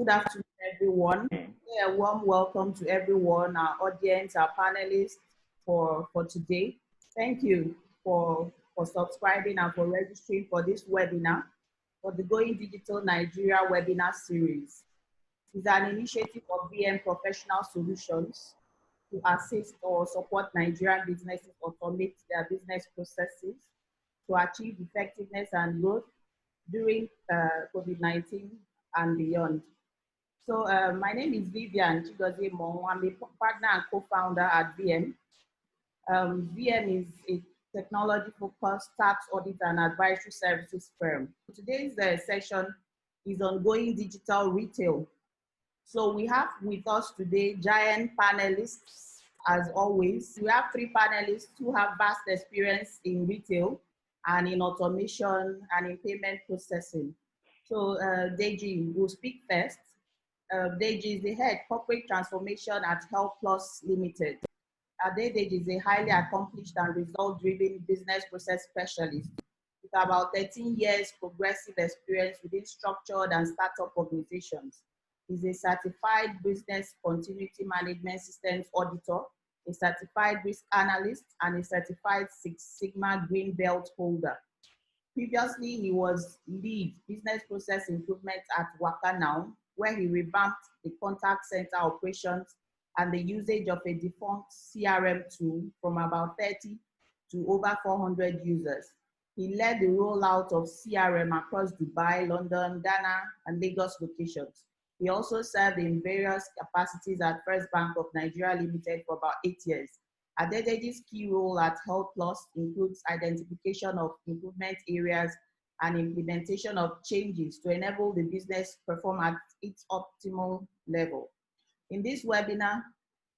Good afternoon, everyone. A warm welcome to everyone, our audience, our panelists for today. Thank you for subscribing and for registering for this webinar for the Going Digital Nigeria webinar series. It's an initiative of VM Professional Solutions to assist or support Nigerian businesses automate their business processes to achieve effectiveness and growth during COVID-19 and beyond. So my name is Vivian Chigozie-Nmonwu. I'm a partner and co-founder at VM. VM is a technology-focused tax audit and advisory services firm. Today's session is on going digital retail. So we have with us today giant panelists, as always. We have three panelists who have vast experience in retail and in automation and in payment processing. So Adedeji will speak first. Adedeji is the head corporate transformation at HealthPlus Limited. Adedeji is a highly accomplished and result-driven business process specialist with about 13 years progressive experience within structured and startup organizations. He's a certified business continuity management systems auditor, a certified risk analyst, and a certified Six Sigma Green Belt holder. Previously, he was lead business process improvement at Waka Now, where he revamped the contact center operations and the usage of a defunct CRM tool from about 30 to over 400 users. He led the rollout of CRM across Dubai, London, Ghana, and Lagos locations. He also served in various capacities at First Bank of Nigeria Limited for about 8 years. Adedeji's key role at HealthPlus includes identification of improvement areas and implementation of changes to enable the business perform at its optimal level. In this webinar,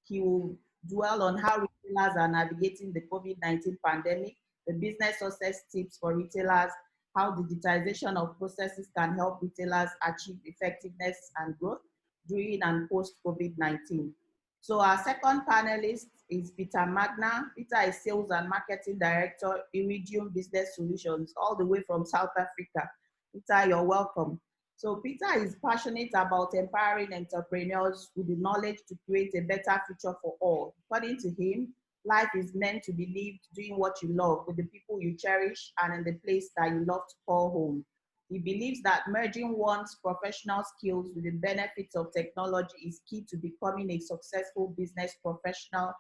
he will dwell on how retailers are navigating the COVID-19 pandemic, the business success tips for retailers, how digitization of processes can help retailers achieve effectiveness and growth during and post-COVID-19. So our second panelist is Peter Magner. Peter is Sales and Marketing Director, Iridium Business Solutions, all the way from South Africa. Peter, you're welcome. So Peter is passionate about empowering entrepreneurs with the knowledge to create a better future for all. According to him, life is meant to be lived doing what you love with the people you cherish and in the place that you love to call home. He believes that merging one's professional skills with the benefits of technology is key to becoming a successful business professional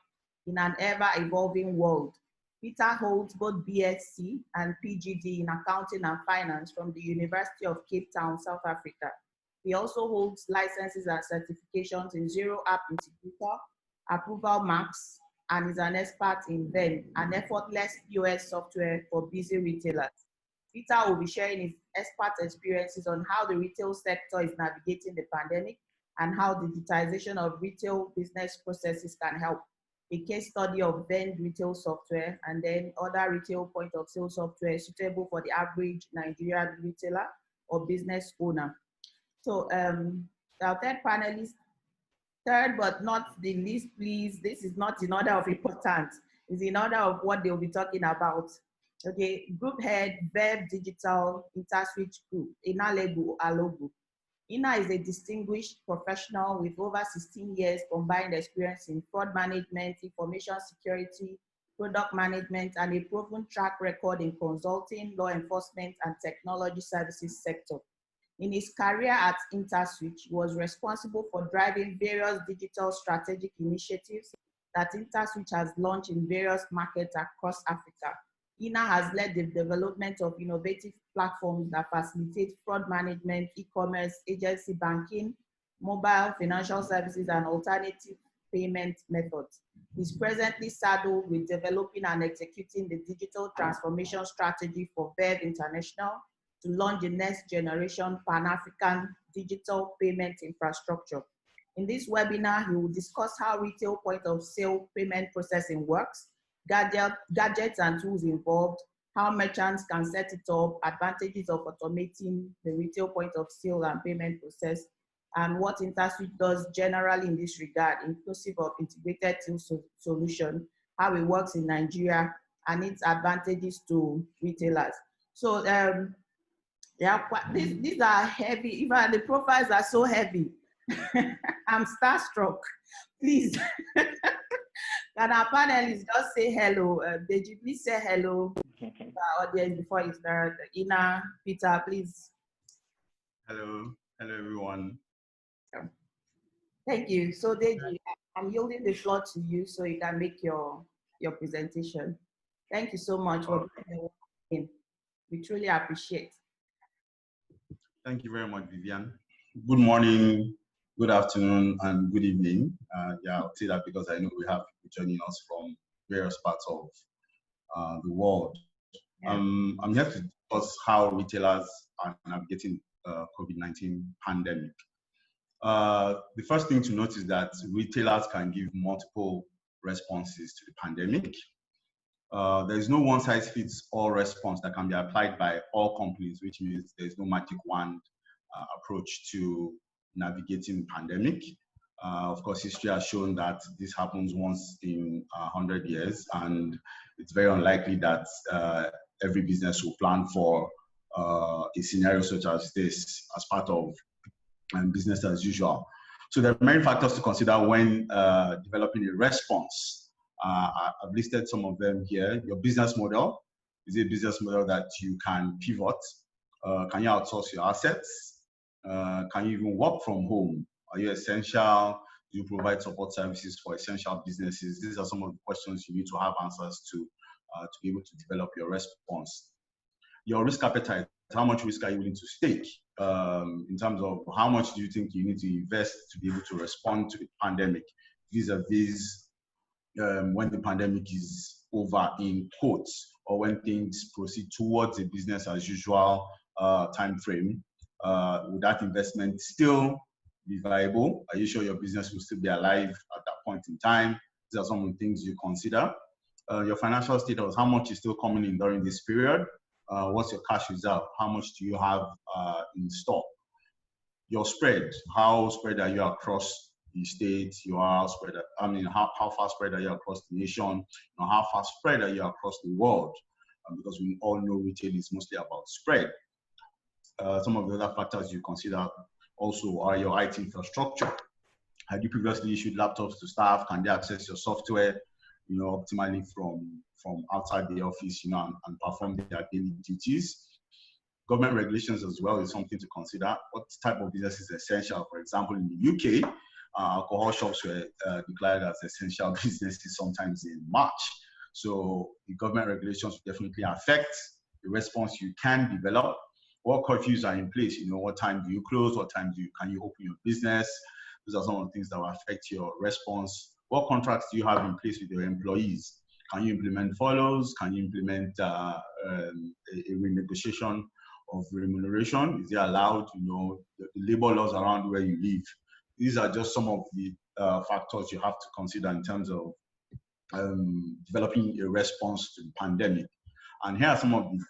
in an ever-evolving world. Peter holds both BSc and PGD in accounting and finance from the University of Cape Town, South Africa. He also holds licenses and certifications in Zero App Integrator, Approval Max, and is an expert in Verve, an effortless POS software for busy retailers. Peter will be sharing his expert experiences on how the retail sector is navigating the pandemic and how digitization of retail business processes can help. A case study of Verve retail software and then other retail point of sale software suitable for the average Nigerian retailer or business owner. So our third panelist, third but not the least, please, this is not in order of importance, it's in order of what they'll be talking about. Okay, Group Head, Verve Digital Interswitch Group, Inalegwu, Alogwu. Ina is a distinguished professional with over 16 years combined experience in fraud management, information security, product management, and a proven track record in consulting, law enforcement, and technology services sector. In his career at Interswitch, he was responsible for driving various digital strategic initiatives that Interswitch has launched in various markets across Africa. Ina has led the development of innovative platforms that facilitate fraud management, e-commerce, agency banking, mobile financial services, and alternative payment methods. He's presently saddled with developing and executing the digital transformation strategy for Verve International to launch the next generation Pan-African digital payment infrastructure. In this webinar, he will discuss how retail point of sale payment processing works, gadgets and tools involved, how merchants can set it up, advantages of automating the retail point of sale and payment process, and what Interswitch does generally in this regard, inclusive of integrated tool solution, how it works in Nigeria, and its advantages to retailers. So Yeah, these are heavy. Even the profiles are so heavy. I'm starstruck. Please, can our panelists just say hello? Deji, please say hello to our audience before you start. Ina, Peter, please. Hello, everyone. Thank you. So Deji, I'm yielding the floor to you so you can make your presentation. Thank you so much for being. We truly appreciate. Thank you very much, Vivian. Good morning, good afternoon, and good evening. Yeah, I'll say that because I know we have people joining us from various parts of the world. Yeah. I'm here to discuss how retailers are navigating COVID-19 pandemic. The first thing to note is that retailers can give multiple responses to the pandemic. There is no one-size-fits-all response that can be applied by all companies, which means there's no magic wand approach to navigating pandemic. Of course, history has shown that this happens once in 100 years, and it's very unlikely that every business will plan for a scenario such as this as part of business as usual. So there are many factors to consider when developing a response. I've listed some of them here. Your business model. Is it a business model that you can pivot? Can you outsource your assets? Can you even work from home? Are you essential? Do you provide support services for essential businesses? These are some of the questions you need to have answers to be able to develop your response. Your risk appetite. How much risk are you willing to stake? In terms of how much do you think you need to invest to be able to respond to the pandemic vis-a-vis when the pandemic is over, in quotes, or when things proceed towards a business as usual time frame? Would that investment still be viable? Are you sure your business will still be alive at that point in time? These are some of the things you consider. Your financial status, how much is still coming in during this period? What's your cash reserve? How much do you have in stock? Your spread, how spread are you across the states? You are spread, how far spread are you across the nation? How far spread are you across the world? Because we all know retail is mostly about spread. Some of the other factors you consider also are your IT infrastructure. Had you previously issued laptops to staff? Can they access your software, optimally from outside the office, and perform their daily duties? Government regulations as well is something to consider. What type of business is essential? For example, in the UK, alcohol shops were declared as essential businesses sometimes in March. So the government regulations will definitely affect the response you can develop. What curfews are in place? What time do you close? What time can you open your business? Those are some of the things that will affect your response. What contracts do you have in place with your employees? Can you implement follows? Can you implement a renegotiation of remuneration? Is it allowed? The labor laws around where you live. These are just some of the factors you have to consider in terms of developing a response to the pandemic. And here are some of the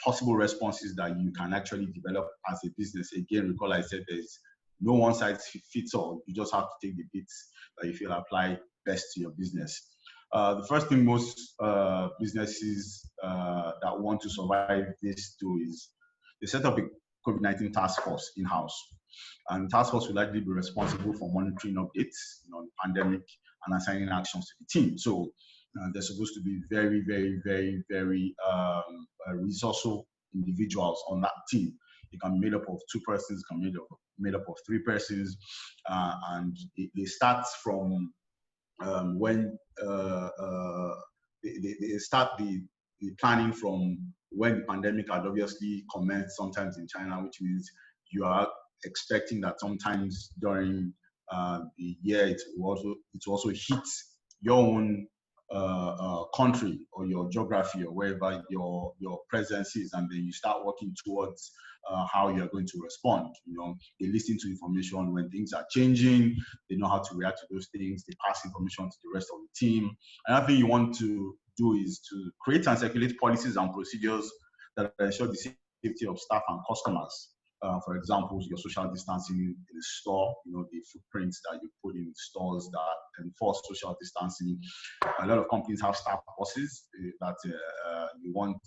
possible responses that you can actually develop as a business. Again, recall I said there's no one size fits all. You just have to take the bits that you feel apply best to your business. The first thing most businesses that want to survive this do is they set up a COVID-19 task force in-house. And task force will likely be responsible for monitoring updates on the pandemic and assigning actions to the team. So they're supposed to be very, very, very, very resourceful individuals on that team. It can be made up of 2 persons, it can be made up of 3 persons, and it starts from when they start the planning from when the pandemic had obviously commenced, sometimes in China, which means you are expecting that sometimes during the year it will also hit your own country or your geography or wherever your presence is, and then you start working towards how you're going to respond. They listen to information when things are changing, they know how to react to those things, they pass information to the rest of the team. Another thing you want to do is to create and circulate policies and procedures that ensure the safety of staff and customers. For example, your social distancing in the store, the footprints that you put in stores that enforce social distancing. A lot of companies have staff policies that you want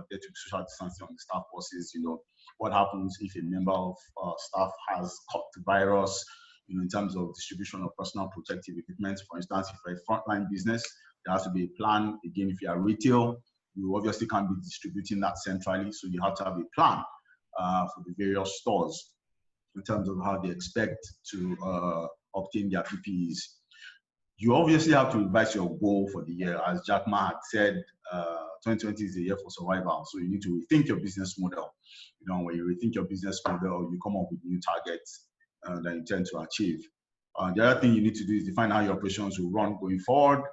there to be social distancing on the staff policies. What happens if a member of staff has caught the virus, in terms of distribution of personal protective equipment. For instance, if you're a frontline business, there has to be a plan. Again, if you are retail, you obviously can't be distributing that centrally, so you have to have a plan for the various stores in terms of how they expect to obtain their PPEs. You obviously have to revise your goal for the year. As Jack Ma had said, 2020 is a year for survival, so you need to rethink your business model. When you rethink your business model, you come up with new targets that you intend to achieve. The other thing you need to do is define how your operations will run going forward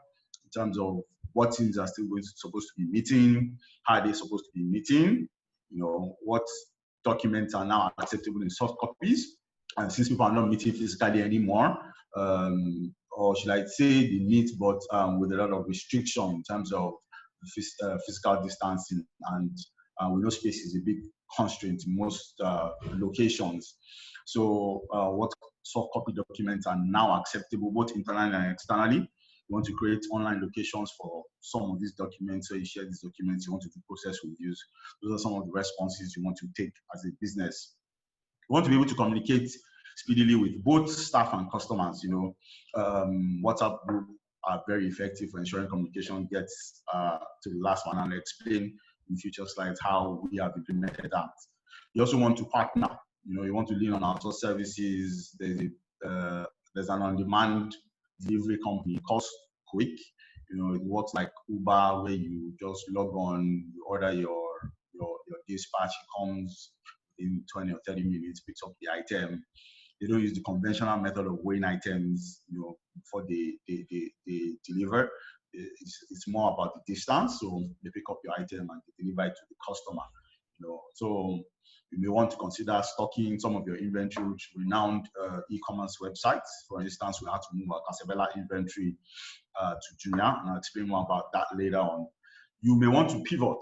in terms of what teams are still supposed to be meeting, how are they supposed to be meeting, what documents are now acceptable in soft copies, and since people are not meeting physically anymore, or should I say they meet, but with a lot of restriction in terms of physical distancing, and we know space is a big constraint in most locations. So what soft copy documents are now acceptable both internally and externally? You want to create online locations for some of these documents, so you share these documents, you want to do process reviews. Those are some of the responses you want to take as a business. You want to be able to communicate speedily with both staff and customers. WhatsApp group are very effective for ensuring communication gets to the last one, and I'll explain in future slides how we have implemented that. You also want to partner. You want to lean on outsourced services. There's an on-demand delivery company called Quick. It works like Uber, where you just log on, you order your dispatch, it comes in 20 or 30 minutes, picks up the item. They don't use the conventional method of weighing items, before they deliver. It's more about the distance, so they pick up your item and they deliver it to the customer. So you may want to consider stocking some of your inventory with renowned e-commerce websites. For instance, we had to move our Casabella inventory to Jumia, and I'll explain more about that later on. You may want to pivot,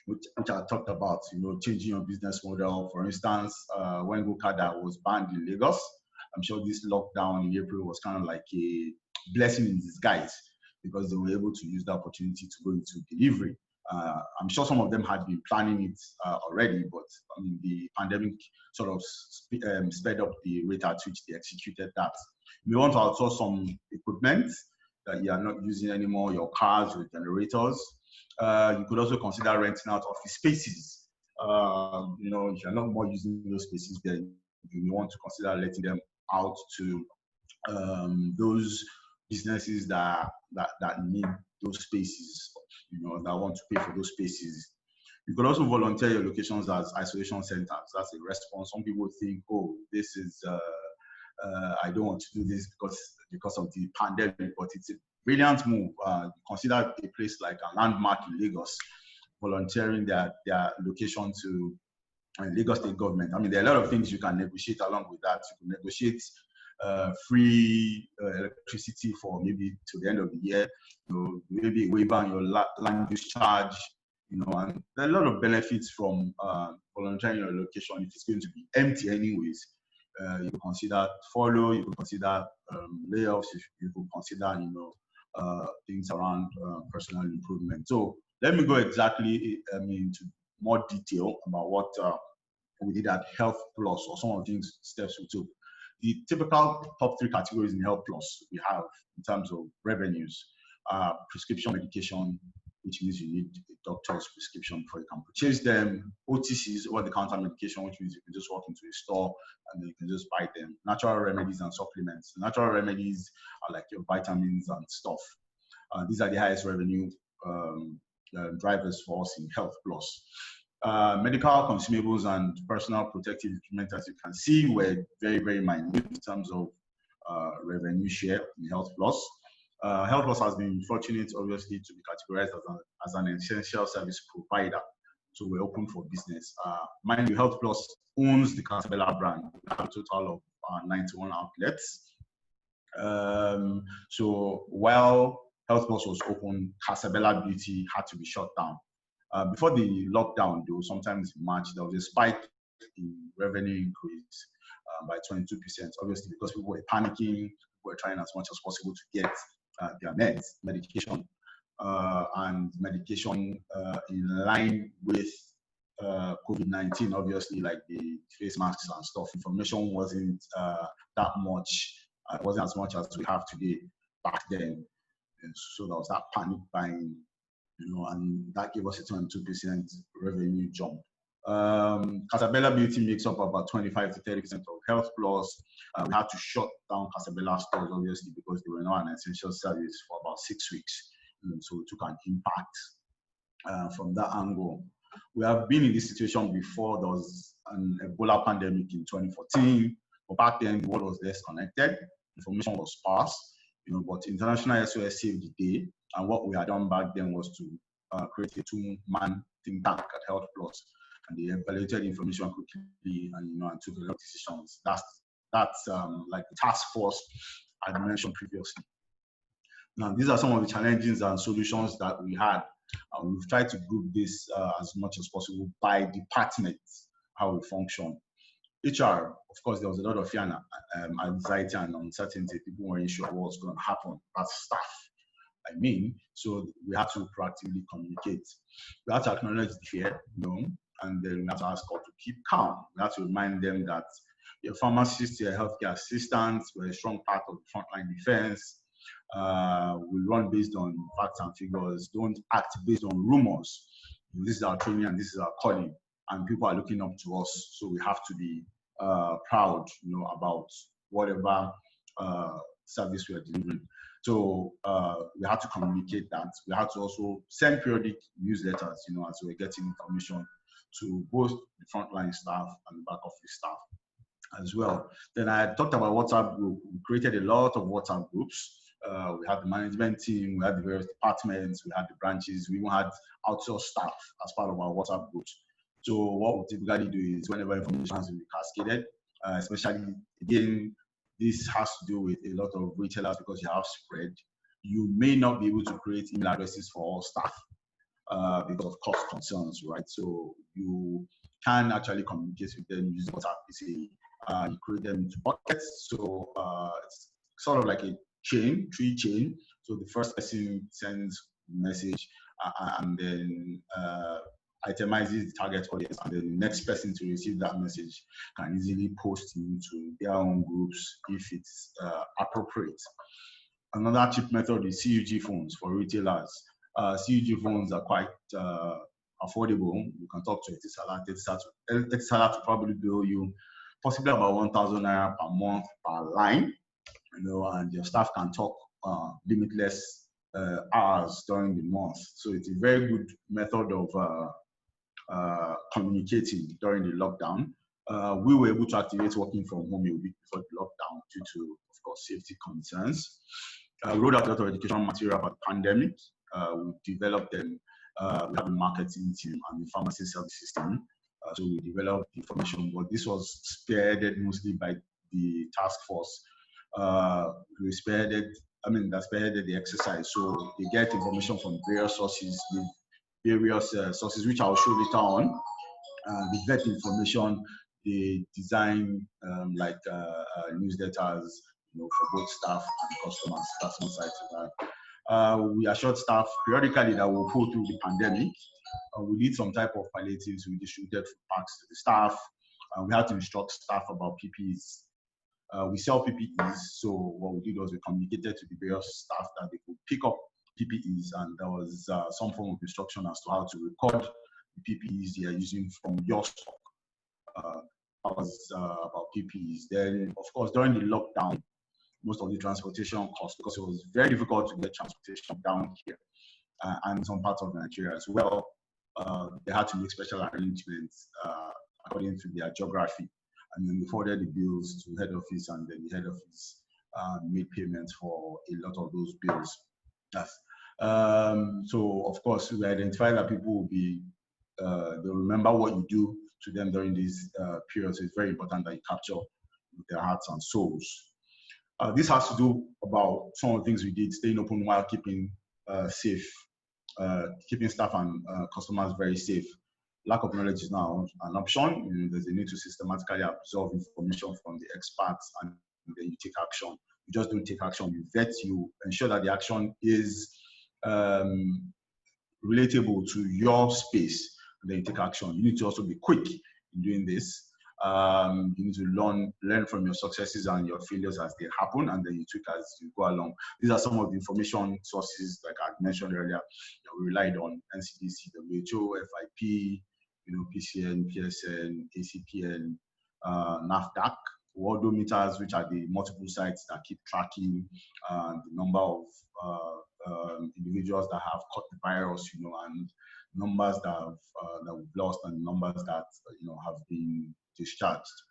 which I talked about, changing your business model. For instance, when Gokada was banned in Lagos, I'm sure this lockdown in April was kind of like a blessing in disguise, because they were able to use the opportunity to go into delivery. I'm sure some of them had been planning it already, but the pandemic sort of sped up the rate at which they executed that. You may want to outsource some equipment that you are not using anymore, your cars with generators. You could also consider renting out office spaces. If you're not more using those spaces, then you want to consider letting them out to those businesses that need those spaces, that want to pay for those spaces. You could also volunteer your locations as isolation centers. That's a response. Some people think, oh, this is, I don't want to do this because of the pandemic, but it's a brilliant move. Consider a place like a landmark in Lagos, volunteering their location to Lagos State government. There are a lot of things you can negotiate along with that. You can negotiate free electricity for maybe to the end of the year, maybe a waiver on your land use charge, and there are a lot of benefits from volunteering your location if it's going to be empty anyways. You can consider furlough, you can consider layoffs, you can consider things around personal improvement. So let me go exactly into more detail about what we did at HealthPlus, or some of the steps we took. The typical top 3 categories in HealthPlus we have in terms of revenues: prescription medication, which means you need a doctor's prescription before you can purchase them; OTCs, over-the-counter medication, which means you can just walk into a store and you can just buy them; natural remedies and supplements. Natural remedies are like your vitamins and stuff. These are the highest revenue drivers for us in HealthPlus. Medical consumables and personal protective equipment, as you can see, were very, very minute in terms of revenue share in HealthPlus. HealthPlus has been fortunate, obviously, to be categorized as an essential service provider. So we're open for business. Mind you, HealthPlus owns the Casabella brand. We have a total of 91 outlets. So while HealthPlus was open, Casabella Beauty had to be shut down. Before the lockdown, though, sometimes in March, there was a spike in revenue increase by 22%. Obviously, because people were panicking, people were trying as much as possible to get their medication, and medication in line with COVID-19. Obviously, like the face masks and stuff, information wasn't that much. It wasn't as much as we have today back then. And so there was that panic buying, and that gave us a 22% revenue jump. Casabella Beauty makes up about 25 to 30% of HealthPlus. We had to shut down Casabella stores, obviously, because they were not an essential service for about 6 weeks. So we took an impact from that angle. We have been in this situation before. There was an Ebola pandemic in 2014. But back then, the world was less connected. Information was sparse, but international SOS saved the day. And what we had done back then was to create a 2-man think tank at HealthPlus. And they evaluated information quickly and took a lot of decisions. That's like the task force I mentioned previously. Now, these are some of the challenges and solutions that we had. We've tried to group this as much as possible by department, how we function. HR, of course, there was a lot of fear and anxiety and uncertainty. People weren't sure what was going to happen. That's staff, so we had to proactively communicate. We had to acknowledge the fear, and then we had to ask God to keep calm. We had to remind them that your pharmacists, your healthcare assistants were a strong part of the frontline defense. We run based on facts and figures. Don't act based on rumors. This is our training and this is our calling, and people are looking up to us. So we have to be proud, about whatever service we are delivering. So we had to communicate that. We had to also send periodic newsletters, as we were getting information to both the frontline staff and the back office staff as well. Then I talked about WhatsApp group. We created a lot of WhatsApp groups. We had the management team, we had the various departments, we had the branches, we even had outsourced staff as part of our WhatsApp groups. So what we typically do is whenever information has to be cascaded, especially again, this has to do with a lot of retailers because you have spread. You may not be able to create email addresses for all staff because of cost concerns, right? So you can actually communicate with them using WhatsApp. You create them into buckets. So it's sort of like a tree chain. So the first person sends a message and then itemizes the target audience, and then the next person to receive that message can easily post into their own groups if it's appropriate. Another cheap method is CUG phones for retailers. CUG phones are quite affordable. You can talk to Etisalat to probably bill you possibly about 1,000 naira per month per line, and your staff can talk limitless hours during the month. So it's a very good method of communicating during the lockdown. We were able to activate working from home a week before the lockdown due to, of course, safety concerns. We wrote out a lot of educational material about the pandemic. We developed them. We have a marketing team and the pharmacy service system. So we developed information, but this was spearheaded mostly by the task force. We spearheaded the exercise. So they get information from various sources, sources which I'll show later on. They vet information, they design newsletters, for both staff and customers. That's one side to that. We assured staff periodically that we'll pull through the pandemic. We did some type of palliatives. We distributed food packs to the staff. We had to instruct staff about PPEs. We sell PPEs, so what we did was we communicated to the various staff that they could pick up PPEs, and there was some form of instruction as to how to record the PPEs they are using from your stock. That was about PPEs. Then, of course, during the lockdown, most of the transportation costs, because it was very difficult to get transportation down here and some parts of Nigeria as well, they had to make special arrangements according to their geography. And then we forwarded the bills to head office, and then the head office made payments for a lot of those bills. Yes. So, of course, we identified that people will be, they'll remember what you do to them during these periods. It's very important that you capture their hearts and souls. This has to do about some of the things we did, staying open while keeping safe, keeping staff and customers very safe. lack of knowledge is now an option. You know, there's a need to systematically absorb information from the experts, and then you take action. You just don't take action, you vet, you ensure that the action is relatable to your space, and then you take action. You need to also be quick in doing this. You need to learn from your successes and your failures as they happen, and then you tweak as you go along. These are some of the information sources, like I mentioned earlier, that we relied on: NCDC, WHO, FIP, you know, PCN, PSN, ACPN, NAFDAC, worldometers, which are the multiple sites that keep tracking the number of individuals that have caught the virus, you know, and numbers that we've lost, and numbers that have been discharged.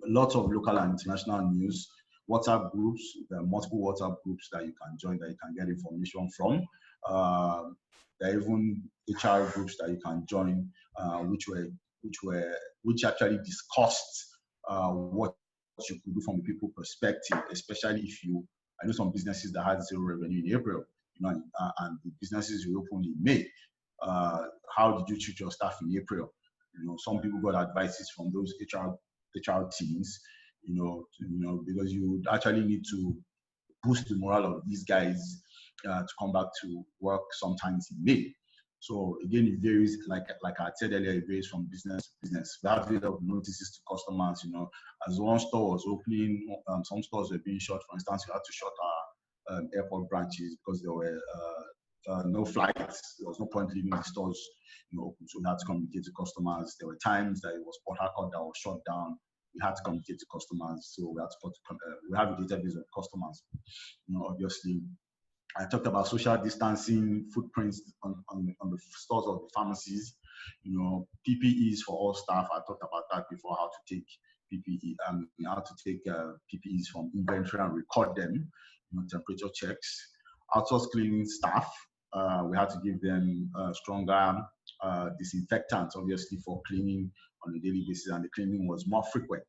Lots of local and international news, WhatsApp groups. There are multiple WhatsApp groups that you can join, that you can get information from. There are even HR groups that you can join, which actually discussed what you could do from the people perspective, especially if I know some businesses that had zero revenue in April, you know, and the businesses reopened in May. How did you treat your staff in April? You know, some people got advices from those HR teams, you know, because you would actually need to boost the morale of these guys to come back to work sometimes in May. So again, it varies, like I said earlier, it varies from business to business. We have a lot of notices to customers, you know, as one store was opening, some stores were being shut. For instance, we had to shut our airport branches because there were no flights. There was no point leaving the stores, you know, open. So we had to communicate to customers. There were times that it was Port Harcourt that was shut down. We had to communicate to customers. So we had to we have a database of customers, you know, obviously. I talked about social distancing, footprints on the stores of the pharmacies, you know, PPEs for all staff. I talked about that before, how to take PPE, how to take PPEs from inventory and record them, you know, temperature checks. Outsourced cleaning staff, we had to give them stronger disinfectants, obviously, for cleaning on a daily basis, and the cleaning was more frequent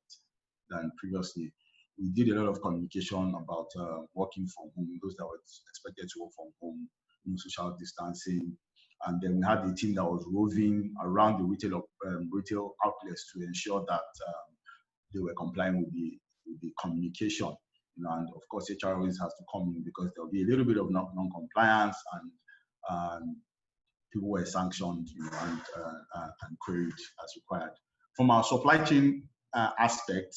than previously. We did a lot of communication about working from home, those that were expected to work from home, you know, social distancing. And then we had a team that was roving around the retail outlets to ensure that they were complying with the communication. You know, and of course, HR always has to come in, because there'll be a little bit of non-compliance, and people were sanctioned, you know, and queried as required. From our supply chain aspect,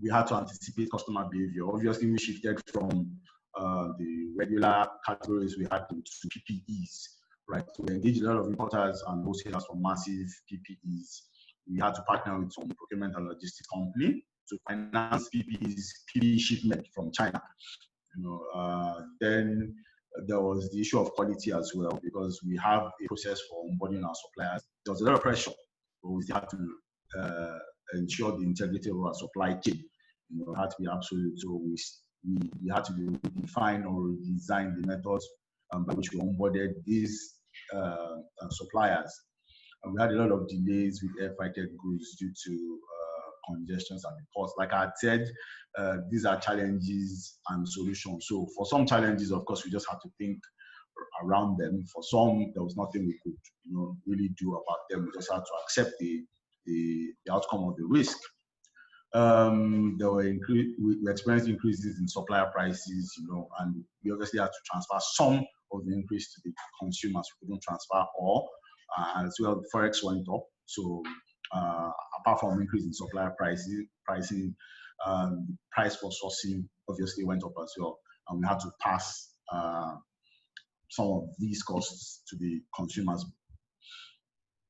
we had to anticipate customer behavior. Obviously, we shifted from the regular categories we had to PPEs, right? So we engaged a lot of importers and wholesalers for massive PPEs. We had to partner with some procurement and logistics company to finance PPE shipment from China. You know, then there was the issue of quality as well, because we have a process for onboarding our suppliers. There was a lot of pressure, but we had to ensure the integrity of our supply chain. You know, it had to be absolute. So we had to define or design the methods by which we onboarded these suppliers. And we had a lot of delays with air freighted goods due to congestions at the ports. Like I had said, these are challenges and solutions. So for some challenges, of course, we just had to think around them. For some, there was nothing we could, you know, really do about them. We just had to accept the outcome of the risk. We experienced increases in supplier prices, you know, and we obviously had to transfer some of the increase to the consumers. We couldn't transfer all. As well, Forex went up. So apart from increase in supplier pricing, price for sourcing obviously went up as well. And we had to pass some of these costs to the consumers.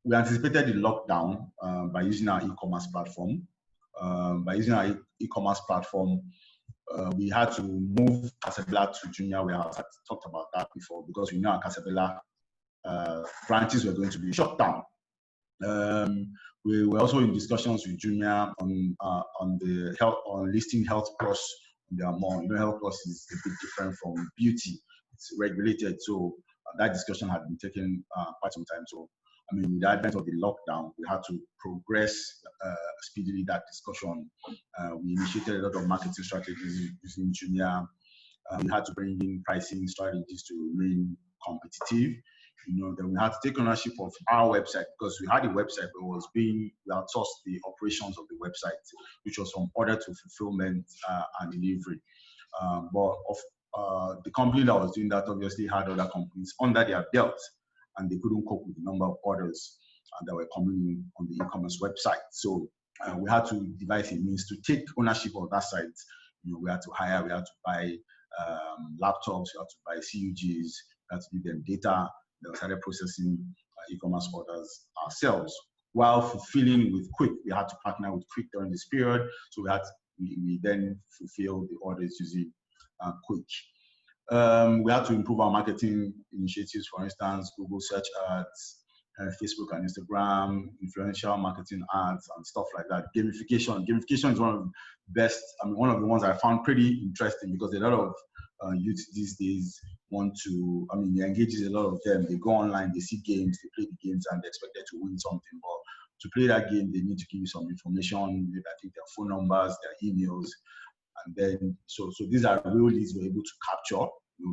We anticipated the lockdown by using our e-commerce platform. We had to move Casabella to Junior warehouse. I talked about that before, because we know our Casabella branches were going to be shut down. We were also in discussions with Junior on listing HealthPlus on their mall. You know, HealthPlus is a bit different from beauty. It's regulated, so that discussion had been taken quite some time. So, I mean, with the advent of the lockdown, we had to progress speedily that discussion. We initiated a lot of marketing strategies using Junior. We had to bring in pricing strategies to remain competitive. then we had to take ownership of our website, because we had a website, but we outsourced the operations of the website, which was from order to fulfillment and delivery. The company that was doing that obviously had other companies under their belt, and they couldn't cope with the number of orders that were coming in on the e-commerce website. So we had to devise a means to take ownership of that site. We had to hire, we had to buy laptops, we had to buy CUGs, we had to give them data. Then we started processing e-commerce orders ourselves while fulfilling with Quick. We had to partner with Quick during this period, so we then fulfilled the orders using Quick. We had to improve our marketing initiatives, for instance, Google search ads, Facebook and Instagram, influential marketing ads, and stuff like that. Gamification is one of the best. One of the ones I found pretty interesting, because a lot of youth these days want to. They engage with a lot of them. They go online, they see games, they play the games, and they're expected to win something. But to play that game, they need to give you some information. Maybe I think their phone numbers, their emails, and then so these are real leads we're able to capture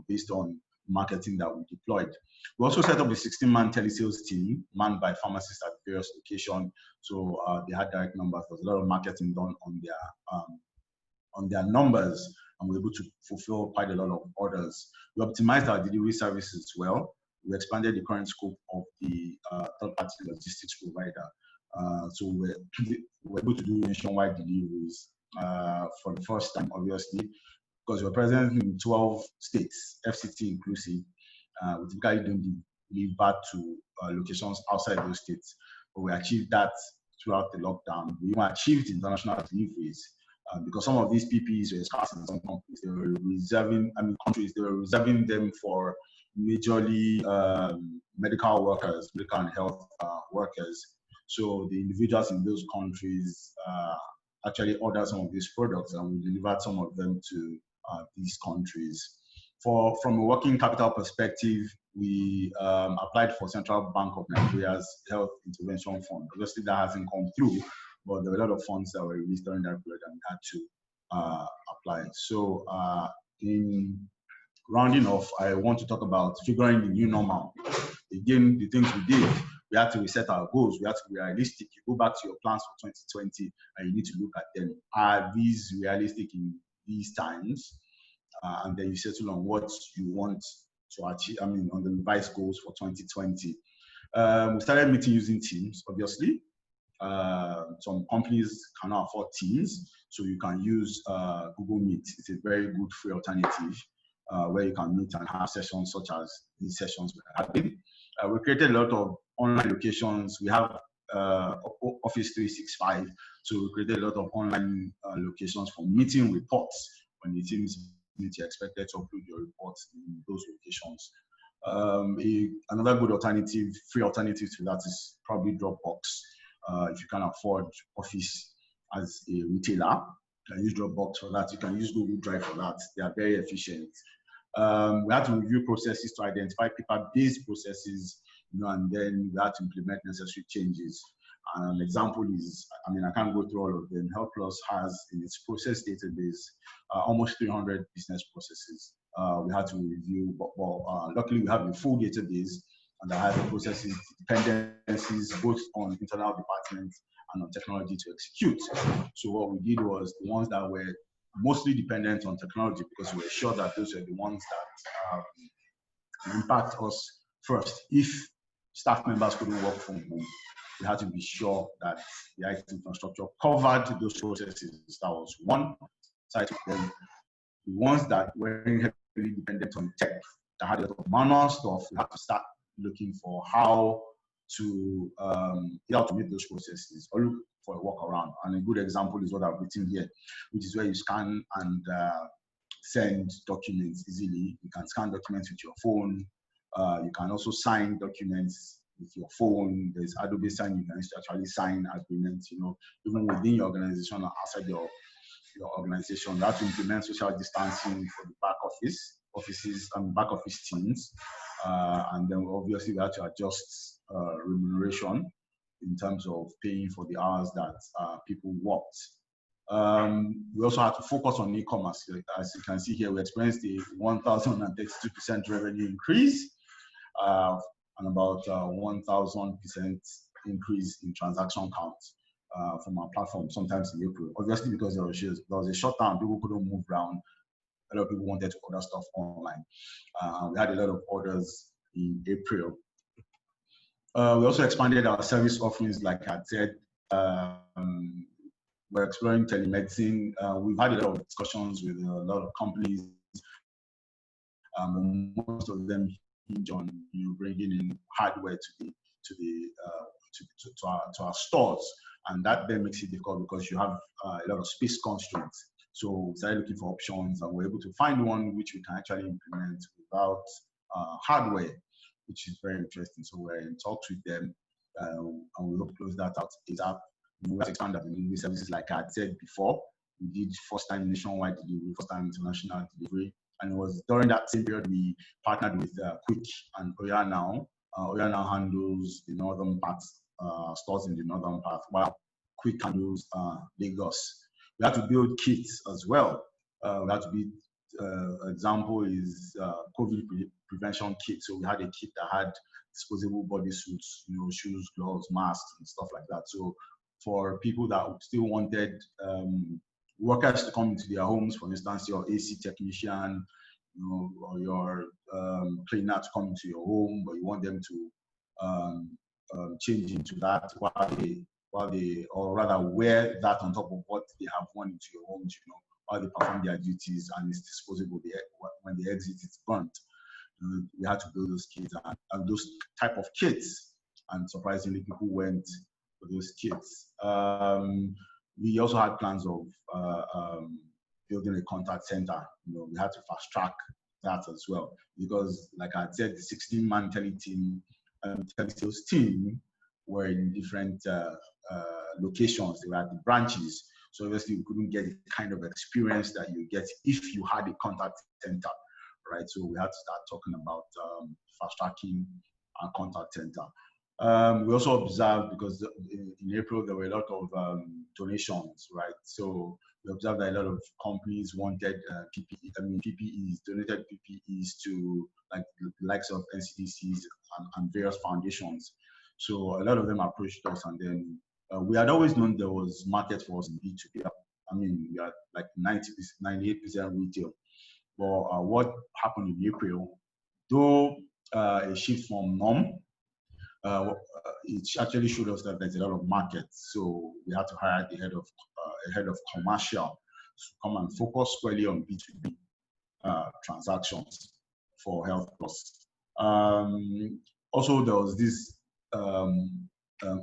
based on marketing that we deployed. We also set up a 16-man telesales team manned by pharmacists at various locations. So they had direct numbers. There was a lot of marketing done on their numbers, and we were able to fulfill quite a lot of orders. We optimized our delivery services as well. We expanded the current scope of the third-party logistics provider. So we're able to do nationwide deliveries for the first time, obviously, because we're present in 12 states, FCT inclusive. We typically don't leave back to locations outside those states, but we achieved that throughout the lockdown. We even achieved international deliveries because some of these PPEs were scarce in some countries. They were reserving them for majorly medical workers, medical and health workers. So the individuals in those countries actually ordered some of these products, and we delivered some of them to these countries. From a working capital perspective, we applied for Central Bank of Nigeria's Health Intervention Fund. Obviously, that hasn't come through, but there were a lot of funds that were released during that period, and we had to apply. So in rounding off, I want to talk about figuring the new normal. Again, the things we did, we had to reset our goals. We had to be realistic. You go back to your plans for 2020, and you need to look at them. Are these realistic in these times? And then you settle on what you want to achieve, on the revised goals for 2020. We started meeting using Teams, obviously. Some companies cannot afford Teams, so you can use Google Meet. It's a very good free alternative where you can meet and have sessions such as these sessions we're having. We created a lot of online locations. We have Office 365, so we created a lot of online locations for meeting reports. When the teams meet, you're expected to upload your reports in those locations. Another good alternative, free alternative to that is probably Dropbox. If you can afford Office as a retailer, you can use Dropbox for that. You can use Google Drive for that. They are very efficient. We had to review processes to identify paper-based processes, and then we had to implement necessary changes. An example is, I can't go through all of them. HealthPlus has in its process database almost 300 business processes. We had to review, but luckily we have a full database, and I have the processes dependencies both on internal departments and on technology to execute. So what we did was the ones that were mostly dependent on technology, because we were sure that those were the ones that impact us first. If staff members couldn't work from home, we had to be sure that the IT infrastructure covered those processes. That was one side of them. The ones that were heavily dependent on tech, that had a lot of manual stuff, we had to start looking for how to automate those processes or look for a workaround. And a good example is what I've written here, which is where you scan and send documents easily. You can scan documents with your phone. You can also sign documents with your phone. There's Adobe Sign. You can actually sign agreements, even within your organization or outside your organization. You have to implement social distancing for the offices and back office teams. And then obviously we have to adjust remuneration in terms of paying for the hours that people worked. We also had to focus on e-commerce. As you can see here, we experienced a 1,032% revenue increase. and about 1,000% increase in transaction count from our platform, sometimes in April. Obviously, because there was a short time, people couldn't move around. A lot of people wanted to order stuff online. We had a lot of orders in April. We also expanded our service offerings, like I said. We're exploring telemedicine. We've had a lot of discussions with a lot of companies. Most of them hinge on bringing in hardware to our stores, and that then makes it difficult because you have a lot of space constraints. So we started looking for options, and we're able to find one which we can actually implement without hardware, which is very interesting. So we're in talks with them, and we hope to close that out ASAP. We have expanded the delivery services, like I had said before. We did first-time nationwide delivery, first-time international delivery, and it was during that same period we partnered with Quick and Oya Now. Oya Now handles the northern parts, stores in the northern part, while Quick handles Lagos. We had to build kits as well. We had to build, example is COVID prevention kit. So we had a kit that had disposable bodysuits, shoes, gloves, masks, and stuff like that. So for people that still wanted workers to come into their homes, for instance, your AC technician, or your cleaner to come into your home, but you want them to change into that while they, or rather wear that on top of what they have worn into your homes, while they perform their duties, and it's disposable. When they exit, it's burnt. We had to build those kits and those type of kits, and surprisingly, people went for those kits. We also had plans of building a contact center. We had to fast track that as well, because like I said, the 16-man telesales team were in different locations. They were at the branches. So obviously we couldn't get the kind of experience that you get if you had a contact center, right? So we had to start talking about fast tracking our contact center. We also observed, because in April there were a lot of donations, right? So we observed that a lot of companies wanted PPEs, donated PPEs to like the likes of NCDCs and various foundations. So a lot of them approached us, and then we had always known there was market for us in B2B. I mean, we are like 98% retail. But what happened in April, though a shift from norm, it actually showed us that there's a lot of market. So we had to hire the head of commercial to come and focus squarely on B2B transactions for HealthPlus. Also, there was this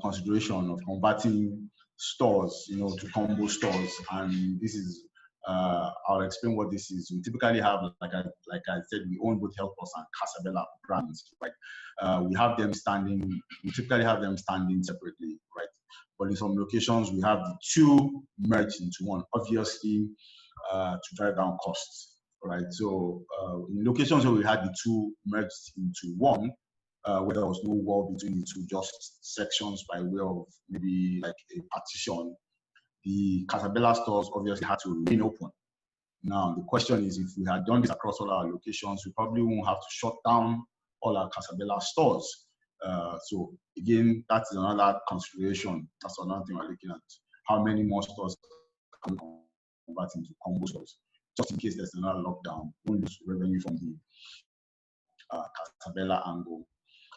consideration of converting stores, to combo stores, and this is I'll explain what this is. We typically have, like I said, we own both HealthPlus and Casabella brands, right? We typically have them standing separately, right? But in some locations, we have the two merged into one, obviously, to drive down costs, right? So in locations where we had the two merged into one, where there was no wall between the two, just sections by way of maybe like a partition, the Casabella stores obviously had to remain open. Now, the question is, if we had done this across all our locations, we probably won't have to shut down all our Casabella stores. So again, that is another consideration. That's another thing we're looking at. How many more stores can we convert into combo stores? Just in case there's another lockdown, we won't lose revenue from the Casabella angle.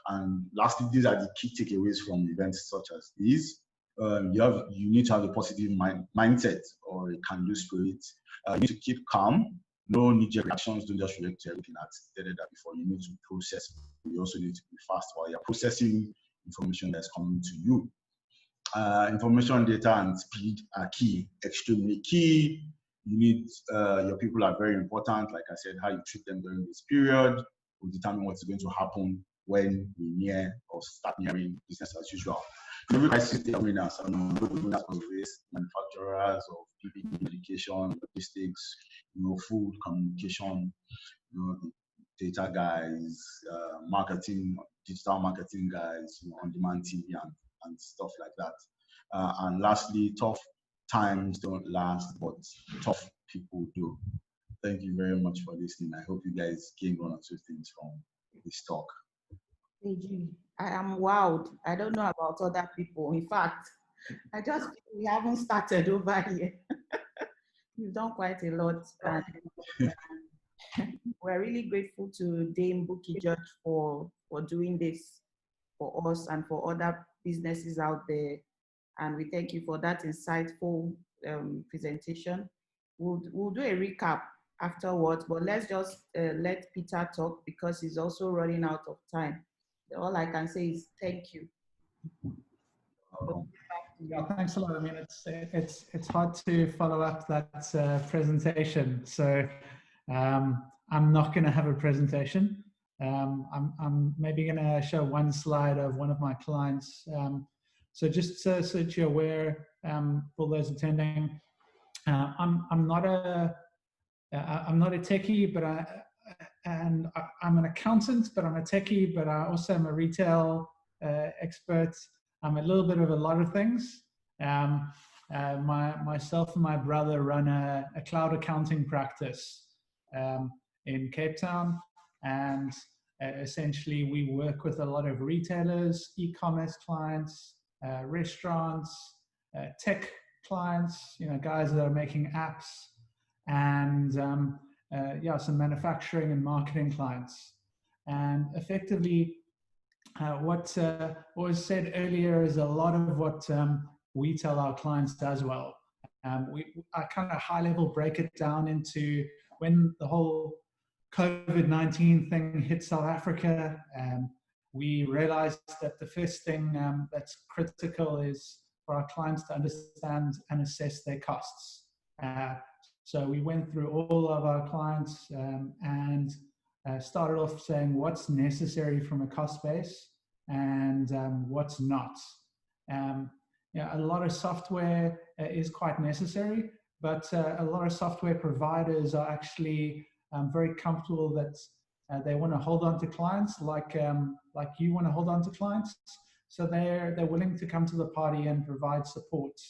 And lastly, these are the key takeaways from events such as these. You need to have a positive mindset, or a can-do spirit. You need to keep calm. No knee-jerk reactions. Don't just react to everything that's stated that before. You need to process. You also need to be fast while you're processing information that's coming to you. Information, data, and speed are key, extremely key. You need your people are very important. Like I said, how you treat them during this period will determine what's going to happen when we near or start nearing business as usual. Every crisis, they are winners. Winners of this, manufacturers of PPE, education, logistics, food, communication, data guys, marketing, digital marketing guys, on-demand TV and stuff like that. And lastly, tough times don't last, but tough people do. Thank you very much for listening. I hope you guys gained one or two things from this talk. AG, I am wowed. I don't know about other people. In fact, I just feel we haven't started over here. You've done quite a lot, and we're really grateful to Dame Buki Judge for doing this for us and for other businesses out there. And we thank you for that insightful presentation. We'll do a recap afterwards, but let's just let Peter talk because he's also running out of time. All I can say is thank you. Yeah, thanks a lot. I mean, it's hard to follow up that presentation. So I'm not going to have a presentation. I'm maybe going to show one slide of one of my clients. So just so that you're aware, for those attending, I'm not a techie, but I'm an accountant, but I'm a techie, but I also am a retail expert. I'm a little bit of a lot of things. Myself and my brother run a cloud accounting practice in Cape Town, and essentially we work with a lot of retailers, e-commerce clients, restaurants, tech clients, guys that are making apps, and yeah, some manufacturing and marketing clients. And effectively, what was said earlier is a lot of what we tell our clients as well. I kind of high level break it down into when the whole COVID-19 thing hit South Africa. We realized that the first thing that's critical is for our clients to understand and assess their costs. So we went through all of our clients and started off saying what's necessary from a cost base and what's not. A lot of software is quite necessary, but a lot of software providers are actually very comfortable that they want to hold on to clients like you want to hold on to clients. So they're willing to come to the party and provide support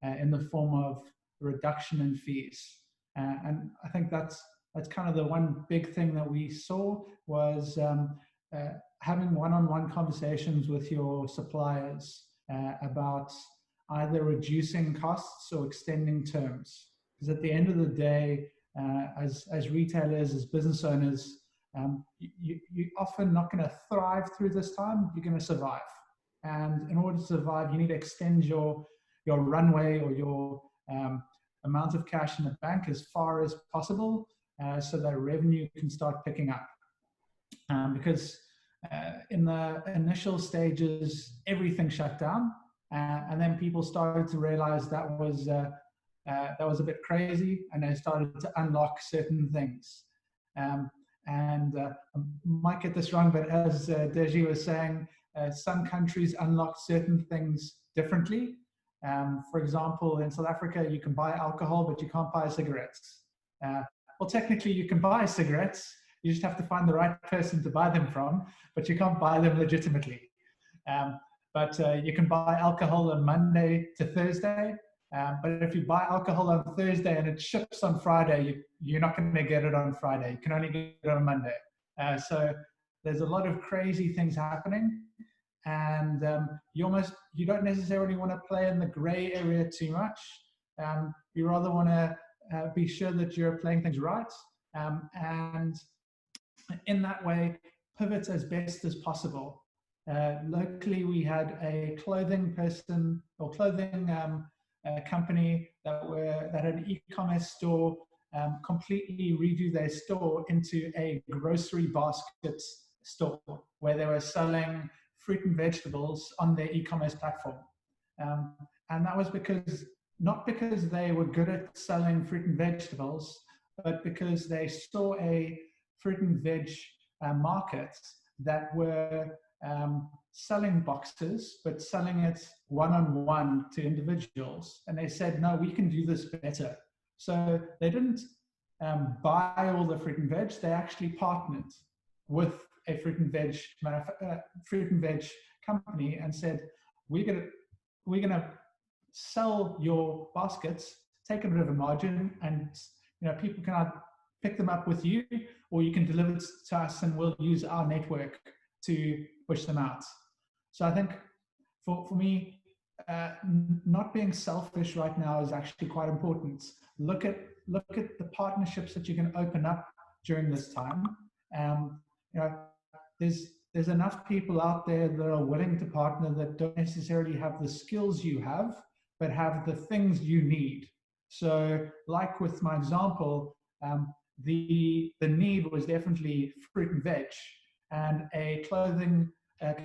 in the form of reduction in fees. And I think that's kind of the one big thing that we saw was having one-on-one conversations with your suppliers about either reducing costs or extending terms. Because at the end of the day, as retailers, as business owners, you're often not going to thrive through this time. You're going to survive. And in order to survive, you need to extend your runway or your amount of cash in the bank as far as possible so that revenue can start picking up. Because in the initial stages, everything shut down. And then people started to realize that was a bit crazy, and they started to unlock certain things. I might get this wrong, but as Deji was saying, some countries unlock certain things differently. For example, in South Africa, you can buy alcohol, but you can't buy cigarettes. Well, technically, you can buy cigarettes. You just have to find the right person to buy them from, but you can't buy them legitimately. But you can buy alcohol on Monday to Thursday. But if you buy alcohol on Thursday and it ships on Friday, you're not going to get it on Friday. You can only get it on Monday. So there's a lot of crazy things happening. And you don't necessarily want to play in the gray area too much. You rather want to be sure that you're playing things right. And in that way, pivot as best as possible. Locally, we had a clothing person or clothing company that had an e-commerce store completely redo their store into a grocery basket store where they were selling fruit and vegetables on their e-commerce platform. And that was not because they were good at selling fruit and vegetables, but because they saw a fruit and veg market that were selling boxes, but selling it one-on-one to individuals. And they said, no, we can do this better. So they didn't buy all the fruit and veg. They actually partnered with a fruit and veg company and said, we're gonna sell your baskets, take a bit of a margin, and people can pick them up with you, or you can deliver it to us and we'll use our network to push them out. So I think for me, not being selfish right now is actually quite important. Look at the partnerships that you can open up during this time. You know, there's enough people out there that are willing to partner that don't necessarily have the skills you have, but have the things you need. So, like with my example, the need was definitely fruit and veg, and a clothing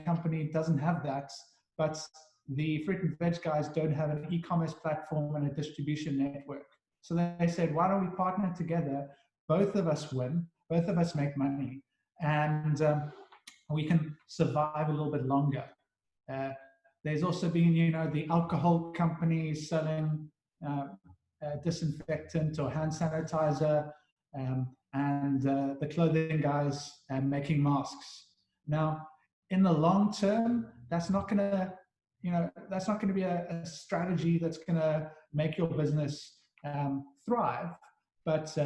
company doesn't have that, but the fruit and veg guys don't have an e-commerce platform and a distribution network. So they said, why don't we partner together? Both of us win, both of us make money, and we can survive a little bit longer. There's also been, you know, the alcohol companies selling disinfectant or hand sanitizer, and the clothing guys making masks. Now, in the long term, that's not going to, you know, that's not going to be a strategy that's going to make your business thrive. But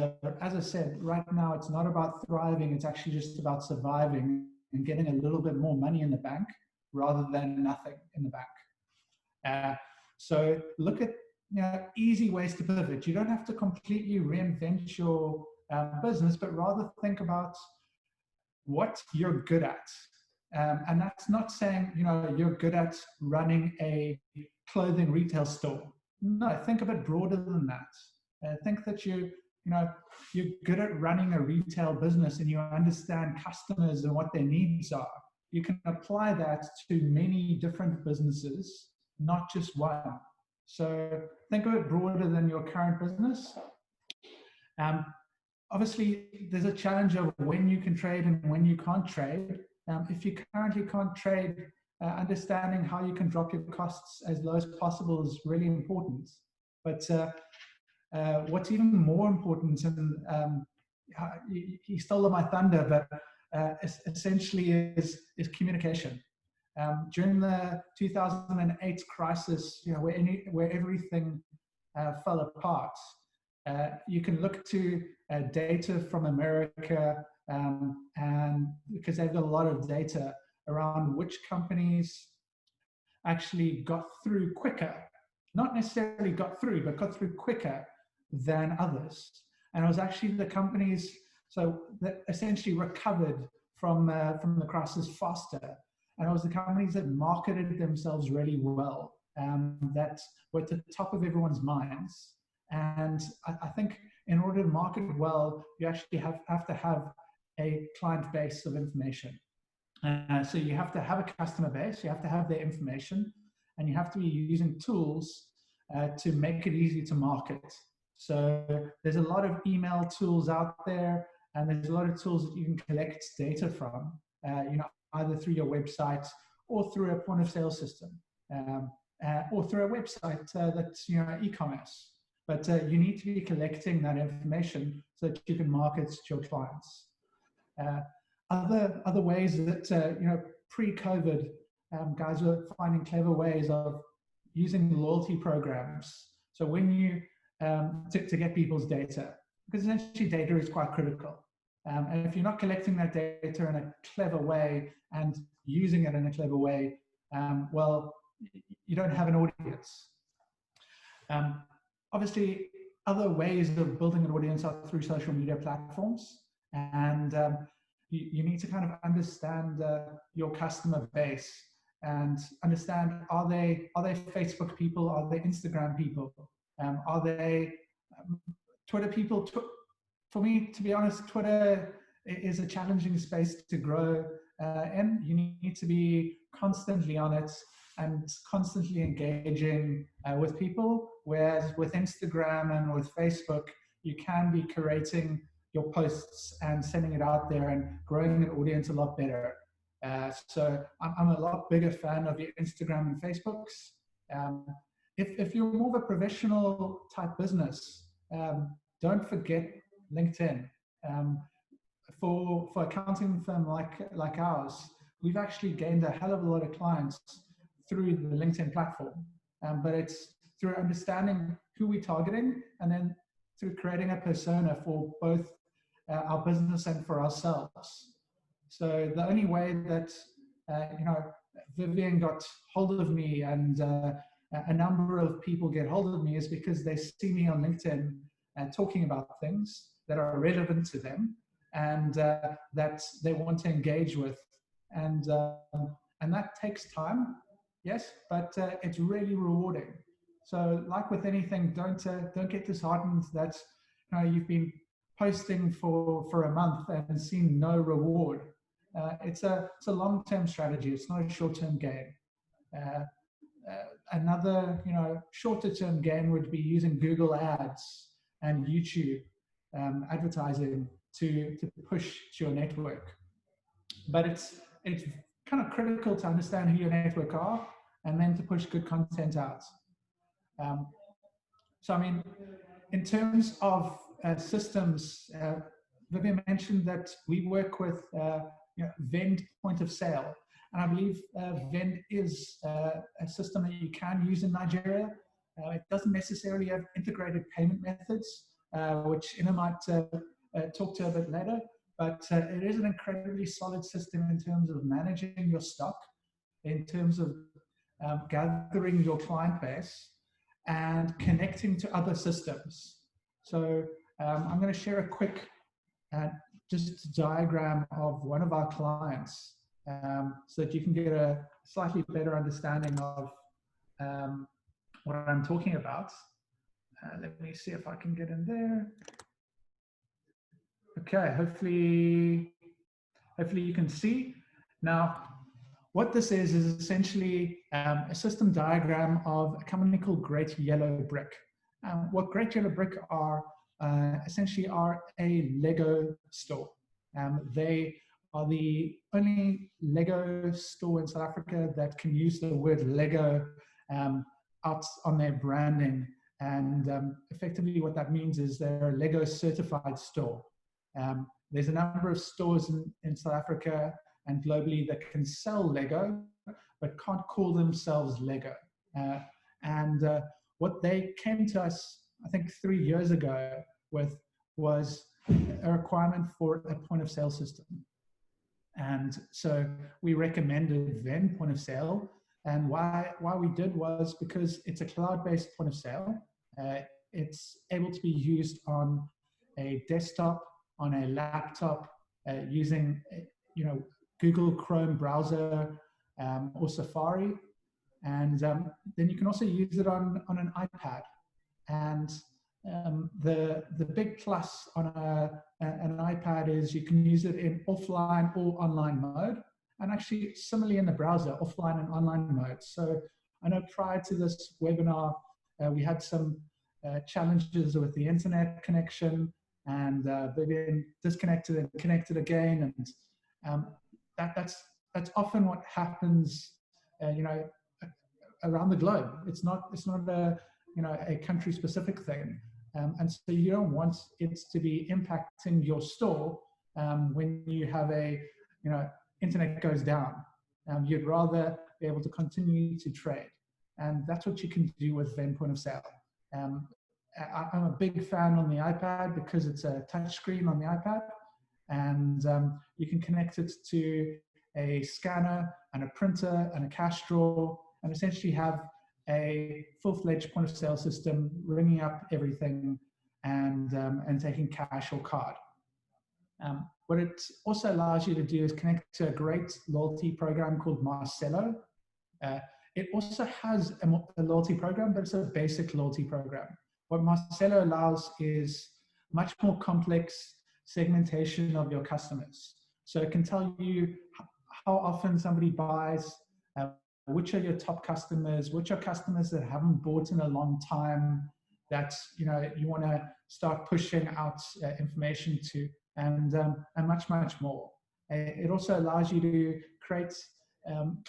as I said, right now it's not about thriving. It's actually just about surviving and getting a little bit more money in the bank rather than nothing in the bank. So look at, you know, easy ways to pivot. You don't have to completely reinvent your business, but rather think about what you're good at. And that's not saying, you know, you're good at running a clothing retail store. No, think a bit broader than that. Think that you're good at running a retail business and you understand customers and what their needs are. You can apply that to many different businesses, not just one. So think of it broader than your current business. Obviously, there's a challenge of when you can trade and when you can't trade. If you currently can't trade, understanding how you can drop your costs as low as possible is really important. But what's even more important, and he stole my thunder, but essentially is communication. During the 2008 crisis, you know, where everything fell apart, you can look to data from America, and because they've got a lot of data around which companies actually got through quicker, not necessarily got through, but got through quicker than others. And it was actually the companies that essentially recovered from the crisis faster. And it was the companies that marketed themselves really well, that were at the top of everyone's minds. And I think in order to market well, you actually have to have a client base of information. So you have to have a customer base, you have to have their information, and you have to be using tools to make it easy to market. So there's a lot of email tools out there, and there's a lot of tools that you can collect data from, you know, either through your website or through a point of sale system, or through a website that's, you know, e-commerce. But you need to be collecting that information so that you can market to your clients. Other ways that, you know, pre-COVID, guys were finding clever ways of using loyalty programs. So when you, to get people's data, because essentially data is quite critical. And if you're not collecting that data in a clever way and using it in a clever way, well, you don't have an audience. Obviously, other ways of building an audience are through social media platforms. And you need to kind of understand your customer base and understand, are they Facebook people? Are they Instagram people? Are they Twitter people? For me, to be honest, Twitter is a challenging space to grow in. You need to be constantly on it and constantly engaging with people, whereas with Instagram and with Facebook, you can be curating your posts and sending it out there and growing an audience a lot better. So I'm a lot bigger fan of your Instagram and Facebooks. If you're more of a professional type business, don't forget LinkedIn. For accounting firm like ours, we've actually gained a hell of a lot of clients through the LinkedIn platform. But it's through understanding who we're targeting and then through creating a persona for both our business and for ourselves. So the only way that you know, Vivian got hold of me and a number of people get hold of me is because they see me on LinkedIn talking about things that are relevant to them and that they want to engage with. And that takes time, yes, but it's really rewarding. So like with anything, don't get disheartened that you've been posting for a month and seen no reward. It's a long-term strategy. It's not a short-term gain. Another shorter-term gain would be using Google Ads and YouTube advertising to push to your network. But it's kind of critical to understand who your network are and then to push good content out. So I mean, in terms of systems, Vivian mentioned that we work with Vend point of sale. And I believe Vend is a system that you can use in Nigeria. It doesn't necessarily have integrated payment methods, which Ina might talk to a bit later, but it is an incredibly solid system in terms of managing your stock, in terms of gathering your client base, and connecting to other systems. So I'm going to share a quick just diagram of one of our clients so that you can get a slightly better understanding of what I'm talking about. Let me see if I can get in there. Okay, hopefully you can see. Now, what this is essentially a system diagram of a company called Great Yellow Brick. What Great Yellow Brick are essentially are a Lego store. They are the only Lego store in South Africa that can use the word Lego out on their branding. And effectively what that means is they're a Lego certified store. There's a number of stores in South Africa and globally that can sell Lego, but can't call themselves Lego. What they came to us, I think 3 years ago, with was a requirement for a point of sale system. And so we recommended Vend point of sale. And why we did was because it's a cloud-based point of sale. It's able to be used on a desktop, on a laptop, using Google Chrome browser or Safari, and then you can also use it on an iPad. And the big plus on an iPad is you can use it in offline or online mode, and actually similarly in the browser, offline and online mode. So I know prior to this webinar, we had some challenges with the internet connection, and Vivian disconnected and connected again, and that's often what happens, around the globe. It's not a country-specific thing, and so you don't want it to be impacting your store when you have internet goes down. You'd rather be able to continue to trade, and that's what you can do with Vend point of sale. I'm a big fan on the iPad because it's a touch screen on the iPad, and you can connect it to a scanner and a printer and a cash drawer, and essentially have a full-fledged point of sale system ringing up everything and taking cash or card. What it also allows you to do is connect to a great loyalty program called Marcelo. It also has a loyalty program, but it's a basic loyalty program. What Marcelo allows is much more complex segmentation of your customers. So it can tell you how often somebody buys, which are your top customers, which are customers that haven't bought in a long time, that you want to start pushing out information to, and much more. It also allows you to create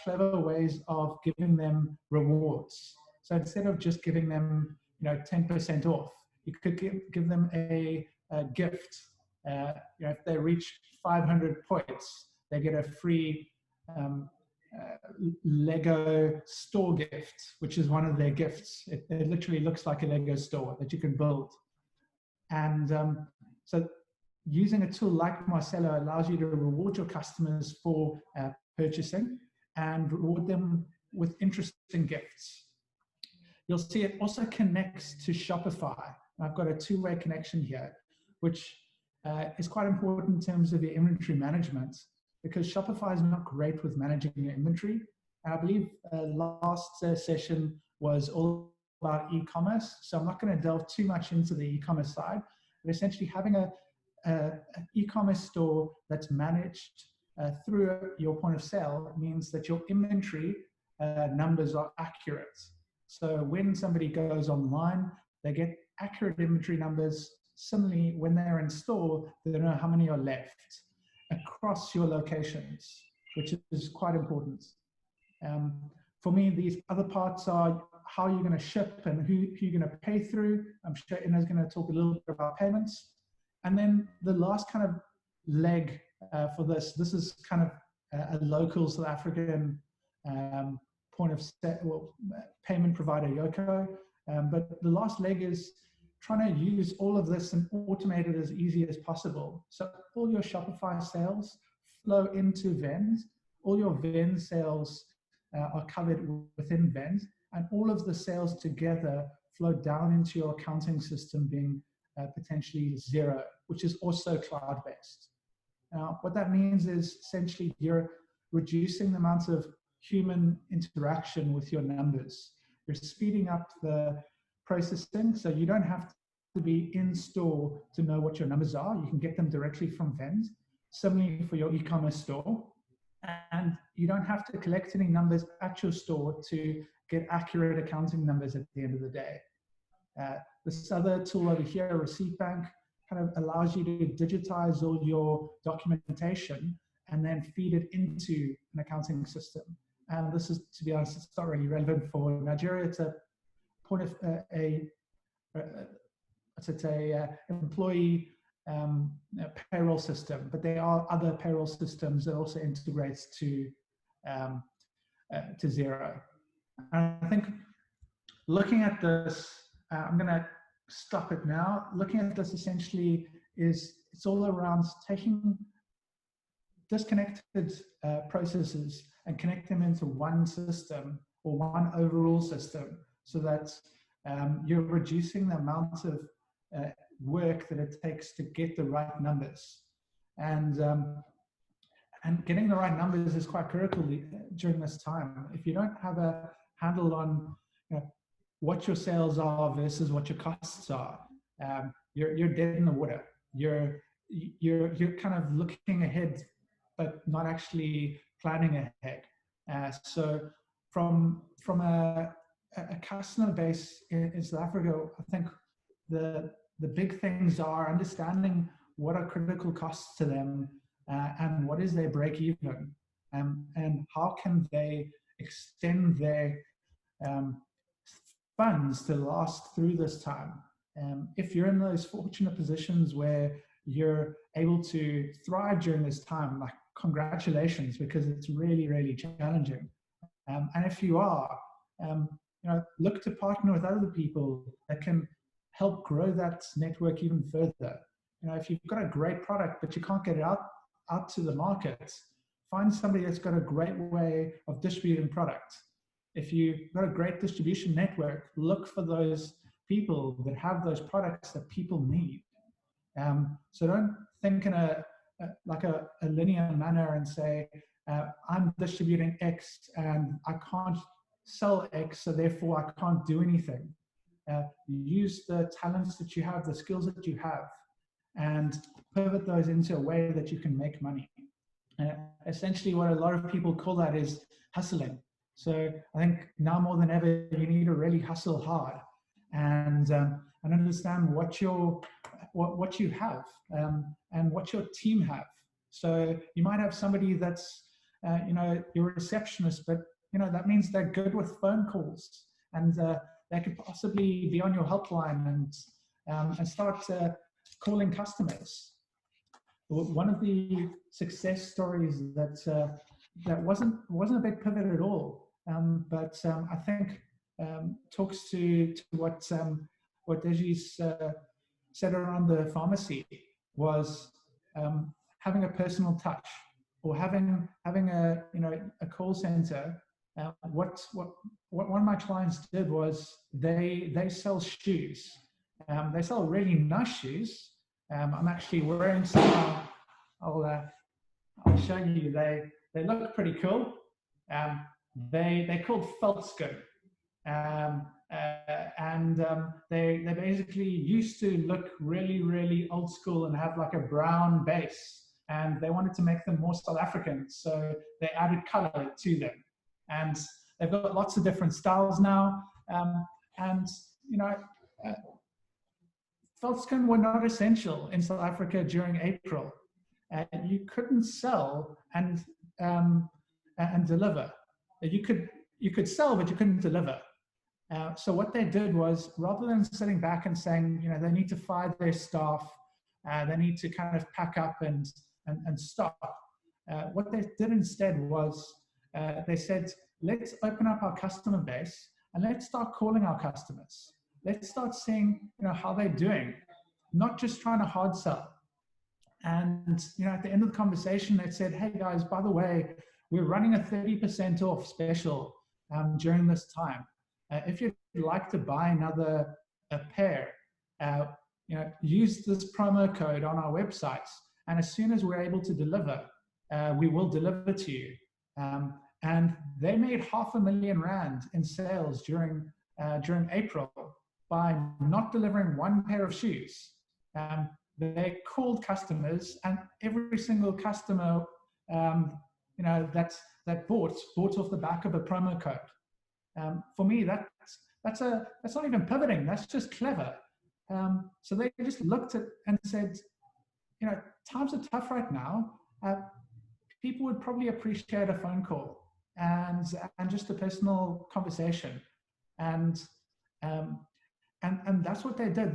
clever ways of giving them rewards. So instead of just giving them 10% off, you could give them a gift. If they reach 500 points, they get a free Lego store gift, which is one of their gifts. It literally looks like a Lego store that you can build. And so using a tool like Marcelo allows you to reward your customers for purchasing and reward them with interesting gifts. You'll see it also connects to Shopify. I've got a two-way connection here, which is quite important in terms of your inventory management, because Shopify is not great with managing your inventory. And I believe last session was all about e-commerce, so I'm not going to delve too much into the e-commerce side, but essentially having an e-commerce store that's managed through your point of sale means that your inventory numbers are accurate. So when somebody goes online, they get accurate inventory numbers. Similarly, when they're in store, they know how many are left across your locations, which is quite important. For me, these other parts are how you're going to ship and who you're going to pay through. I'm sure Ina's going to talk a little bit about payments. And then the last kind of leg for this is kind of a local South African point of payment provider, Yoko. But the last leg is trying to use all of this and automate it as easy as possible. So all your Shopify sales flow into Vend. All your Vend sales are covered within Vend, and all of the sales together flow down into your accounting system being potentially Xero, which is also cloud-based. Now, what that means is essentially you're reducing the amount of human interaction with your numbers. You're speeding up the processing, so you don't have to be in store to know what your numbers are. You can get them directly from Vend. Similarly for your e-commerce store. And you don't have to collect any numbers at your store to get accurate accounting numbers at the end of the day. This other tool over here, Receipt Bank, kind of allows you to digitize all your documentation and then feed it into an accounting system. And this is, to be honest, it's not really relevant for Nigeria. It's a point of employee payroll system, but there are other payroll systems that also integrates to Xero. And I think looking at this, I'm going to stop it now. Looking at this essentially it's all around taking disconnected processes and connect them into one system or one overall system, so that you're reducing the amount of work that it takes to get the right numbers. And getting the right numbers is quite critical during this time. If you don't have a handle on what your sales are versus what your costs are, you're dead in the water. You're kind of looking ahead, but not actually planning ahead. So from a customer base in South Africa, I think the big things are understanding what are critical costs to them and what is their break even, and how can they extend their funds to last through this time. If you're in those fortunate positions where you're able to thrive during this time, like, congratulations, because it's really, really challenging. And if you are, look to partner with other people that can help grow that network even further. If you've got a great product but you can't get it out to the market, find somebody that's got a great way of distributing product. If you've got a great distribution network, look for those people that have those products that people need. So don't think in a linear manner and say, I'm distributing X and I can't sell X, so therefore I can't do anything. Use the talents that you have, the skills that you have, and pivot those into a way that you can make money. Essentially what a lot of people call that is hustling. So I think now more than ever, you need to really hustle hard and understand what you have and what your team have. So you might have somebody that's your receptionist, but that means they're good with phone calls, and they could possibly be on your helpline and start calling customers. One of the success stories that wasn't a big pivot at all, but I think talks to what Deji's said around the pharmacy. was having a personal touch, or having a a call center. What one of my clients did was they sell shoes. They sell really nice shoes. I'm actually wearing some. I'll show you. They look pretty cool. They're called Feldskin. They basically used to look really old school and have like a brown base, and they wanted to make them more South African, so they added color to them, and they've got lots of different styles now. Feldskin were not essential in South Africa during April. You couldn't sell and deliver. You could sell, but you couldn't deliver. So what they did was, rather than sitting back and saying, they need to fire their staff, they need to kind of pack up and stop, what they did instead was they said, let's open up our customer base and let's start calling our customers. Let's start seeing how they're doing, not just trying to hard sell. And at the end of the conversation, they said, hey guys, by the way, we're running a 30% off special during this time. If you'd like to buy a pair, use this promo code on our websites, and as soon as we're able to deliver, we will deliver to you. And they made R500,000 in sales during April by not delivering one pair of shoes. They called customers, and every single customer that bought off the back of a promo code. For me, that's not even pivoting. That's just clever. So they just looked at and said, times are tough right now. People would probably appreciate a phone call and just a personal conversation, and that's what they did.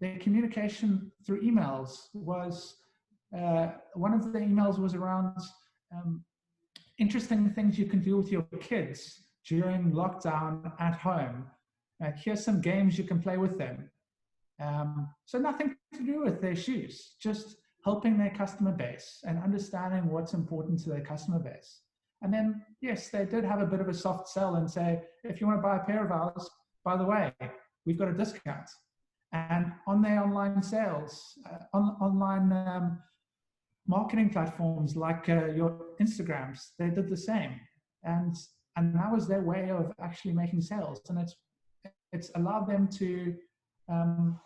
Their communication through emails was one of the emails was around interesting things you can do with your kids during lockdown at home. Here's some games you can play with them. So nothing to do with their shoes, just helping their customer base and understanding what's important to their customer base. And then, yes, they did have a bit of a soft sell and say, if you want to buy a pair of ours, by the way, we've got a discount. And on their online sales, online marketing platforms like your Instagrams, they did the same. And that was their way of actually making sales. And it's allowed them to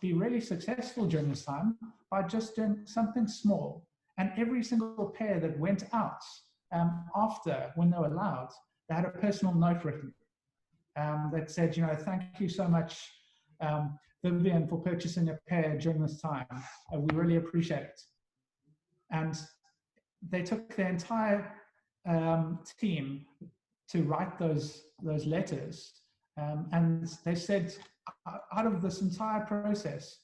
be really successful during this time by just doing something small. And every single pair that went out after, when they were allowed, they had a personal note written that said, thank you so much, Vivian, for purchasing a pair during this time. We really appreciate it. And they took the entire team to write those letters. And they said, out of this entire process,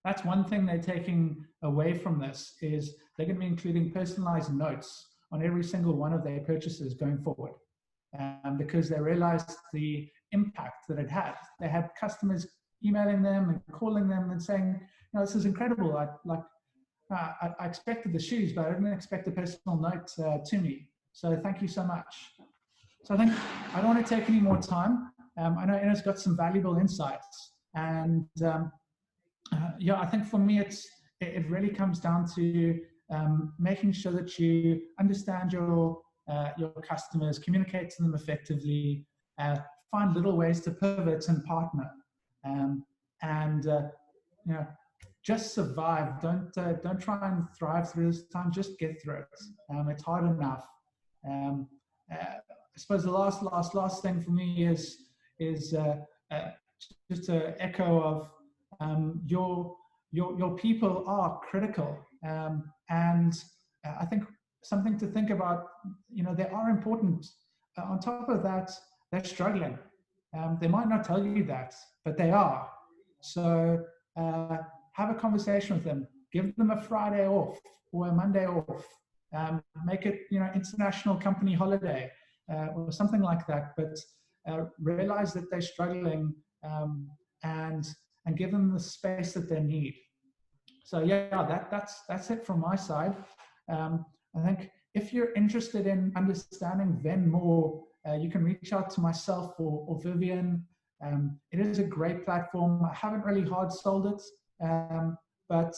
that's one thing they're taking away from this, is they're going to be including personalized notes on every single one of their purchases going forward. Because they realized the impact that it had. They had customers emailing them and calling them and saying, this is incredible. I expected the shoes, but I didn't expect a personal note to me. So thank you so much. So I think I don't want to take any more time. I know Ina's got some valuable insights. And yeah, I think for me, it really comes down to making sure that you understand your customers, communicate to them effectively, find little ways to pivot and partner, and just survive. Don't try and thrive through this time. Just get through it. It's hard enough. I suppose the last thing for me is just an echo of your people are critical, and I think something to think about. They are important. On top of that, they're struggling. They might not tell you that, but they are. So have a conversation with them. Give them a Friday off or a Monday off. Make it, international company holiday or something like that. But realize that they're struggling and give them the space that they need. So yeah, that's it from my side. I think if you're interested in understanding Venn more, you can reach out to myself or Vivian. It is a great platform. I haven't really hard sold it, but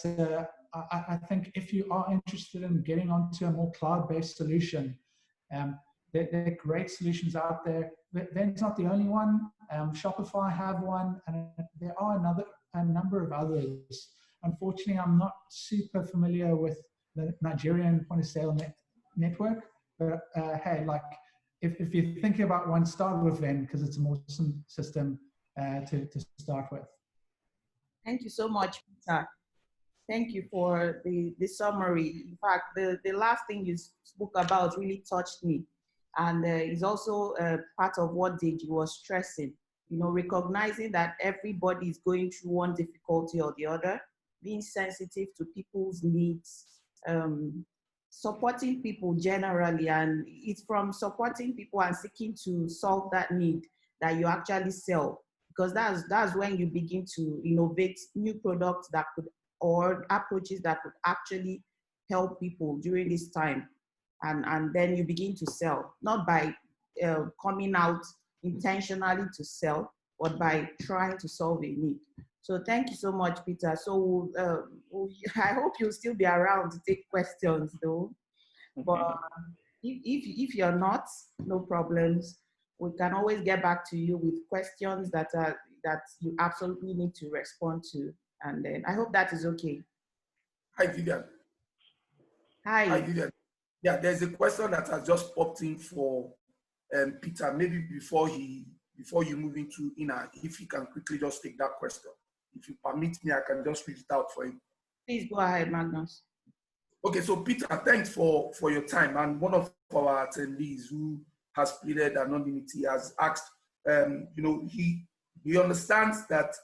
I think if you are interested in getting onto a more cloud-based solution, there are great solutions out there. Venn's not the only one. Shopify have one, and there are a number of others. Unfortunately, I'm not super familiar with the Nigerian point of sale network, but hey, like if you're thinking about one, start with Venn because it's a more system to start with. Thank you so much, Peter. Thank you for the summary. In fact, the last thing you spoke about really touched me. And is also part of what Deji was stressing, you know, recognizing that everybody is going through one difficulty or the other, being sensitive to people's needs, supporting people generally. And it's from supporting people and seeking to solve that need that you actually sell, because that's when you begin to innovate new products that could, or approaches that could actually help people during this time. And then you begin to sell, not by coming out intentionally to sell, but by trying to solve a need. So thank you so much, Peter. So I hope you'll still be around to take questions though. But if you're not, no problems. We can always get back to you with questions that you absolutely need to respond to. And then I hope that is okay. Hi, Vivian. Hi, Vivian. Yeah, there's a question that has just popped in for Peter. Maybe before you move into Ina, if you can quickly just take that question. If you permit me, I can just read it out for him. please go ahead, Magnus. Okay, so Peter, thanks for your time. And one of our attendees who has pleaded anonymity has asked, he understands that,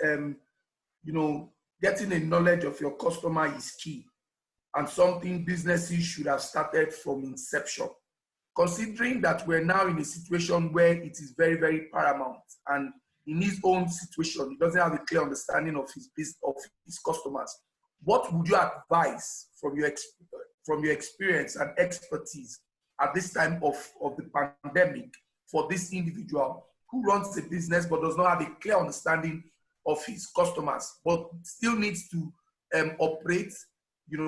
getting a knowledge of your customer is key and something businesses should have started from inception. Considering that we're now in a situation where it is very, very paramount, and in his own situation, he doesn't have a clear understanding of his business, of his customers. What would you advise from your experience and expertise at this time of the pandemic for this individual who runs a business but does not have a clear understanding of his customers, but still needs to operate,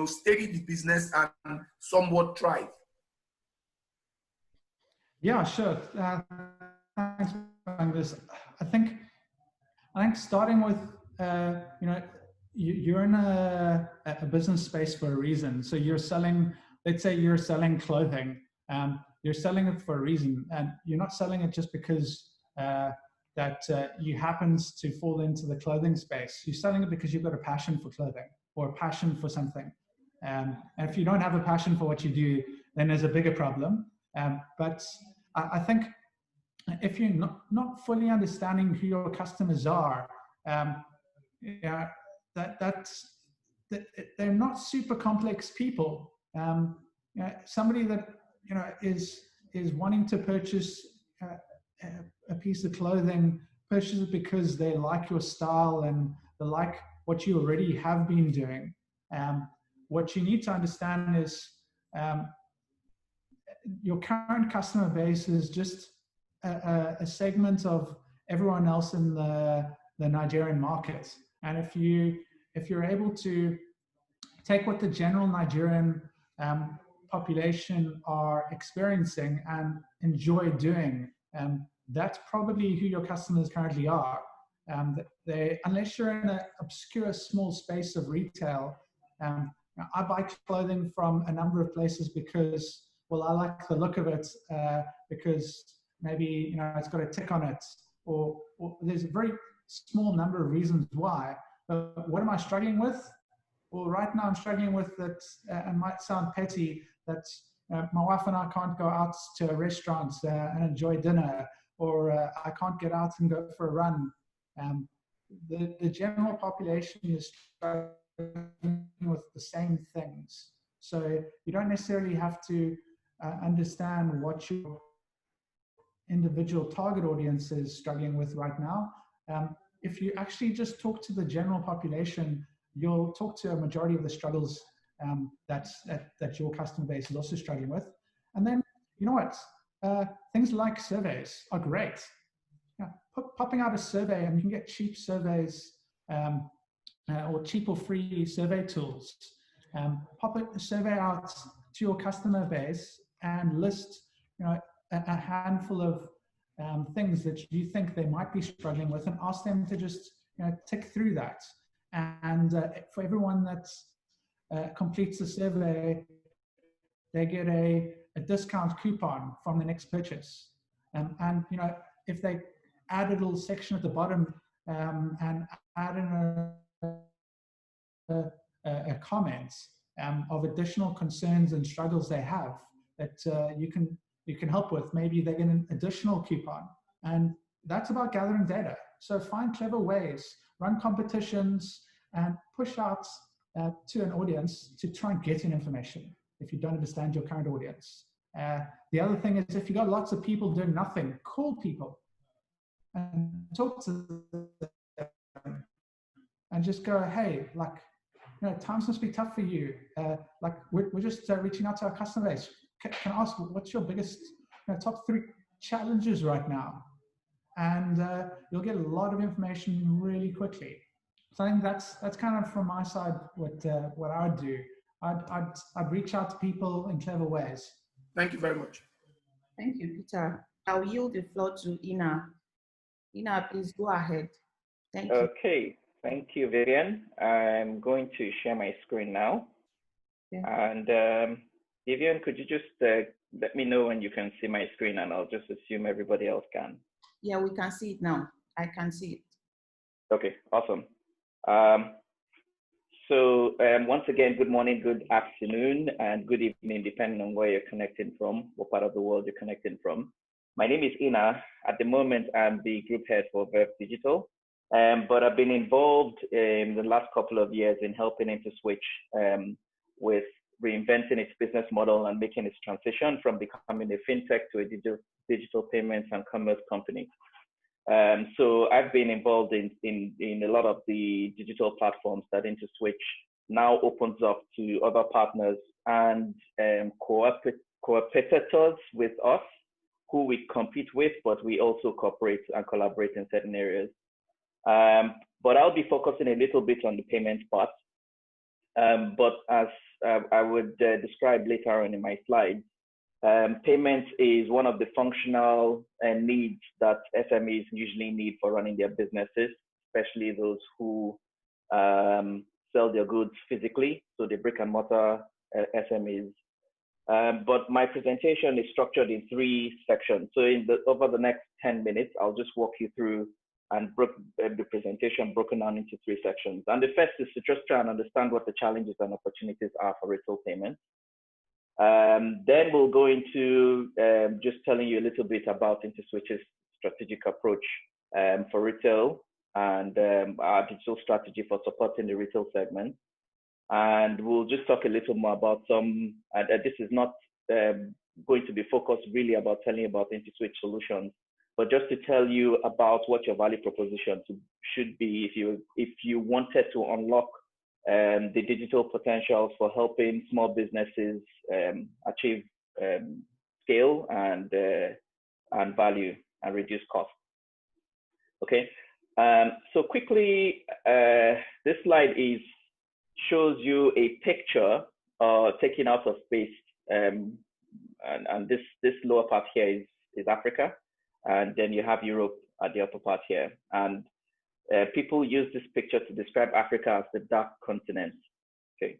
steady the business and somewhat thrive? Yeah, sure. Thanks, Magnus. I think starting with, you're in a business space for a reason. So you're selling, let's say you're selling clothing. You're selling it for a reason, and you're not selling it just because you happen to fall into the clothing space. You're selling it because you've got a passion for clothing or a passion for something. And if you don't have a passion for what you do, then there's a bigger problem. But I think if you're not fully understanding who your customers are, they're not super complex people. Somebody that is wanting to purchase a piece of clothing, purchase it because they like your style and they like what you already have been doing. What you need to understand is your current customer base is just a segment of everyone else in the Nigerian market. And if you're able to take what the general Nigerian population are experiencing and enjoy doing, that's probably who your customers currently are. Unless you're in an obscure small space of retail, I buy clothing from a number of places because, well, I like the look of it, because maybe it's got a tick on it, or there's a very small number of reasons why. But what am I struggling with? Well, right now I'm struggling with that, and might sound petty, that my wife and I can't go out to a restaurant and enjoy dinner, or I can't get out and go for a run. The general population is struggling with the same things. So you don't necessarily have to understand what your individual target audience is struggling with right now. If you actually just talk to the general population, you'll talk to a majority of the struggles that your customer base is also struggling with. And then, you know what, things like surveys are great. Popping out a survey, and you can get cheap surveys or cheap or free survey tools. Pop a survey out to your customer base and list, a handful of things that you think they might be struggling with, and ask them to just tick through that. And for everyone that completes the survey, they get a discount coupon from the next purchase. And if they add a little section at the bottom and add in a comment of additional concerns and struggles they have that you can help with, maybe they get an additional coupon. And that's about gathering data. So find clever ways, run competitions, and push out to an audience to try and get in information if you don't understand your current audience. The other thing is, if you've got lots of people doing nothing, call people and talk to them and just go, hey, times must be tough for you. We're just reaching out to our customer base. Can I ask, what's your biggest top 3 challenges right now? And you'll get a lot of information really quickly. So I think that's kind of from my side what I would do. I'd reach out to people in clever ways. Thank you very much. Thank you, Peter. I'll yield the floor to Ina. Ina, please go ahead. Thank you. Okay, thank you, Vivian. I'm going to share my screen now. Okay. And Vivian, could you just let me know when you can see my screen, and I'll just assume everybody else can. Yeah, we can see it now. I can see it. Okay, awesome. So once again, good morning, good afternoon, and good evening, depending on where you're connecting from, what part of the world you're connecting from. My name is Ina. At the moment, I'm the group head for Verve Digital, but I've been involved in the last couple of years in helping Interswitch with reinventing its business model and making its transition from becoming a fintech to a digital payments and commerce company. So I've been involved in a lot of the digital platforms that Interswitch now opens up to other partners and competitors with us, who we compete with, but we also cooperate and collaborate in certain areas. But I'll be focusing a little bit on the payments part. But as I would describe later on in my slides, payments is one of the functional needs that SMEs usually need for running their businesses, especially those who sell their goods physically, so the brick and mortar SMEs. But my presentation is structured in 3 sections. So over the next 10 minutes, I'll just walk you through and the presentation broken down into 3 sections. And the first is to just try and understand what the challenges and opportunities are for retail payments. Then we'll go into just telling you a little bit about Interswitch's strategic approach for retail and our digital strategy for supporting the retail segment. And we'll just talk a little more about this is not going to be focused really about telling you about Interswitch solutions, but just to tell you about what your value proposition should be if you wanted to unlock the digital potential for helping small businesses achieve scale and value and reduce costs. Okay, so quickly, this slide shows you a picture taken out of space, and this lower part here is Africa, and then you have Europe at the upper part here. And people use this picture to describe Africa as the dark continent. Okay,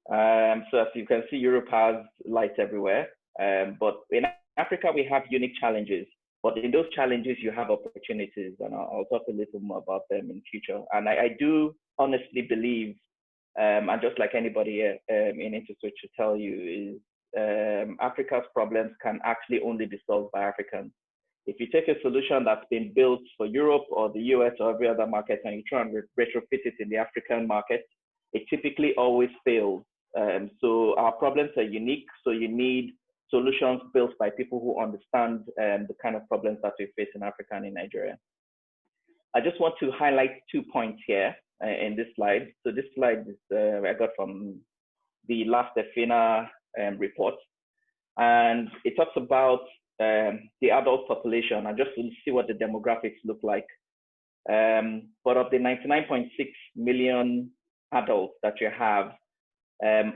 so as you can see, Europe has light everywhere, but in Africa we have unique challenges. But in those challenges, you have opportunities, and I'll talk a little more about them in future. And I do honestly believe, and just like anybody in Interswitch to tell you, is Africa's problems can actually only be solved by Africans. If you take a solution that's been built for Europe or the US or every other market and you try and retrofit it in the African market, it typically always fails. So our problems are unique, so you need solutions built by people who understand the kind of problems that we face in Africa and in Nigeria. I just want to highlight 2 points here. in this slide. So this slide is I got from the last EFINA report, and it talks about the adult population, and just to see what the demographics look like. But of the 99.6 million adults that you have,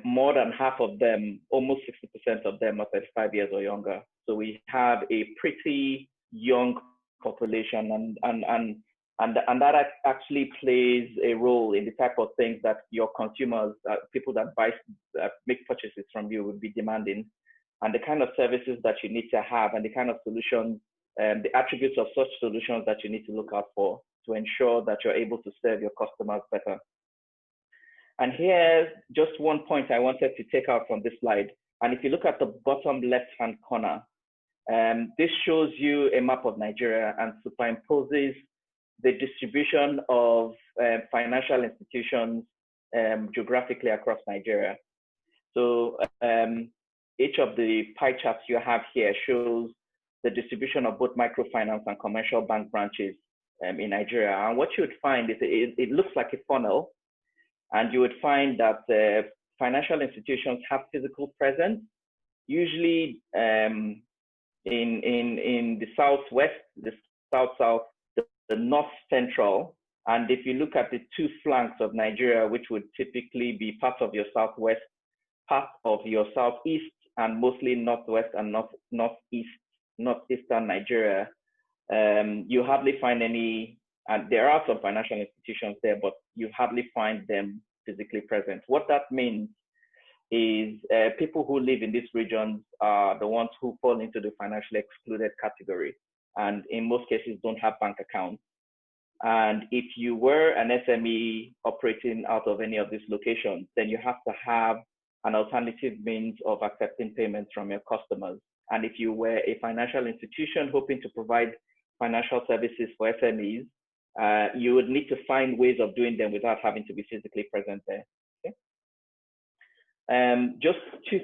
more than half of them, almost 60% of them are 35 years or younger. So we have a pretty young population, and that actually plays a role in the type of things that your consumers, people that make purchases from you, would be demanding, and the kind of services that you need to have, and the kind of solutions, the attributes of such solutions that you need to look out for to ensure that you're able to serve your customers better. And here's just one point I wanted to take out from this slide. And if you look at the bottom left-hand corner, this shows you a map of Nigeria and superimposes the distribution of financial institutions geographically across Nigeria. So each of the pie charts you have here shows the distribution of both microfinance and commercial bank branches in Nigeria. And what you would find is it looks like a funnel, and you would find that financial institutions have physical presence, usually in the southwest, the south-south, the north central, and if you look at the two flanks of Nigeria, which would typically be part of your southwest, part of your southeast, and mostly northwest and northeastern Nigeria, you hardly find any, and there are some financial institutions there, but you hardly find them physically present. What that means is people who live in these regions are the ones who fall into the financially excluded category, and in most cases don't have bank accounts. And if you were an SME operating out of any of these locations, then you have to have an alternative means of accepting payments from your customers. And if you were a financial institution hoping to provide financial services for SMEs, you would need to find ways of doing them without having to be physically present there. Okay? Just three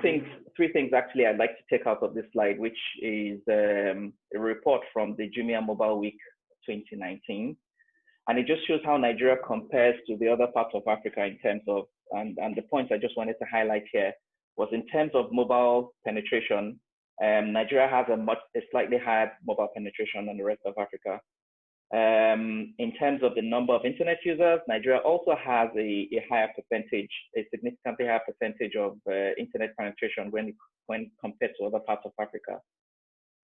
things actually I'd like to take out of this slide, which is a report from the Jumia Mobile Week 2019. And it just shows how Nigeria compares to the other parts of Africa in terms of, and the points I just wanted to highlight here was in terms of mobile penetration, Nigeria has a slightly higher mobile penetration than the rest of Africa. In terms of the number of internet users, Nigeria also has a higher percentage, a significantly higher percentage of internet penetration when compared to other parts of Africa.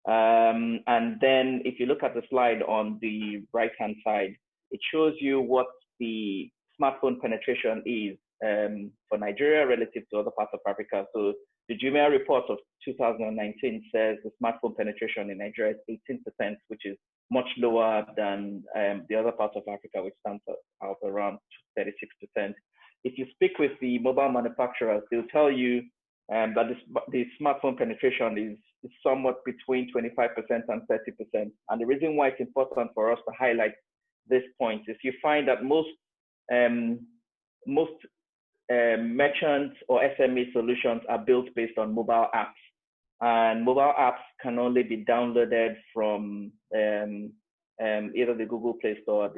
And then if you look at the slide on the right-hand side, it shows you what the smartphone penetration is for Nigeria relative to other parts of Africa. So the Jumia report of 2019 says the smartphone penetration in Nigeria is 18%, which is much lower than the other parts of Africa, which stands out around 36%. If you speak with the mobile manufacturers, they'll tell you that the smartphone penetration is somewhat between 25% and 30%. And the reason why it's important for us to highlight this point is you find that most merchant or SME solutions are built based on mobile apps, and mobile apps can only be downloaded from either the Google Play Store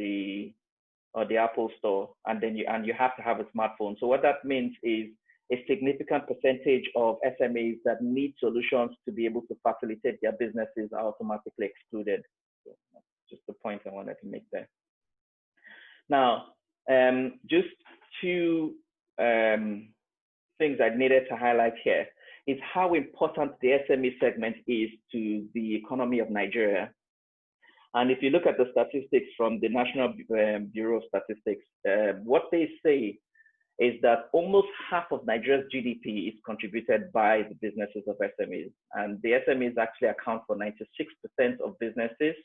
or the Apple Store, and then you have to have a smartphone. So what that means is a significant percentage of SMEs that need solutions to be able to facilitate their businesses are automatically excluded. So that's just the point I wanted to make there. Now, just two things I needed to highlight here is how important the SME segment is to the economy of Nigeria. And if you look at the statistics from the National Bureau of Statistics, what they say is that almost half of Nigeria's GDP is contributed by the businesses of SMEs. And the SMEs actually account for 96% of businesses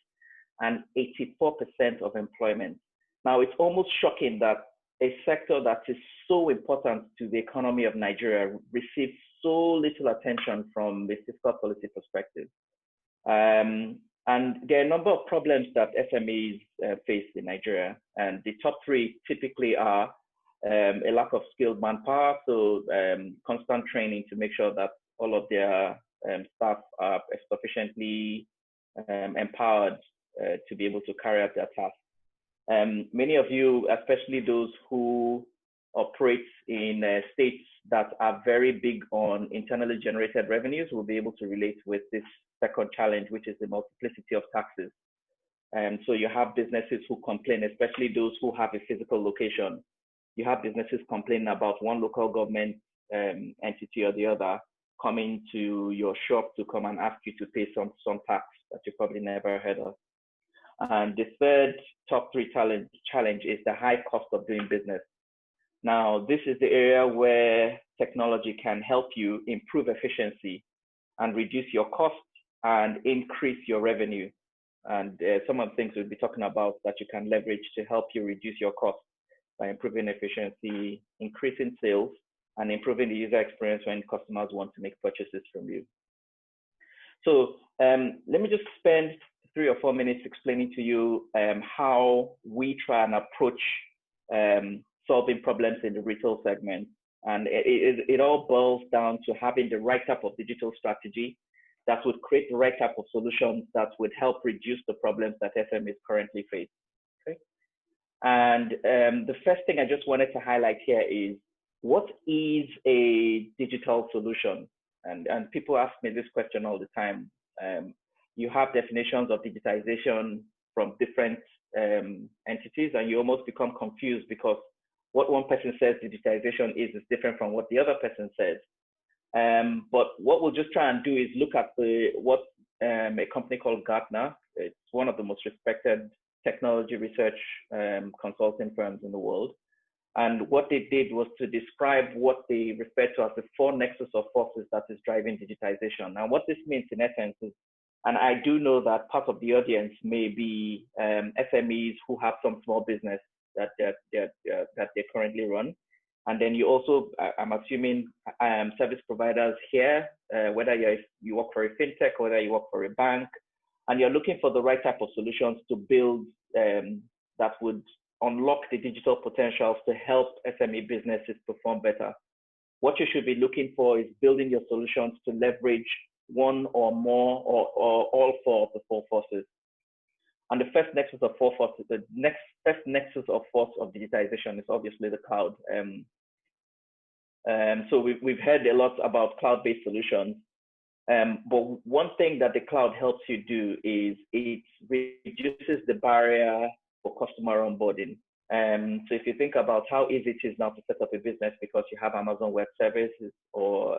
and 84% of employment. Now, it's almost shocking that a sector that is so important to the economy of Nigeria receives so little attention from the fiscal policy perspective. And there are a number of problems that SMEs face in Nigeria. And the top three typically are a lack of skilled manpower, so constant training to make sure that all of their staff are sufficiently empowered to be able to carry out their tasks. Many of you, especially those who operate in states that are very big on internally generated revenues, will be able to relate with this second challenge, which is the multiplicity of taxes. So you have businesses who complain, especially those who have a physical location. You have businesses complaining about one local government entity or the other coming to your shop to come and ask you to pay some tax that you probably never heard of. And the third top three challenge is the high cost of doing business. Now, this is the area where technology can help you improve efficiency and reduce your costs and increase your revenue. And some of the things we'll be talking about that you can leverage to help you reduce your costs by improving efficiency, increasing sales, and improving the user experience when customers want to make purchases from you. So let me just spend 3 or 4 minutes explaining to you how we try and approach solving problems in the retail segment. And it all boils down to having the right type of digital strategy that would create the right type of solutions that would help reduce the problems that SMEs currently face. Okay? And the first thing I just wanted to highlight here is, what is a digital solution? And people ask me this question all the time. You have definitions of digitization from different entities, and you almost become confused because what one person says digitization is different from what the other person says. But what we'll just try and do is look at what a company called Gartner, it's one of the most respected technology research consulting firms in the world. And what they did was to describe what they refer to as the 4 nexus of forces that is driving digitization. And what this means in essence is, and I do know that part of the audience may be SMEs who have some small business that they currently run. And then you also, I'm assuming, service providers here, whether you work for a fintech, whether you work for a bank, and you're looking for the right type of solutions to build that would unlock the digital potentials to help SME businesses perform better. What you should be looking for is building your solutions to leverage one or more or all 4 of the 4 forces. And the first nexus of 4 forces, first nexus of force of digitization is obviously the cloud. So we've heard a lot about cloud-based solutions. But one thing that the cloud helps you do is it reduces the barrier for customer onboarding. So if you think about how easy it is now to set up a business because you have Amazon Web Services or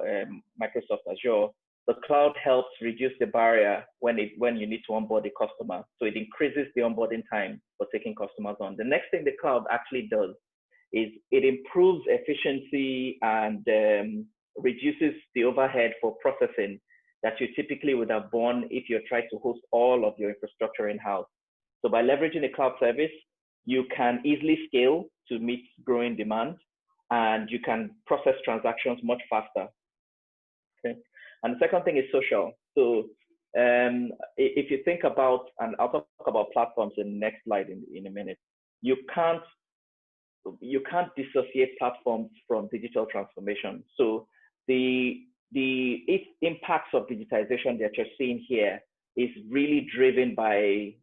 Microsoft Azure, the cloud helps reduce the barrier when you need to onboard a customer. So it increases the onboarding time for taking customers on. The next thing the cloud actually does is it improves efficiency and reduces the overhead for processing that you typically would have borne if you tried to host all of your infrastructure in-house. So by leveraging a cloud service, you can easily scale to meet growing demand, and you can process transactions much faster. Okay. And the second thing is social. So if you think about, and I'll talk about platforms in the next slide in a minute, you can't dissociate platforms from digital transformation. So the impacts of digitization that you're seeing here is really driven by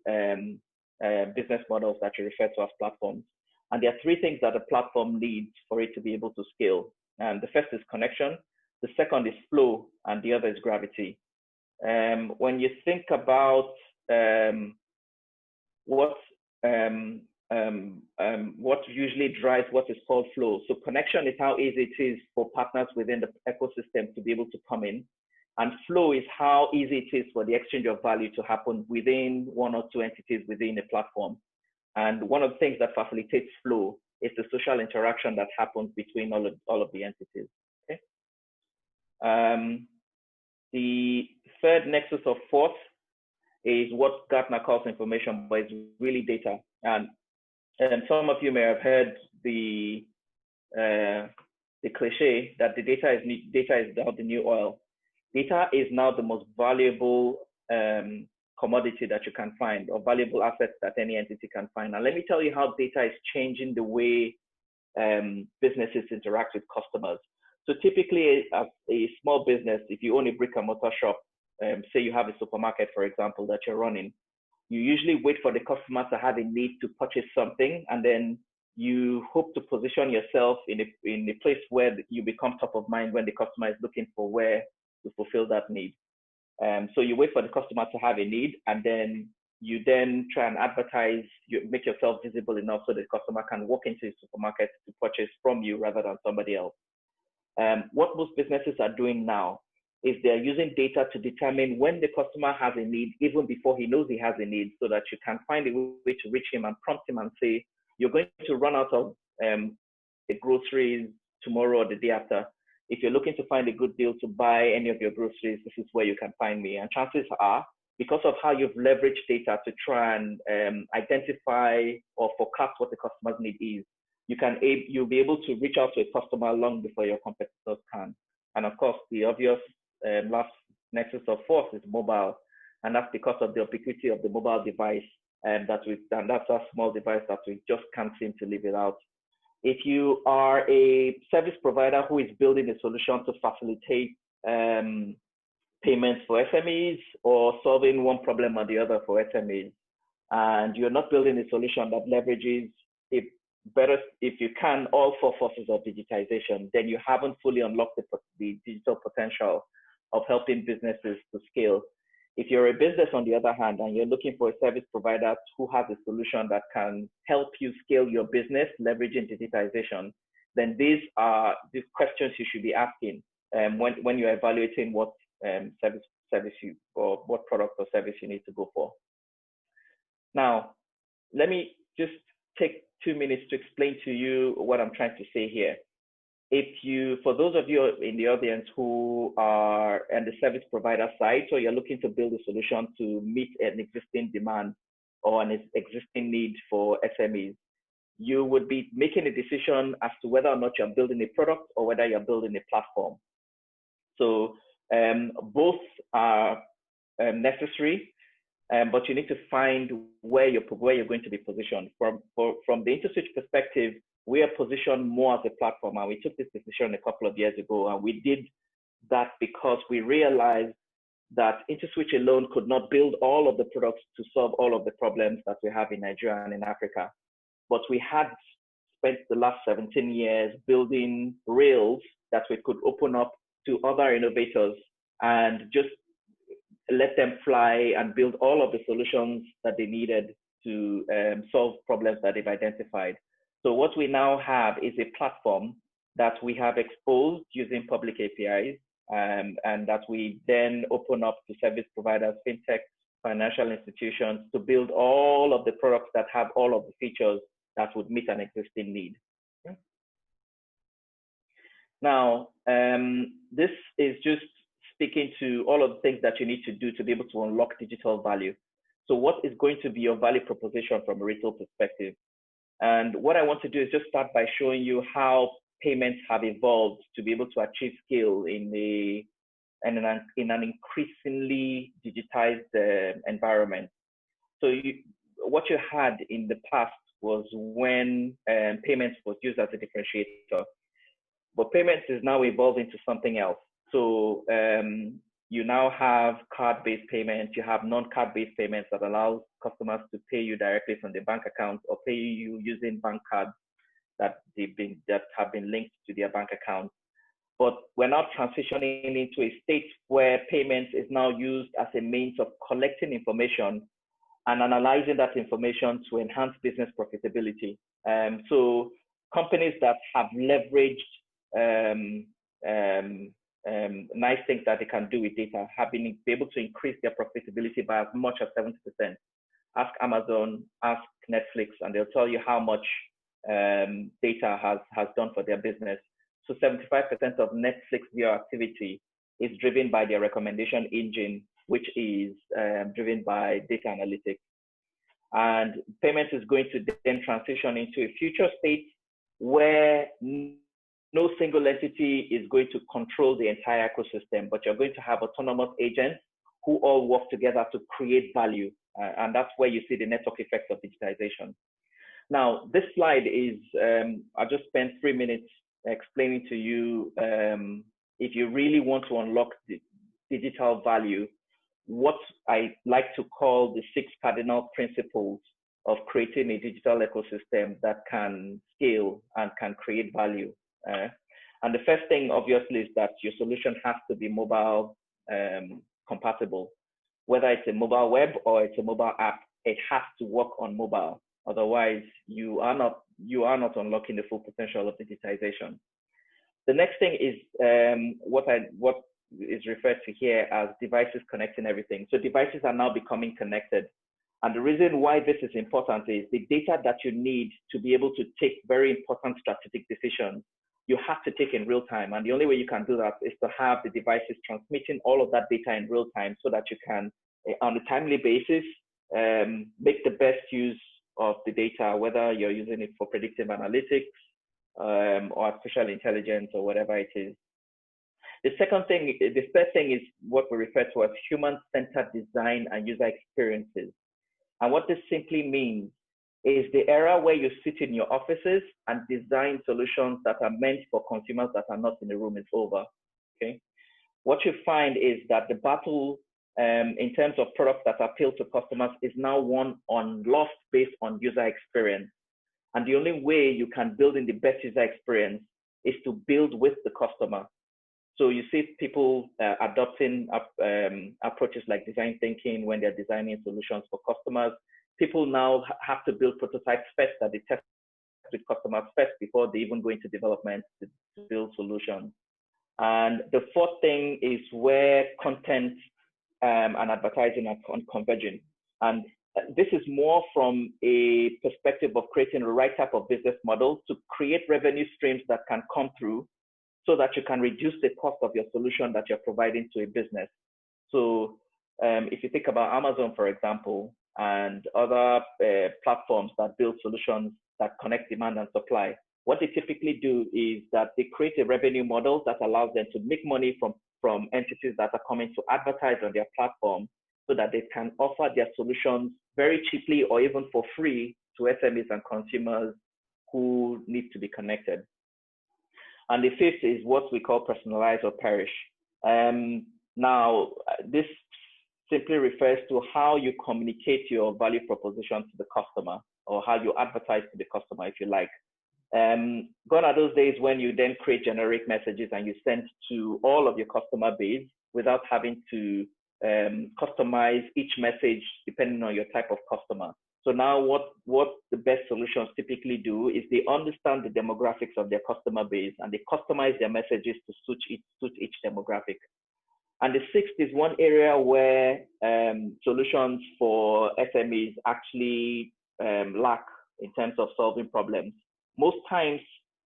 business models that you refer to as platforms. And there are 3 things that a platform needs for it to be able to scale. And the first is connection, the second is flow, and the other is gravity. When you think about what usually drives what is called flow. So connection is how easy it is for partners within the ecosystem to be able to come in. And flow is how easy it is for the exchange of value to happen within 1 or 2 entities within a platform. And one of the things that facilitates flow is the social interaction that happens between all of the entities. Okay? The third nexus of force is what Gartner calls information, but it's really data. And some of you may have heard the cliche that the data is now the new oil. Data is now the most valuable commodity that you can find, or valuable assets that any entity can find. And let me tell you how data is changing the way businesses interact with customers. So typically, as a small business, if you own a brick and mortar shop, say you have a supermarket, for example, that you're running, you usually wait for the customer to have a need to purchase something, and then you hope to position yourself in a place where you become top of mind when the customer is looking for where to fulfill that need. So you wait for the customer to have a need, and then you then try and advertise, you make yourself visible enough so the customer can walk into the supermarket to purchase from you rather than somebody else. What most businesses are doing now is they're using data to determine when the customer has a need, even before he knows he has a need, so that you can find a way to reach him and prompt him and say, you're going to run out of the groceries tomorrow or the day after. If you're looking to find a good deal to buy any of your groceries, this is where you can find me. And chances are, because of how you've leveraged data to try and identify or forecast what the customer's need is, you'll be able to reach out to a customer long before your competitors can. And of course, the obvious last nexus of force is mobile, and that's because of the ubiquity of the mobile device, and that's a small device that we just can't seem to live without. If you are a service provider who is building a solution to facilitate payments for SMEs, or solving one problem or the other for SMEs, and you're not building a solution that leverages if you can, all four forces of digitization, then you haven't fully unlocked the digital potential of helping businesses to scale. If you're a business, on the other hand, and you're looking for a service provider who has a solution that can help you scale your business, leveraging digitization, then these are the questions you should be asking when you're evaluating what service you, or what product or service you need to go for. Now, let me just take 2 minutes to explain to you what I'm trying to say here. For those of you in the audience who are on the service provider side, so you're looking to build a solution to meet an existing demand or an existing need for SMEs, you would be making a decision as to whether or not you're building a product or whether you're building a platform. So both are necessary, but you need to find where you're going to be positioned. From the Interswitch perspective, we are positioned more as a platform, and we took this decision a couple of years ago, and we did that because we realized that Interswitch alone could not build all of the products to solve all of the problems that we have in Nigeria and in Africa. But we had spent the last 17 years building rails that we could open up to other innovators and just let them fly and build all of the solutions that they needed to solve problems that they've identified. So what we now have is a platform that we have exposed using public APIs, and that we then open up to service providers, fintech, financial institutions, to build all of the products that have all of the features that would meet an existing need. Okay. Now, this is just speaking to all of the things that you need to do to be able to unlock digital value. So what is going to be your value proposition from a retail perspective? And what I want to do is just start by showing you how payments have evolved to be able to achieve scale in an increasingly digitized environment. So what you had in the past was when payments was used as a differentiator, but payments is now evolving to something else. So you now have card-based payments, you have non-card-based payments that allow customers to pay you directly from their bank account or pay you using bank cards that have been linked to their bank account. But we're now transitioning into a state where payments is now used as a means of collecting information and analyzing that information to enhance business profitability. So companies that have leveraged nice things that they can do with data have been able to increase their profitability by as much as 70%. Ask Amazon, ask Netflix, and they'll tell you how much data has done for their business. So 75% of Netflix viewer activity is driven by their recommendation engine, which is driven by data analytics. And payments is going to then transition into a future state where no single entity is going to control the entire ecosystem, but you're going to have autonomous agents who all work together to create value. And that's where you see the network effects of digitization. Now, this slide is, I just spent 3 minutes explaining to you, if you really want to unlock the digital value, what I like to call the 6 cardinal principles of creating a digital ecosystem that can scale and can create value. And the first thing, obviously, is that your solution has to be mobile compatible. Whether it's a mobile web or it's a mobile app, it has to work on mobile. Otherwise, you are not unlocking the full potential of digitization. The next thing is what is referred to here as devices connecting everything. So devices are now becoming connected. And the reason why this is important is the data that you need to be able to take very important strategic decisions, you have to take in real time. And the only way you can do that is to have the devices transmitting all of that data in real time so that you can, on a timely basis, make the best use of the data, whether you're using it for predictive analytics or artificial intelligence or whatever it is. The third thing is what we refer to as human-centered design and user experiences. And what this simply means is the era where you sit in your offices and design solutions that are meant for consumers that are not in the room is over, okay? What you find is that the battle in terms of products that appeal to customers is now won on lost based on user experience. And the only way you can build in the best user experience is to build with the customer. So you see people adopting approaches like design thinking when they're designing solutions for customers. People now have to build prototypes first that they test with customers first before they even go into development to build solutions. And the fourth thing is where content and advertising are converging. And this is more from a perspective of creating the right type of business model to create revenue streams that can come through so that you can reduce the cost of your solution that you're providing to a business. So if you think about Amazon, for example, and other platforms that build solutions that connect demand and supply, what they typically do is that they create a revenue model that allows them to make money from entities that are coming to advertise on their platform so that they can offer their solutions very cheaply or even for free to SMEs and consumers who need to be connected. And the fifth is what we call personalize or perish. Now, this simply refers to how you communicate your value proposition to the customer or how you advertise to the customer, if you like. Gone are those days when you then create generic messages and you send to all of your customer base without having to customize each message depending on your type of customer. So now what the best solutions typically do is they understand the demographics of their customer base and they customize their messages to suit each demographic. And the sixth is one area where solutions for SMEs actually lack in terms of solving problems. Most times,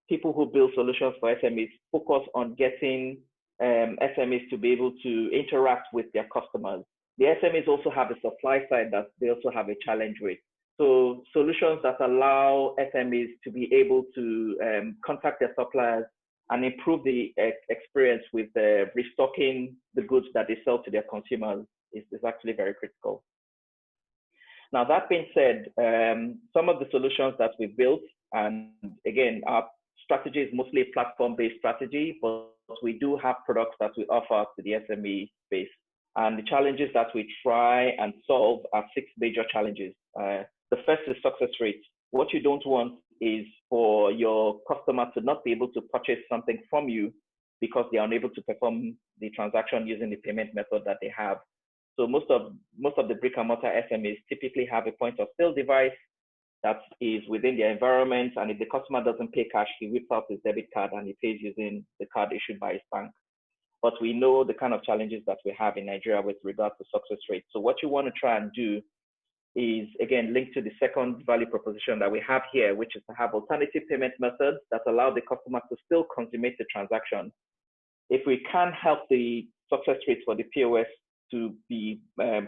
people who build solutions for SMEs focus on getting SMEs to be able to interact with their customers. The SMEs also have a supply side that they also have a challenge with. So solutions that allow SMEs to be able to contact their suppliers and improve the experience with restocking the goods that they sell to their consumers is actually very critical. Now, that being said, some of the solutions that we built, and again, our strategy is mostly a platform-based strategy, but we do have products that we offer to the SME space. And the challenges that we try and solve are 6 major challenges. The first is success rate. What you don't want is for your customer to not be able to purchase something from you because they are unable to perform the transaction using the payment method that they have. So most of the brick and mortar SMEs typically have a point of sale device that is within their environment, and if the customer doesn't pay cash, he whips out his debit card and he pays using the card issued by his bank. But we know the kind of challenges that we have in Nigeria with regard to success rate. So what you want to try and do is, again, linked to the second value proposition that we have here, which is to have alternative payment methods that allow the customer to still consummate the transaction. If we can help the success rate for the POS to be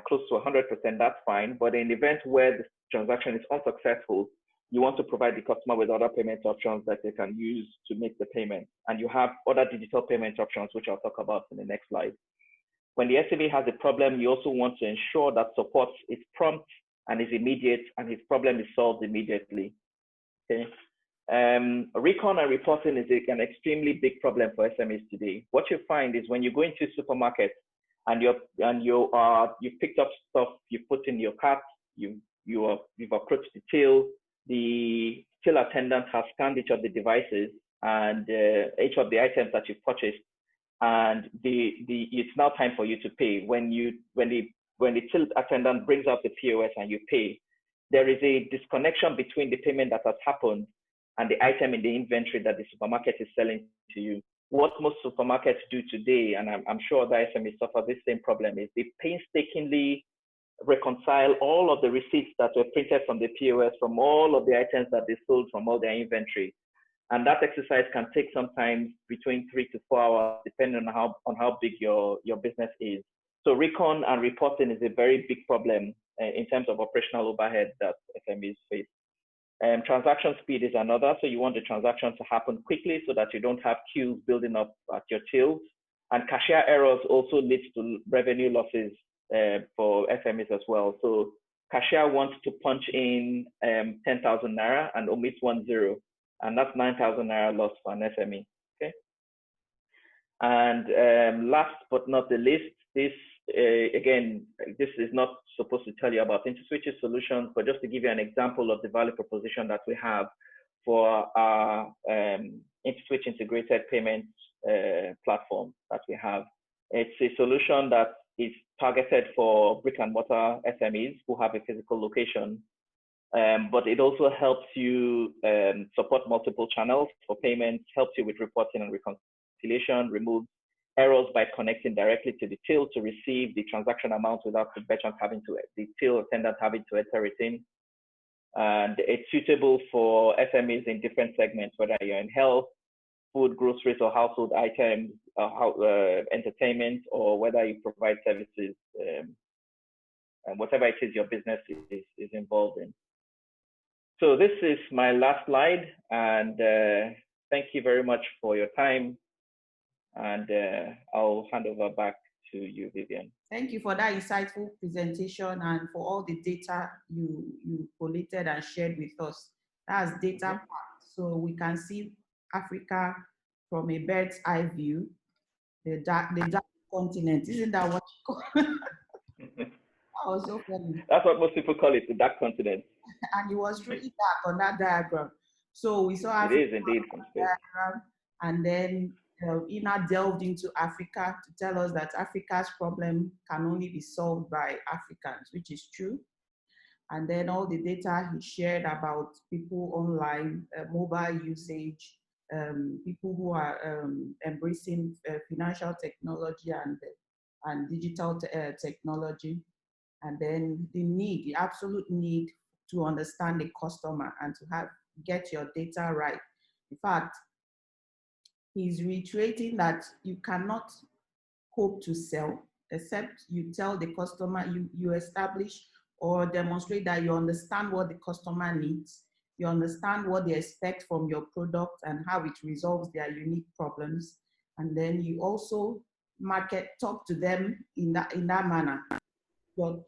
close to 100%, that's fine. But in the event where the transaction is unsuccessful, you want to provide the customer with other payment options that they can use to make the payment. And you have other digital payment options, which I'll talk about in the next slide. When the SME has a problem, you also want to ensure that support is prompt and is immediate, and his problem is solved immediately. Okay. Recon and reporting is an extremely big problem for SMEs today. What you find is when you go into supermarkets and you picked up stuff, you put in your cart, you've approached the till. The till attendant has scanned each of the devices and each of the items that you've purchased, and it's now time for you to pay. When the till attendant brings out the POS and you pay, there is a disconnection between the payment that has happened and the item in the inventory that the supermarket is selling to you. What most supermarkets do today, and I'm sure the SMEs suffer this same problem, is they painstakingly reconcile all of the receipts that were printed from the POS from all of the items that they sold from all their inventory. And that exercise can take sometimes between 3 to 4 hours, depending on how big your business is. So recon and reporting is a very big problem in terms of operational overhead that SMEs face. Transaction speed is another. So you want the transaction to happen quickly so that you don't have queues building up at your tills. And cashier errors also leads to revenue losses for SMEs as well. So cashier wants to punch in 10,000 Naira and omits 10, and that's 9,000 Naira loss for an SME. Okay. And last but not the least, this again, this is not supposed to tell you about Interswitch's solutions, but just to give you an example of the value proposition that we have for our Interswitch integrated payments platform that we have. It's a solution that is targeted for brick and mortar SMEs who have a physical location, but it also helps you support multiple channels for payments, helps you with reporting and reconciliation, removes errors by connecting directly to the till to receive the transaction amount without the merchant having to, the till attendant having to enter it in. And it's suitable for SMEs in different segments, whether you're in health, food, groceries, or household items, entertainment, or whether you provide services, and whatever it is your business is involved in. So this is my last slide, and thank you very much for your time. And I'll hand over back to you, Vivian. Thank you for that insightful presentation and for all the data you collated and shared with us. That's data part. So we can see Africa from a bird's eye view, the dark continent. Isn't that what you call it? That was so funny. That's what most people call it, the dark continent. And it was really dark on that diagram. So we saw Africa. It is indeed from space. Diagram, and then Ina delved into Africa to tell us that Africa's problem can only be solved by Africans, which is true. And then all the data he shared about people online, mobile usage, people who are embracing financial technology and digital technology, and then the absolute need to understand the customer and to get your data right. In fact, he's reiterating that you cannot hope to sell except you tell the customer, you establish or demonstrate that you understand what the customer needs, you understand what they expect from your product and how it resolves their unique problems, and then you also talk to them in that manner.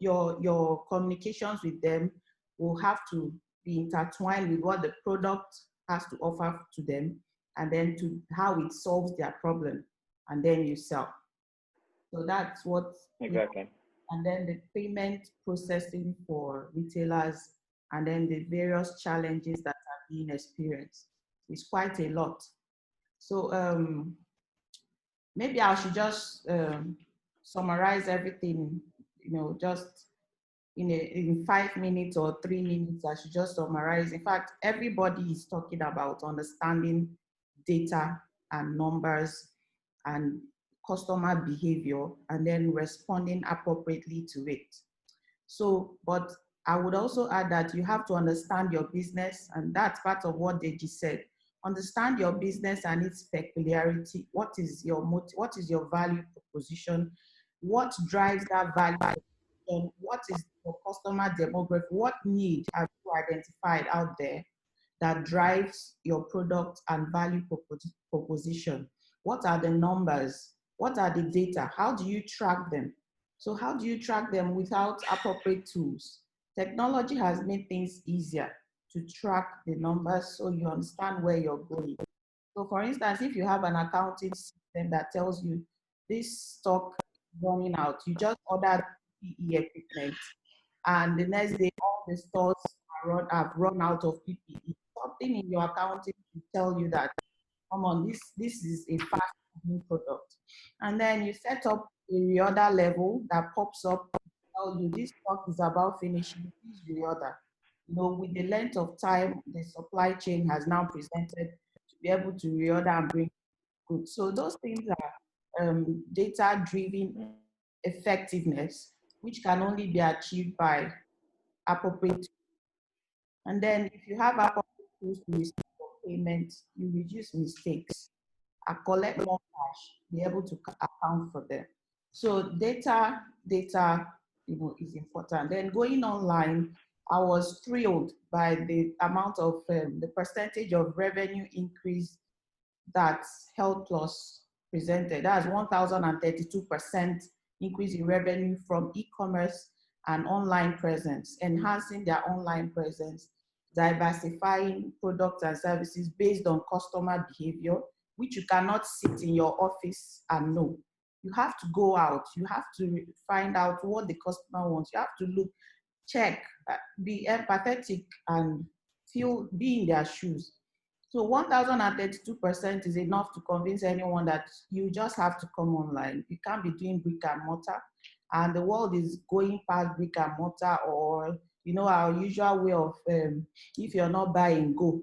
Your communications with them will have to be intertwined with what the product has to offer to them, and then to how it solves their problem, and then you sell. So that's what. Exactly. And then the payment processing for retailers, and then the various challenges that are being experienced. It's quite a lot. So maybe I should just summarize everything, just in 5 minutes or 3 minutes. I should just summarize. In fact, everybody is talking about understanding data and numbers and customer behavior, and then responding appropriately to it. So, but I would also add that you have to understand your business, and that's part of what Deji said. Understand your business and its peculiarity. What is your value proposition? What drives that value proposition? What is your customer demographic? What need have you identified out there that drives your product and value proposition? What are the numbers? What are the data? How do you track them? So how do you track them without appropriate tools? Technology has made things easier to track the numbers so you understand where you're going. So for instance, if you have an accounting system that tells you this stock running out. You just ordered PPE equipment, and the next day all the stores have run out of PPE. Something in your accounting will tell you that, come on, this is a fast-moving product. And then you set up a reorder level that pops up to tell you this stock is about finishing, please reorder. You know, with the length of time the supply chain has now presented to be able to reorder and bring goods. So those things are data-driven effectiveness, which can only be achieved by appropriate. And then if you have appropriate tools to receive payment, you reduce mistakes and collect more cash, be able to account for them. So data, you know, is important. Then going online, I was thrilled by the amount of the percentage of revenue increase that HealthPlus presented. That's 1,032% increase in revenue from e-commerce and online presence, enhancing their online presence, diversifying products and services based on customer behavior, which you cannot sit in your office and know. You have to go out. You have to find out what the customer wants. You have to look, check, be empathetic, and be in their shoes. So 1,032% is enough to convince anyone that you just have to come online. You can't be doing brick and mortar, and the world is going past brick and mortar, or you know, our usual way of if you're not buying, go.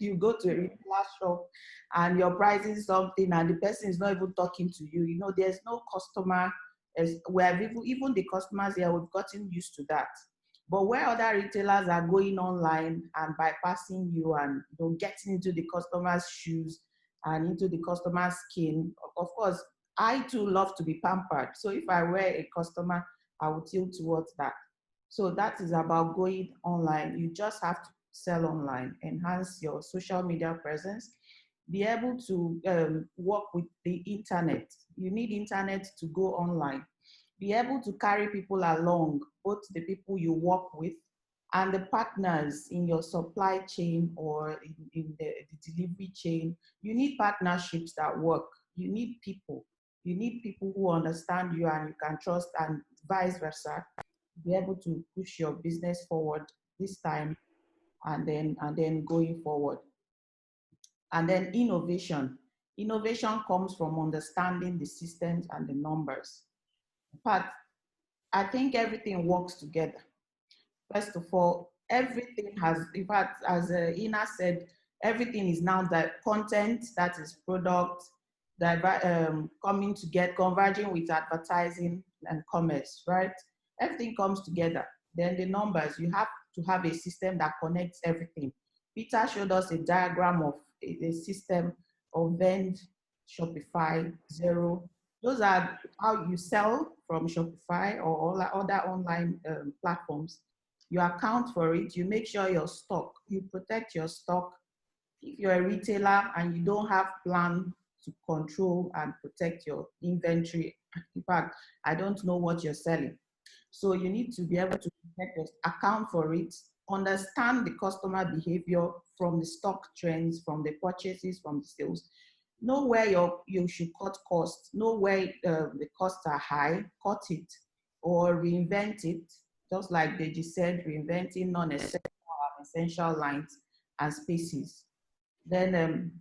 You go to a retail shop and you're pricing something and the person is not even talking to you. You know, there's no customer. Even the customers here, we've gotten used to that. But where other retailers are going online and bypassing you and, you know, getting into the customer's shoes and into the customer's skin, of course, I too love to be pampered. So if I were a customer, I would tilt towards that. So that is about going online. You just have to sell online, enhance your social media presence, be able to work with the internet. You need internet to go online. Be able to carry people along, both the people you work with and the partners in your supply chain or in the delivery chain. You need partnerships that work. You need people. You need people who understand you and you can trust, and vice versa. Be able to push your business forward this time and then going forward. And then innovation. Innovation comes from understanding the systems and the numbers. But I think everything works together. First of all, everything has, in fact, as Ina said, everything is now that content, that is product, coming to get converging with advertising and commerce, right? Everything comes together. Then the numbers, you have to have a system that connects everything. Peter showed us a diagram of a system of Vend, Shopify, Zero. Those are how you sell from Shopify or all other online platforms. You account for it, you make sure your stock, you protect your stock. If you're a retailer and you don't have plan to control and protect your inventory, in fact, I don't know what you're selling. So you need to be able to account for it, understand the customer behavior from the stock trends, from the purchases, from the sales. Know where you should cut costs, know where the costs are high, cut it or reinvent it. Just like Deji said, reinventing non-essential and essential lines and spaces. Then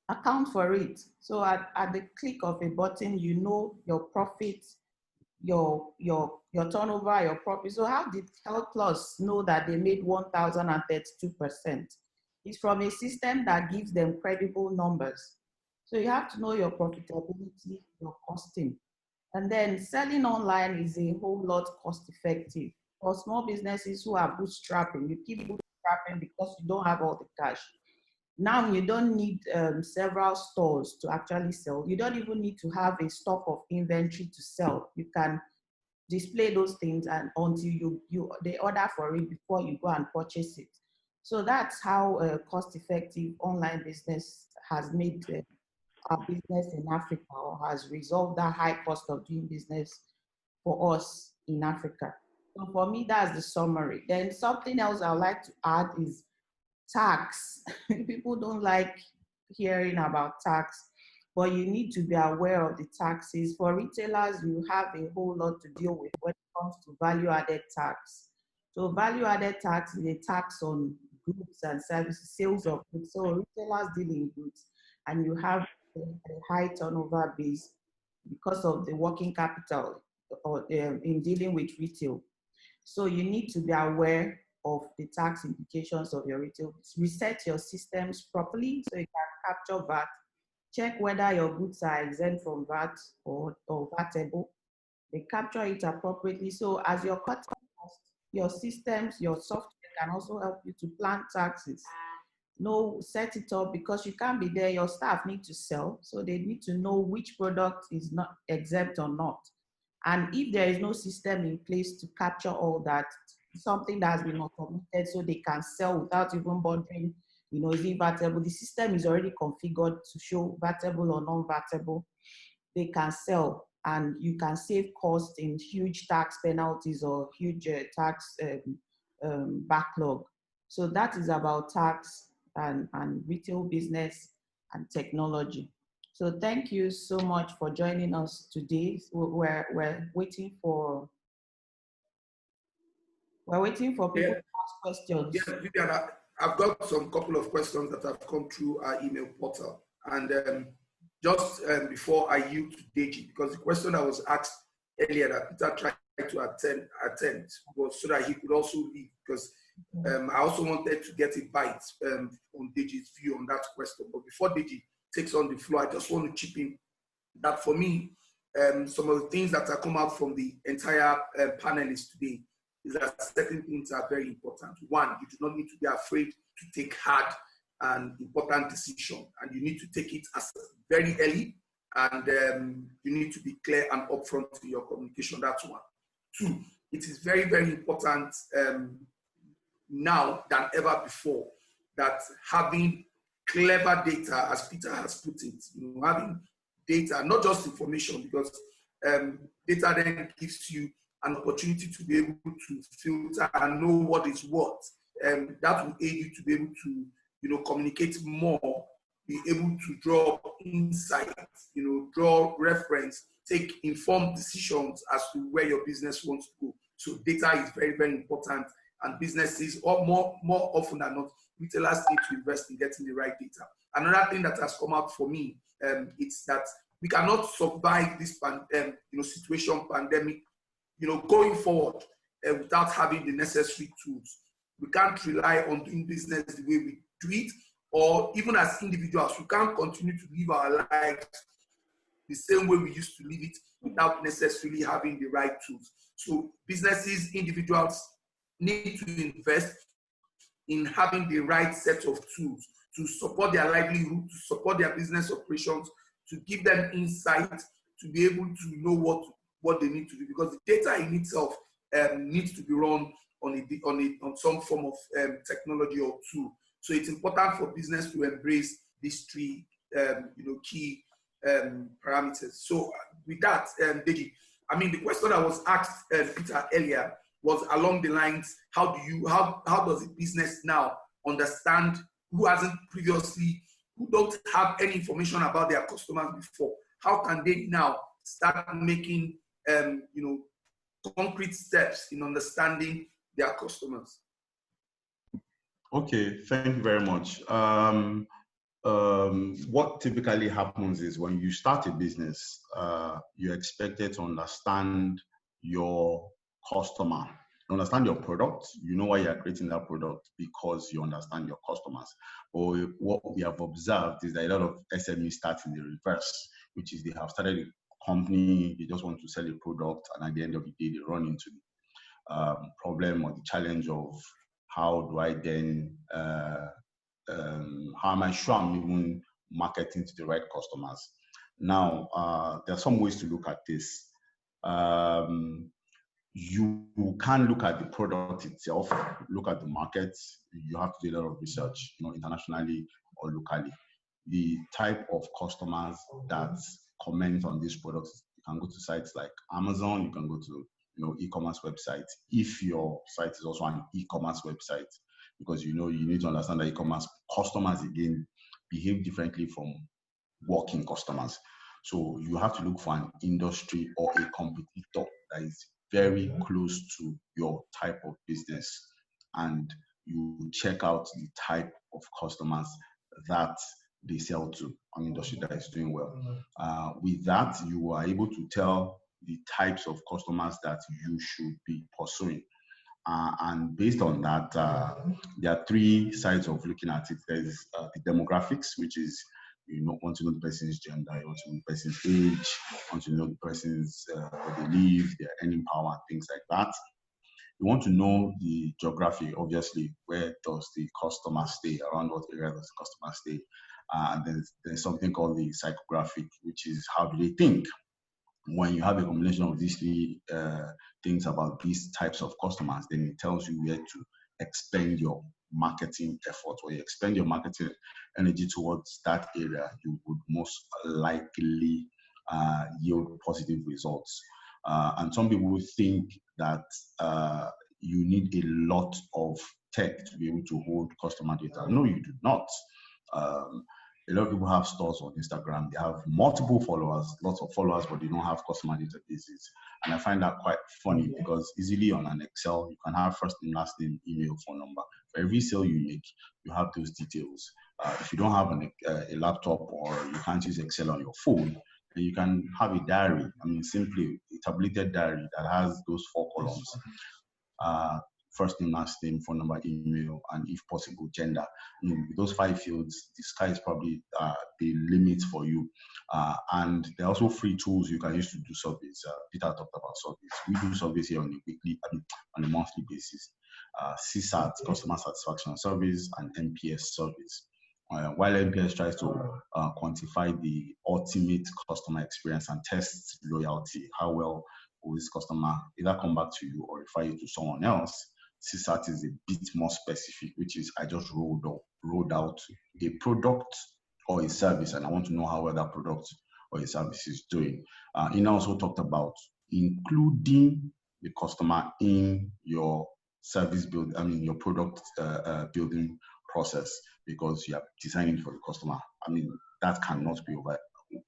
account for it. So at the click of a button, you know your profits, your turnover, your profit. So how did HealthPlus know that they made 1,032%? It's from a system that gives them credible numbers. So you have to know your profitability, your costing. And then selling online is a whole lot cost effective. For small businesses who are bootstrapping, you keep bootstrapping because you don't have all the cash. Now you don't need several stores to actually sell. You don't even need to have a stock of inventory to sell. You can display those things and until they order for it before you go and purchase it. So that's how cost-effective online business has made our business in Africa, or has resolved that high cost of doing business for us in Africa. So for me, that's the summary. Then something else I would like to add is tax. People don't like hearing about tax. but you need to be aware of the taxes. For retailers, you have a whole lot to deal with when it comes to value-added tax. So value-added tax is a tax on goods and services, sales of goods. So retailers deal in goods, and you have a high turnover base because of the working capital or in dealing with retail. So you need to be aware of the tax implications of your retail. Reset your systems properly so you can capture VAT. Check whether your goods are exempt from VAT or VATable. They capture it appropriately. So as you're cutting costs, your systems, your software can also help you to plan taxes. No, set it up because you can't be there. Your staff need to sell. So they need to know which product is not exempt or not. And if there is no system in place to capture all that, something that has been automated so they can sell without even bothering, is it VATable? The system is already configured to show VATable or non-VATable. They can sell, and you can save costs in huge tax penalties or huge tax backlog. So that is about tax and retail business and technology. So thank you so much for joining us today. We're waiting for people to ask questions. Yes, Vivian, I've got some couple of questions that have come through our email portal. And just before I yield to Deji, because the question I was asked earlier that Peter tried to attend was so that he could also leave, because I also wanted to get a bite on Deji's view on that question. But before Deji takes on the floor, I just want to chip in that for me, some of the things that have come out from the entire panelists today is that certain things are very important. One, you do not need to be afraid to take hard and important decisions, and you need to take it as very early, and you need to be clear and upfront in your communication. That's one. Two, it is very, very important now than ever before that having clever data, as Peter has put it, having data, not just information, because data then gives you an opportunity to be able to filter and know what is what. That will aid you to be able to, communicate more, be able to draw insights, draw reference, take informed decisions as to where your business wants to go. So data is very, very important, and businesses, or more often than not, retailers need to invest in getting the right data. Another thing that has come out for me, it's that we cannot survive this situation, pandemic, going forward without having the necessary tools. We can't rely on doing business the way we do it, or even as individuals, we can't continue to live our lives the same way we used to live it without necessarily having the right tools. So businesses, individuals need to invest in having the right set of tools to support their livelihood, to support their business operations, to give them insight, to be able to know what they need to do, because the data in itself needs to be run on some form of technology or tool. So it's important for business to embrace these three key parameters. So with that, Deji, the question I was asked Peter earlier was along the lines: how does a business now understand who don't have any information about their customers before? How can they now start making concrete steps in understanding their customers? Okay, thank you very much. What typically happens is when you start a business, you're expected to understand your customer, understand your product. You know why you're creating that product, because you understand your customers. Or what we have observed is that a lot of SMEs start in the reverse, which is they have started a company, they just want to sell a product, and at the end of the day, they run into the problem or the challenge of how do I then, how am I sure I'm even marketing to the right customers? Now, there are some ways to look at this. You can look at the product itself, look at the market. You have to do a lot of research, internationally or locally. The type of customers that comment on these products, you can go to sites like Amazon, you can go to e-commerce websites, if your site is also an e-commerce website, because you need to understand that e-commerce customers again behave differently from working customers. So you have to look for an industry or a competitor that is very close to your type of business, and you check out the type of customers that they sell to, an industry that is doing well. With that, you are able to tell the types of customers that you should be pursuing. And based on that, there are three sides of looking at it. There's the demographics, which is, you know, want to know the person's gender, you want to know the person's age, want to know the person's where they live, their earning power, and things like that. You want to know the geography, obviously, where does the customer stay, around what area does the customer stay. And then there's something called the psychographic, which is how do they think. When you have a combination of these three things about these types of customers, then it tells you where to expend your marketing effort. Or you expend your marketing energy towards that area, you would most likely yield positive results. And some people think that you need a lot of tech to be able to hold customer data. No, you do not. A lot of people have stores on Instagram. They have multiple followers, lots of followers, but they don't have customer databases. And I find that quite funny because easily on an Excel, you can have first name, last name, email, phone number. For every sale you make, you have those details. If you don't have a laptop or you can't use Excel on your phone, then you can have a diary. I mean, simply a tabulated diary that has those 4 columns. First name, last name, phone number, email, and if possible, gender. I mean, with those 5 fields, the sky is probably the limit for you. And there are also free tools you can use to do surveys. Peter talked about surveys. We do surveys here on a weekly, on a monthly basis. CSAT, customer satisfaction surveys, and NPS surveys. While NPS tries to quantify the ultimate customer experience and tests loyalty, how well will this customer either come back to you or refer you to someone else, CSAT is a bit more specific, which is I just rolled out a product or a service, and I want to know how well that product or a service is doing. Ina also talked about including the customer in your service build, your product building process, because you are designing for the customer. I mean, that cannot be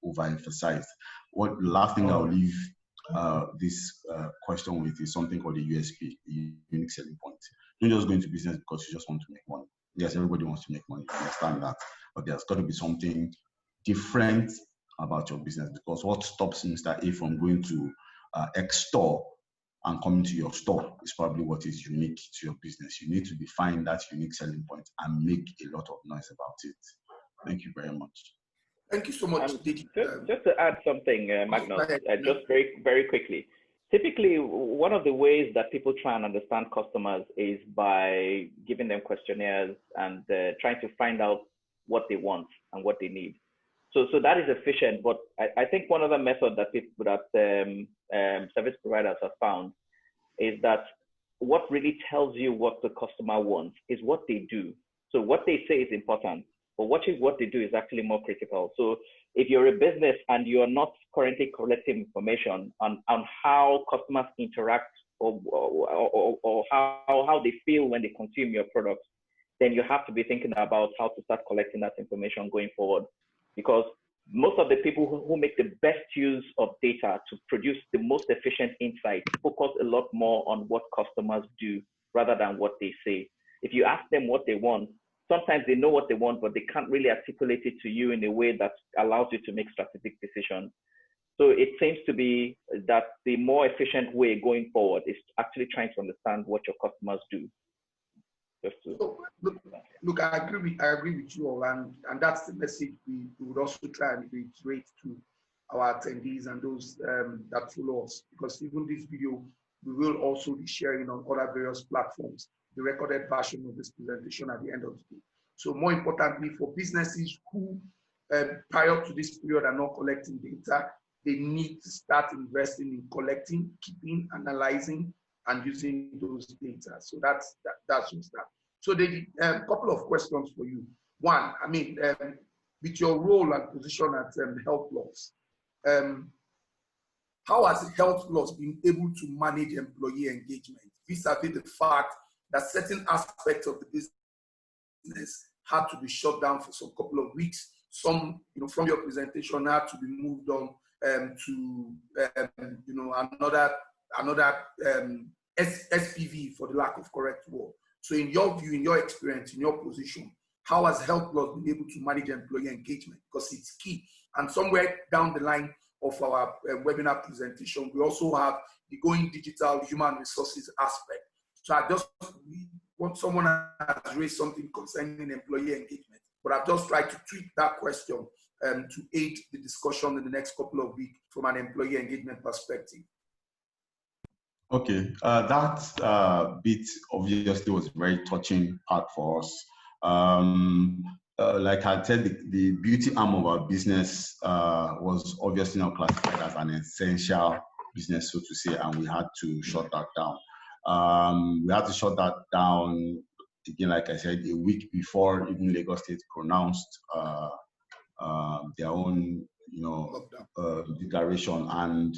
overemphasized. The last thing I'll leave this question with is something called a USP, a unique selling point. Don't just go into business because you just want to make money. Yes, everybody wants to make money, I understand that, but there's got to be something different about your business, because what stops Mr. A from going to X store and coming to your store is probably what is unique to your business. You need to define that unique selling point and make a lot of noise about it. Thank you very much. Thank you so much. Just to add something, Magner, just very, very quickly. Typically, one of the ways that people try and understand customers is by giving them questionnaires and trying to find out what they want and what they need. So that is efficient, but I think one other method that service providers have found is that what really tells you what the customer wants is what they do. So what they say is important, but what they do is actually more critical. So if you're a business and you're not currently collecting information on how customers interact or how they feel when they consume your products, then you have to be thinking about how to start collecting that information going forward. Because most of the people who make the best use of data to produce the most efficient insight focus a lot more on what customers do rather than what they say. If you ask them what they want, sometimes they know what they want, but they can't really articulate it to you in a way that allows you to make strategic decisions. So it seems to be that the more efficient way going forward is actually trying to understand what your customers do. Look, I agree with you all, and that's the message we would also try and reiterate to our attendees and those that follow us, because even this video we will also be sharing on other various platforms, the recorded version of this presentation at the end of the day. So more importantly, for businesses who prior to this period are not collecting data, they need to start investing in collecting, keeping, analyzing, and using those data. So that's just that. So the couple of questions for you. One, I mean, with your role and position at HealthPlus, how has HealthPlus been able to manage employee engagement vis-a-vis the fact that certain aspects of the business had to be shut down for some couple of weeks some, from your presentation had to be moved on to, another SPV, for the lack of correct word. So in your view, in your experience, in your position, how has HealthPlus been able to manage employee engagement? Because it's key. And somewhere down the line of our webinar presentation, we also have the going digital human resources aspect. So I just want, someone has raised something concerning employee engagement, but I've just tried to tweak that question to aid the discussion in the next couple of weeks from an employee engagement perspective. Okay, that bit obviously was a very touching part for us. Like I said, the beauty arm of our business was obviously not classified as an essential business, so to say, and we had to shut that down. We had to shut that down, again, like I said, a week before even Lagos State pronounced their own, declaration. And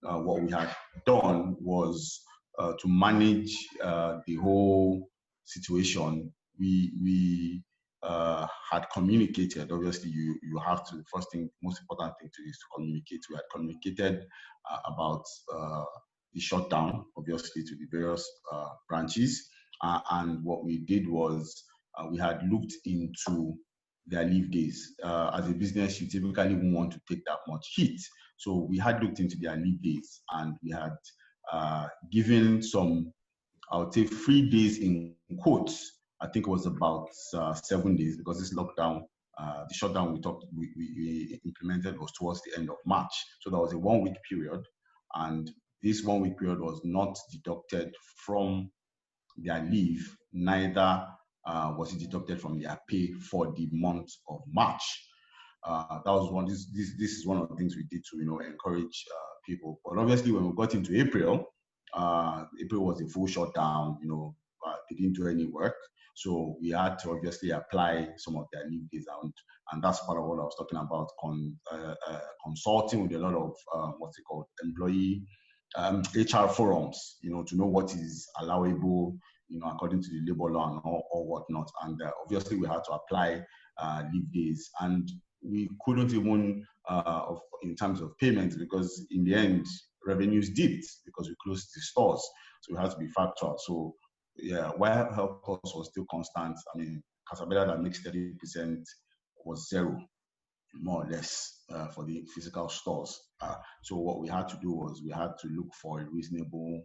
what we had done was to manage the whole situation. We had communicated. Obviously, you have to, the first thing, most important thing to do is to communicate. We had communicated about the shutdown, obviously, to the various branches. And what we did was we had looked into their leave days. As a business, you typically won't want to take that much heat. So we had looked into their leave days, and we had given some, I would say, free days in quotes. I think it was about 7 days, because this lockdown, the shutdown we implemented was towards the end of March. So that was a 1 week period, and this 1 week period was not deducted from their leave, neither was it deducted from their pay for the month of March. That was one. This is one of the things we did to encourage people. But obviously, when we got into April, April was a full shutdown. They didn't do any work, so we had to obviously apply some of their leave days, and that's part of what I was talking about. Consulting with a lot of what's it called, employee HR forums, to know what is allowable, according to the labor law and or whatnot. And obviously, we had to apply leave days, and we couldn't even, in terms of payments, because in the end, revenues dipped because we closed the stores. So we had to be factual. So yeah, while HealthPlus was still constant, I mean, Casabella that makes 30% was zero, more or less, for the physical stores. So what we had to do was we had to look for a reasonable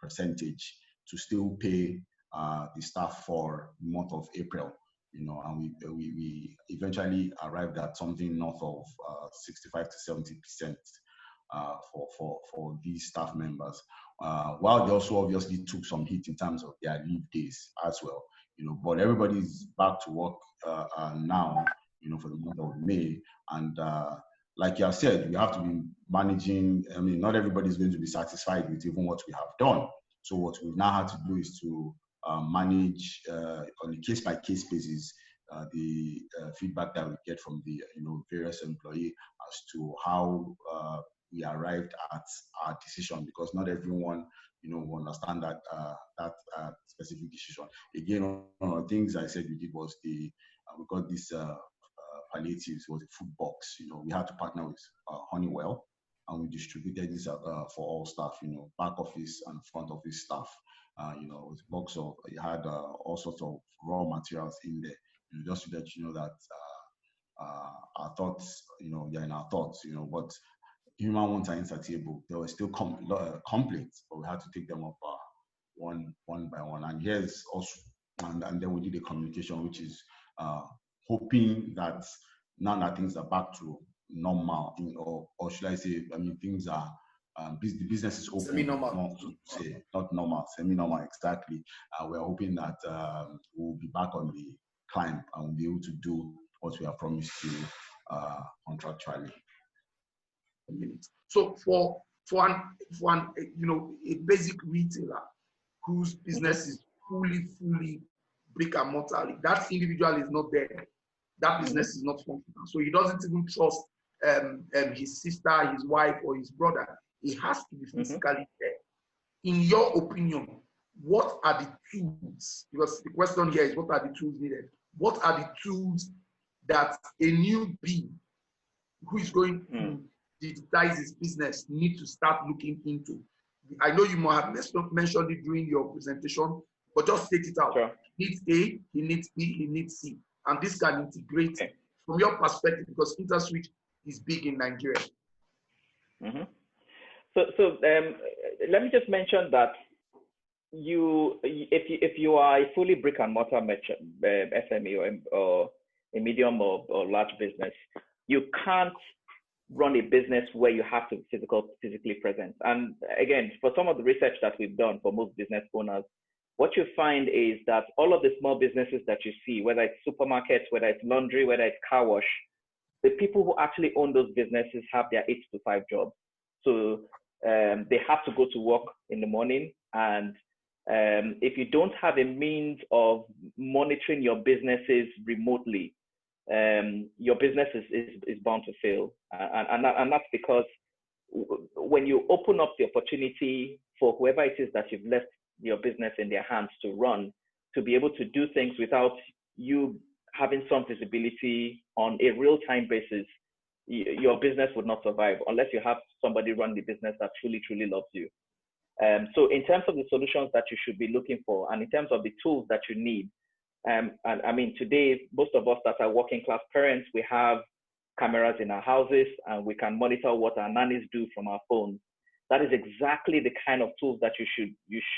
percentage to still pay the staff for the month of April. And we eventually arrived at something north of 65 to 70% for these staff members. While they also obviously took some hit in terms of their leave days as well. But everybody's back to work now, for the month of May. And like you have said, we have to be managing. I mean, not everybody's going to be satisfied with even what we have done. So what we've now had to do is to manage on a case-by-case basis the feedback that we get from the various employees as to how we arrived at our decision, because not everyone will understand that specific decision. Again, one of the things I said we did was we got this palliatives, was a food box. We had to partner with Honeywell, and we distributed this for all staff, back office and front office staff. It was a box of, it had all sorts of raw materials in there, just to let you know that our thoughts, they're in our thoughts, but human wants are insatiable. There were still complaints, but we had to take them up one by one. And here's also, and then we did a communication, which is hoping that now that things are back to normal, or should I say, I mean, things are, the business is open, semi-normal, not normal, semi-normal, exactly. We're hoping that we'll be back on the climb and we'll be able to do what we have promised to contractually. So for an a basic retailer whose business is fully brick and mortar, that individual is not there. That business is not functional. So he doesn't even trust his sister, his wife, or his brother. He has to be physically there. In your opinion, what are the tools? Because the question here is, what are the tools needed? What are the tools that a newbie who is going to digitize his business need to start looking into? I know you might have mentioned it during your presentation, but just state it out. Sure. He needs A, he needs B, he needs C. And this can integrate from your perspective, because Interswitch is big in Nigeria. So let me just mention that if you are a fully brick and mortar SME or a medium or large business, you can't run a business where you have to be physically present. And again, for some of the research that we've done for most business owners, what you find is that all of the small businesses that you see, whether it's supermarkets, whether it's laundry, whether it's car wash, the people who actually own those businesses have their 8 to 5 jobs. So they have to go to work in the morning. And if you don't have a means of monitoring your businesses remotely, your business is bound to fail. And that's because when you open up the opportunity for whoever it is that you've left your business in their hands to run, to be able to do things without you having some visibility on a real-time basis, your business would not survive unless you have somebody run the business that truly, truly loves you. So in terms of the solutions that you should be looking for, and in terms of the tools that you need, and I mean, today, most of us that are working class parents, we have cameras in our houses and we can monitor what our nannies do from our phones. That is exactly the kind of tools that you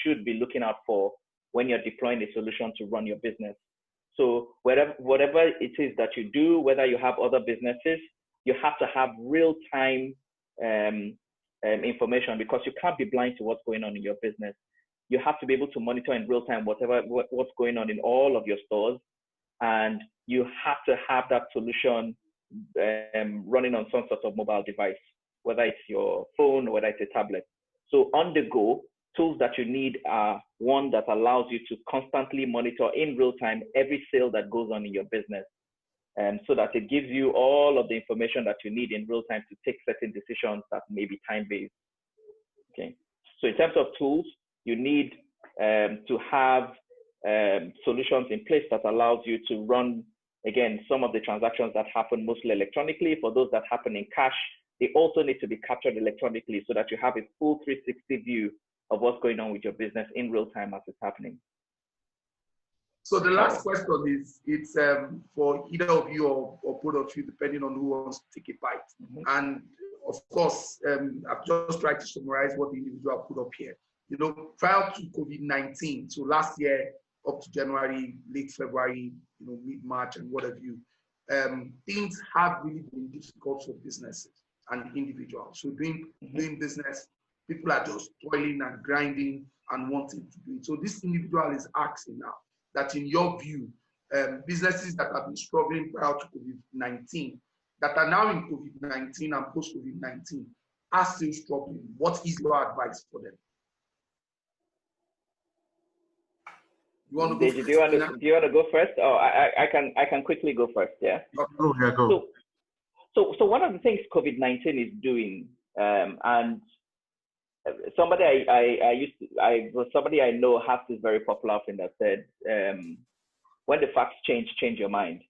should be looking out for when you're deploying a solution to run your business. So whatever it is that you do, whether you have other businesses, you have to have real-time information, because you can't be blind to what's going on in your business. You have to be able to monitor in real time what's going on in all of your stores, and you have to have that solution running on some sort of mobile device, whether it's your phone or whether it's a tablet. So on the go, tools that you need are one that allows you to constantly monitor in real time every sale that goes on in your business, so that it gives you all of the information that you need in real time to take certain decisions that may be time-based. Okay. So in terms of tools, you need to have solutions in place that allows you to run, again, some of the transactions that happen mostly electronically. For those that happen in cash, they also need to be captured electronically so that you have a full 360 view of what's going on with your business in real time as it's happening. So the last question is, it's for either of you or both of you, depending on who wants to take a bite. And of course, I've just tried to summarize what the individual put up here. You know, prior to COVID-19, so last year up to January, late February, you know, mid-March and what have you, things have really been difficult for businesses and individuals. So doing business, people are just toiling and grinding and wanting to do it. So this individual is asking now that, in your view, businesses that have been struggling prior to COVID-19, that are now in COVID-19 and post-COVID-19, are still struggling. What is your advice for them? You want to go Deji, first? do you want to go first? Oh, I can quickly go first. Yeah. Go. So one of the things COVID-19 is doing, and somebody I know has this very popular thing that said, when the facts change your mind.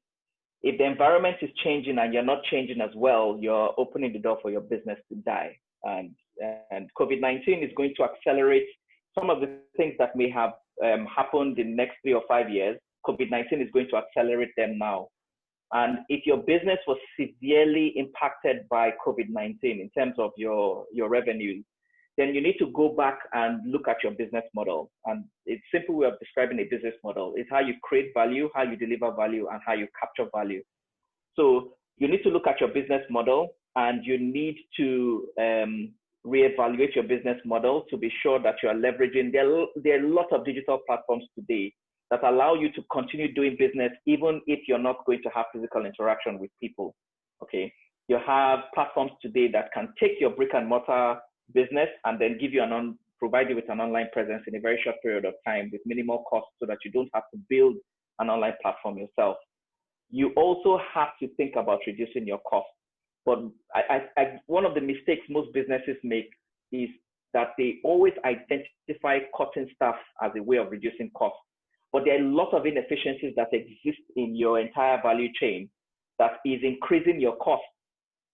If the environment is changing and you're not changing as well, you're opening the door for your business to die. And COVID-19 is going to accelerate some of the things that may have happened in the next 3 or 5 years. COVID-19 is going to accelerate them now. And if your business was severely impacted by COVID-19 in terms of your revenues, then you need to go back and look at your business model. And it's a simple way of describing a business model. It's how you create value, how you deliver value, and how you capture value. So you need to look at your business model, and you need to reevaluate your business model to be sure that you are leveraging. There are a lot of digital platforms today that allow you to continue doing business even if you're not going to have physical interaction with people. Okay, you have platforms today that can take your brick and mortar business and then give you provide you with an online presence in a very short period of time with minimal cost, so that you don't have to build an online platform yourself. You also have to think about reducing your costs. But one of the mistakes most businesses make is that they always identify cutting staff as a way of reducing costs. But there are a lot of inefficiencies that exist in your entire value chain that is increasing your cost.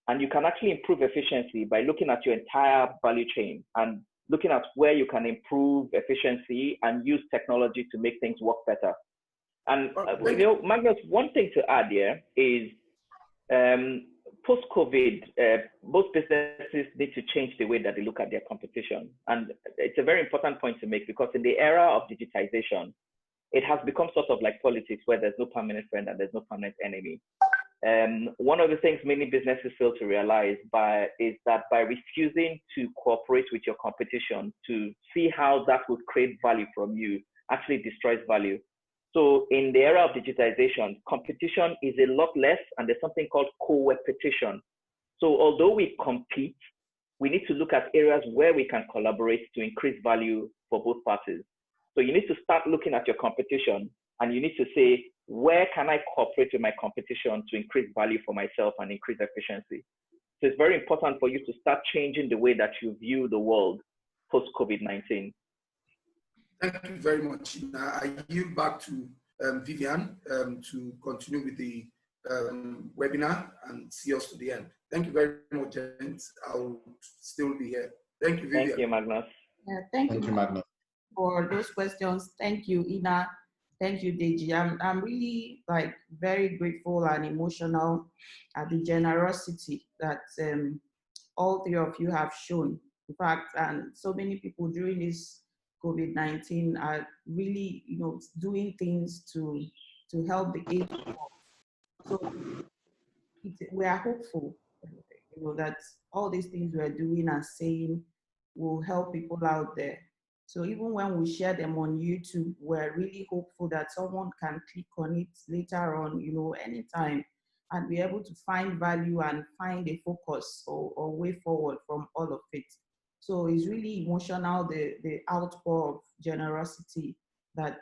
And you can actually improve efficiency by looking at your entire value chain and looking at where you can improve efficiency and use technology to make things work better. And you know, Magnus, one thing to add here is post-COVID, most businesses need to change the way that they look at their competition. And it's a very important point to make, because in the era of digitization, it has become sort of like politics, where there's no permanent friend and there's no permanent enemy. One of the things many businesses fail to realize is that by refusing to cooperate with your competition to see how that would create value from you, actually destroys value. So in the era of digitization, competition is a lot less, and there's something called co-opetition. So although we compete, we need to look at areas where we can collaborate to increase value for both parties. So you need to start looking at your competition, and you need to say, where can I cooperate with my competition to increase value for myself and increase efficiency? So it's very important for you to start changing the way that you view the world post-COVID-19. Thank you very much. Now, I yield back to Vivian to continue with the webinar and see us to the end. Thank you very much, gents. I'll still be here. Thank you, Vivian. Thank you, Magnus. Yeah, thank you, Magnus, for those questions. Thank you, Ina. Thank you, Deji. I'm really like very grateful and emotional at the generosity that all three of you have shown. In fact, and so many people during this COVID-19 are really, you know, doing things to help the aid. So we are hopeful, you know, that all these things we're doing and saying will help people out there. So even when we share them on YouTube, we're really hopeful that someone can click on it later on, you know, anytime, and be able to find value and find a focus or way forward from all of it. So it's really emotional, the outpour of generosity that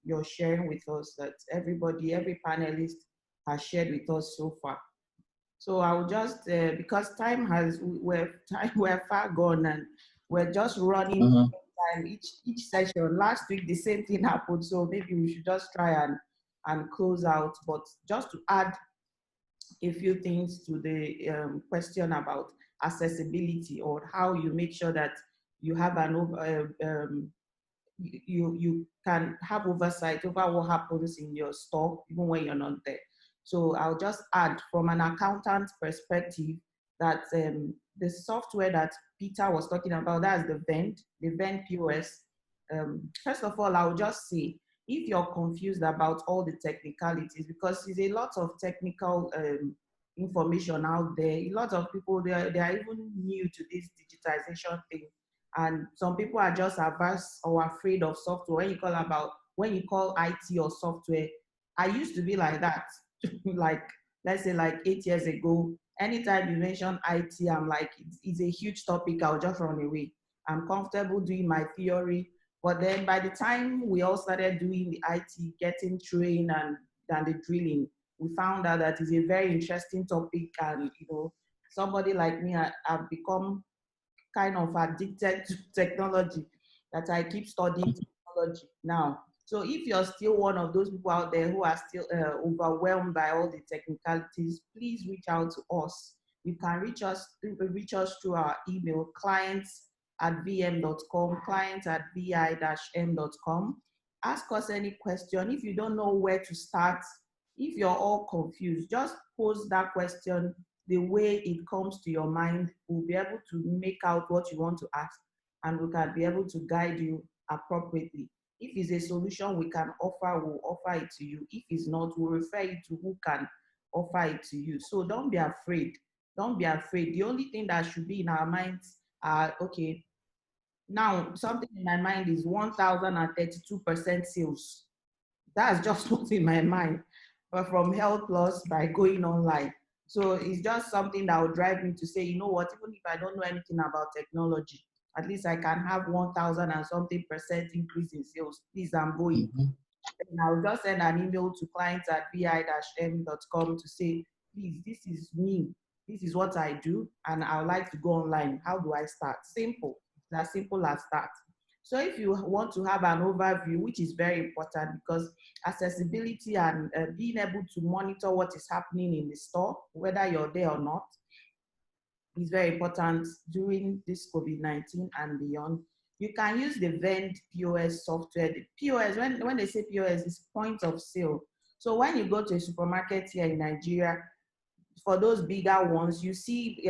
you're sharing with us, that everybody, every panelist has shared with us so far. So I'll just, because we're far gone and we're just running time each session. Last week, the same thing happened. So maybe we should just try and close out. But just to add a few things to the question about accessibility, or how you make sure that you have you can have oversight over what happens in your store even when you're not there. So I'll just add, from an accountant perspective, that the software that Peter was talking about, that's the Vend POS. First of all, I'll just say, if you're confused about all the technicalities, because there's a lot of technical information out there. A lot of people, they are even new to this digitization thing. And some people are just averse or afraid of software. When you call IT or software, I used to be like that. Like, let's say like 8 years ago, anytime you mention IT, I'm like, it's a huge topic, I'll just run away. I'm comfortable doing my theory. But then by the time we all started doing the IT, getting trained and the drilling, we found out that it's a very interesting topic. And, you know, somebody like me, I've become kind of addicted to technology, that I keep studying technology now. So if you're still one of those people out there who are still overwhelmed by all the technicalities, please reach out to us. You can reach us through our email, clients@vm.com, clients@vi-m.com. Ask us any question. If you don't know where to start, if you're all confused, just pose that question the way it comes to your mind. We'll be able to make out what you want to ask, and we can be able to guide you appropriately. If it's a solution we can offer, we'll offer it to you. If it's not, we'll refer you to who can offer it to you. So don't be afraid. Don't be afraid. The only thing that should be in our minds are, okay, now something in my mind is 1,032% sales. That's just what's in my mind. But from HealthPlus, by going online. So it's just something that will drive me to say, you know what, even if I don't know anything about technology, at least I can have 1,000 and something % increase in sales. Please, I'm going. And I'll just send an email to clients@vi-m.com to say, please, this is me. This is what I do, and I would like to go online. How do I start? Simple. It's as simple as that. So if you want to have an overview, which is very important because accessibility and being able to monitor what is happening in the store, whether you're there or not, is very important during this COVID-19 and beyond. You can use the Vend POS software. The POS, when they say POS, is point of sale. So when you go to a supermarket here in Nigeria, for those bigger ones, you see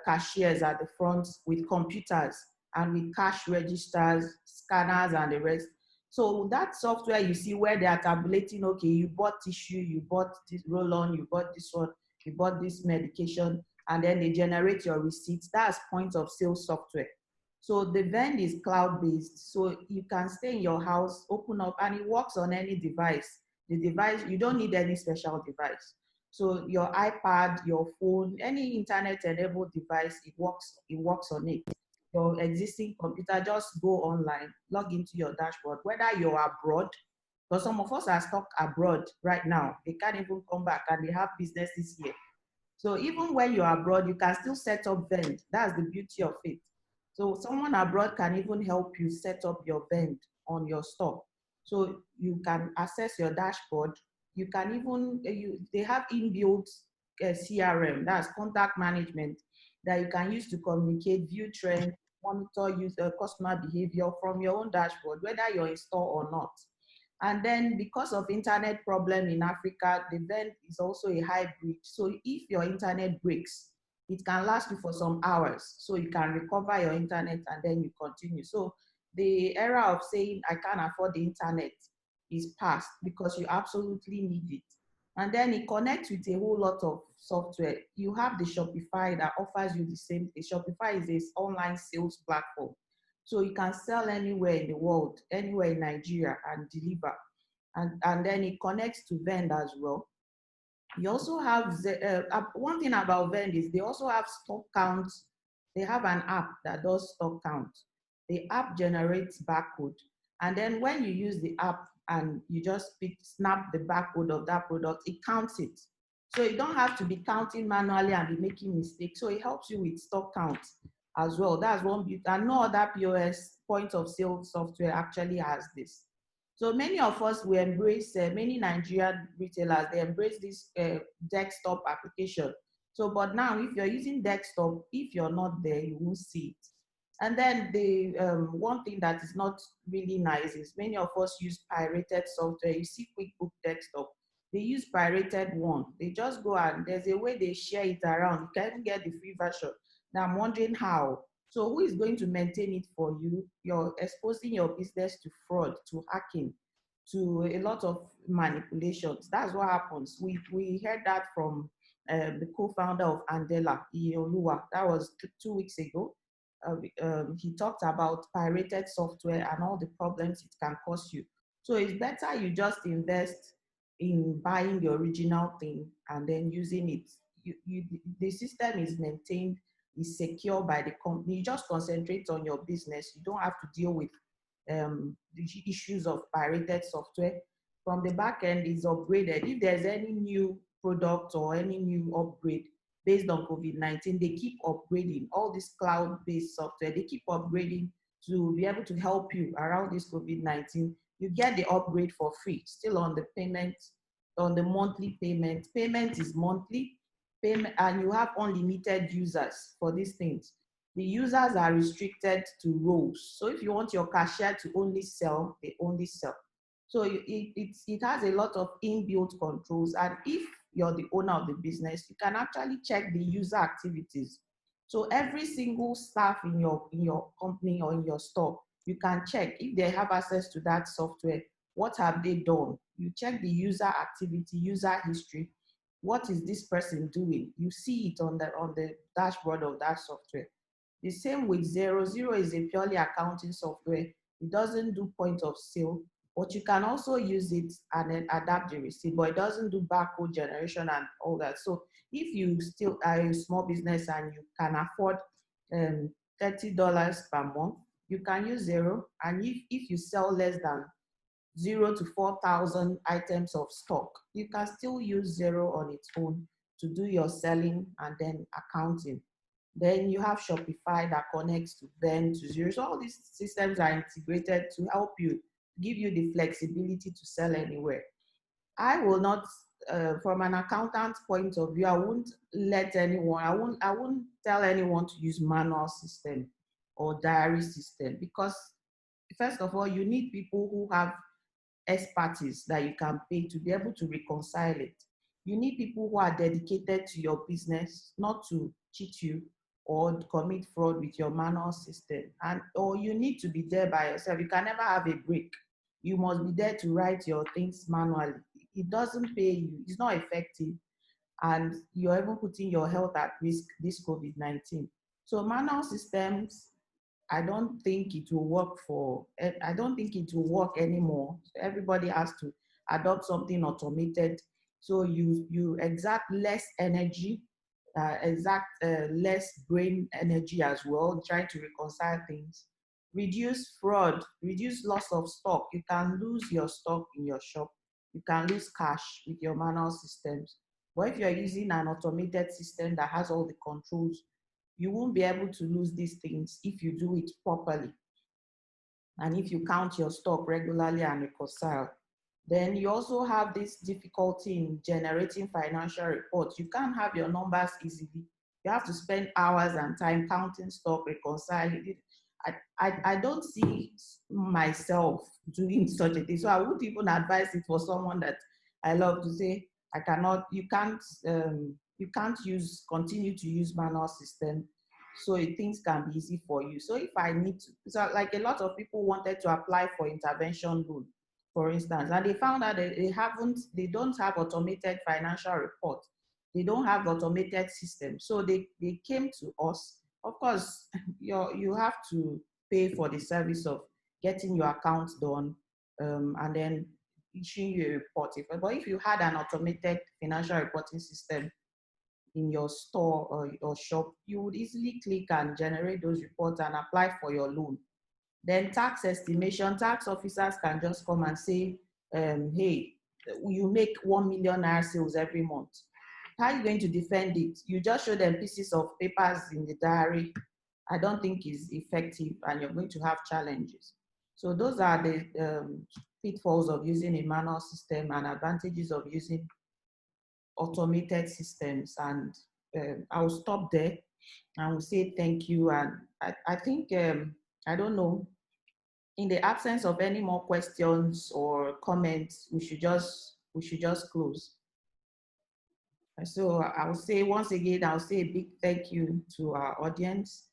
cashiers at the front with computers and with cash registers, scanners, and the rest. So that software you see where they are tabulating, okay, you bought tissue, you bought this roll-on, you bought this one, you bought this medication, and then they generate your receipts. That's point of sale software. So the Vend is cloud-based, so you can stay in your house, open up, and it works on any device. The device, you don't need any special device. So your iPad, your phone, any internet-enabled device, it works on it. Your existing computer, just go online, log into your dashboard, whether you're abroad, because some of us are stuck abroad right now. They can't even come back and they have businesses here. So even when you're abroad, you can still set up Vend. That's the beauty of it. So someone abroad can even help you set up your Vend on your store. So you can access your dashboard. You can even, they have inbuilt CRM, that's contact management, that you can use to communicate, view trends, monitor user customer behavior from your own dashboard, whether you're in store or not. And then because of internet problem in Africa, the Vend is also a hybrid. So if your internet breaks, it can last you for some hours. So you can recover your internet and then you continue. So the era of saying, I can't afford the internet is past because you absolutely need it. And then it connects with a whole lot of software. You have the Shopify that offers you the same thing. Shopify is this online sales platform. So you can sell anywhere in the world, anywhere in Nigeria, and deliver. And then it connects to Vend as well. You also have, one thing about Vend is they also have stock counts. They have an app that does stock count. The app generates barcode. And then when you use the app and you just snap the barcode of that product, it counts it. So you don't have to be counting manually and be making mistakes. So it helps you with stock counts as well. That's one beauty. And no other POS, point of sale software, actually has this. So many of us, we embrace, many Nigerian retailers, they embrace this desktop application. So, but now if you're using desktop, if you're not there, you won't see it. And then the one thing that is not really nice is many of us use pirated software. You see QuickBook Desktop, they use pirated one. They just go and there's a way they share it around. You can't get the free version. Now I'm wondering how. So who is going to maintain it for you? You're exposing your business to fraud, to hacking, to a lot of manipulations. That's what happens. We heard that from the co-founder of Andela, Iyoluwa. That was 2 weeks ago. He talked about pirated software and all the problems it can cause you. So it's better you just invest in buying the original thing and then using it. The system is maintained, is secure by the company. You just concentrate on your business. You don't have to deal with the issues of pirated software. From the back end is upgraded. If there's any new product or any new upgrade based on COVID-19, they keep upgrading. All this cloud-based software, they keep upgrading to be able to help you around this COVID-19. You get the upgrade for free, still on the payment, on the monthly payment. Payment is monthly, payment, and you have unlimited users for these things. The users are restricted to roles. So if you want your cashier to only sell, they only sell. So it has a lot of inbuilt controls. And if you're the owner of the business, you can actually check the user activities. So every single staff in your company or in your store, you can check if they have access to that software. What have they done? You check the user activity, user history. What is this person doing? You see it on the dashboard of that software. The same with Zero. Zero is a purely accounting software. It doesn't do point of sale, but you can also use it and then adapt the receipt, but it doesn't do barcode generation and all that. So if you still are a small business and you can afford $30 per month, you can use Zero. And if you sell less than 0 to 4,000 items of stock, you can still use Zero on its own to do your selling and then accounting. Then you have Shopify that connects to Ven, to Zero. So all these systems are integrated to help you, give you the flexibility to sell anywhere. I will not, from an accountant point of view, I won't let anyone, I won't tell anyone to use manual system or diary system, because first of all, you need people who have expertise that you can pay to be able to reconcile it. You need people who are dedicated to your business, not to cheat you or commit fraud with your manual system. Or you need to be there by yourself. You can never have a break. You must be there to write your things manually. It doesn't pay you. It's not effective. And you're even putting your health at risk this COVID-19. So manual systems, I don't think it will work anymore. So everybody has to adopt something automated. So you exert less energy, less brain energy as well, trying to reconcile things. Reduce fraud, reduce loss of stock. You can lose your stock in your shop. You can lose cash with your manual systems. But if you're using an automated system that has all the controls, you won't be able to lose these things if you do it properly. And if you count your stock regularly and reconcile. Then you also have this difficulty in generating financial reports. You can't have your numbers easily. You have to spend hours and time counting stock, reconciling. I don't see myself doing such a thing. So I would even advise it for someone that I love to say, you can't continue to use manual system, so things can be easy for you. So if I need to, so like a lot of people wanted to apply for intervention loan, for instance, and they found out that they don't have automated financial reports. They don't have automated systems. So they came to us. Of course, you have to pay for the service of getting your account done, and then issuing you a report. But if you had an automated financial reporting system in your store or your shop, you would easily click and generate those reports and apply for your loan. Then tax estimation, tax officers can just come and say, hey, you make 1 million naira sales every month. How are you going to defend it? You just show them pieces of papers in the diary. I don't think is effective, and you're going to have challenges. So those are the pitfalls of using a manual system and advantages of using automated systems. And I'll stop there and we'll say thank you. And I think, I don't know, in the absence of any more questions or comments, we should just close. So I'll say once again, I'll say a big thank you to our audience,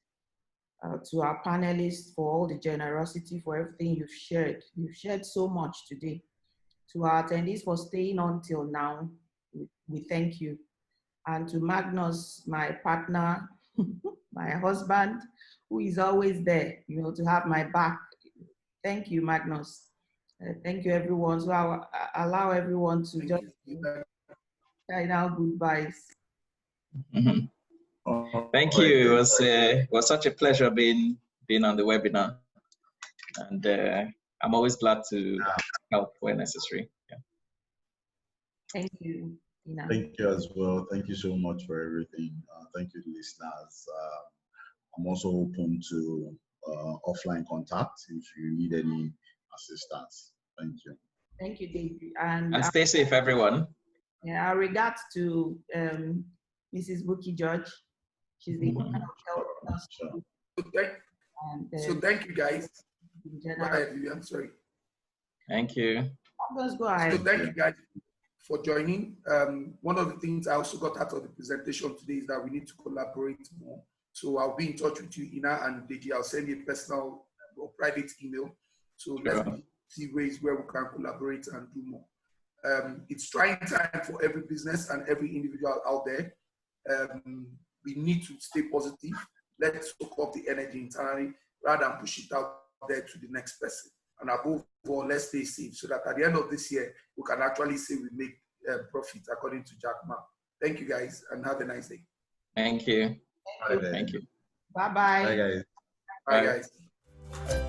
to our panelists for all the generosity, for everything you've shared. You've shared so much today. To our attendees for staying on till now, we thank you. And to Magnus, my partner, my husband, who is always there, to have my back. Thank you, Magnus. Thank you, everyone. So I'll allow everyone to just say now goodbyes. Thank you. It was such a pleasure being on the webinar, and I'm always glad to help where necessary. Yeah. Thank you, Ina. Thank you as well. Thank you so much for everything. Thank you, listeners. I'm also open to offline contact if you need any assistance. Thank you. Thank you, David. And stay safe, everyone. Yeah, our regards to Mrs. Buki George. She's the owner of HealthPlus. So thank you, guys. Go ahead, Vivian. Sorry. Thank you. Let's go ahead. So thank you, guys, for joining. One of the things I also got out of the presentation today is that we need to collaborate more. So I'll be in touch with you, Ina and Deji. I'll send you a personal or private email. So let's see ways where we can collaborate and do more. It's trying time for every business and every individual out there. We need to stay positive. Let's soak up the energy internally rather than push it out there to the next person. And above all, let's stay safe so that at the end of this year, we can actually say we make profit according to Jack Ma. Thank you, guys, and have a nice day. Thank you. Bye. Thank you. Bye-bye. Bye, guys. Bye, guys.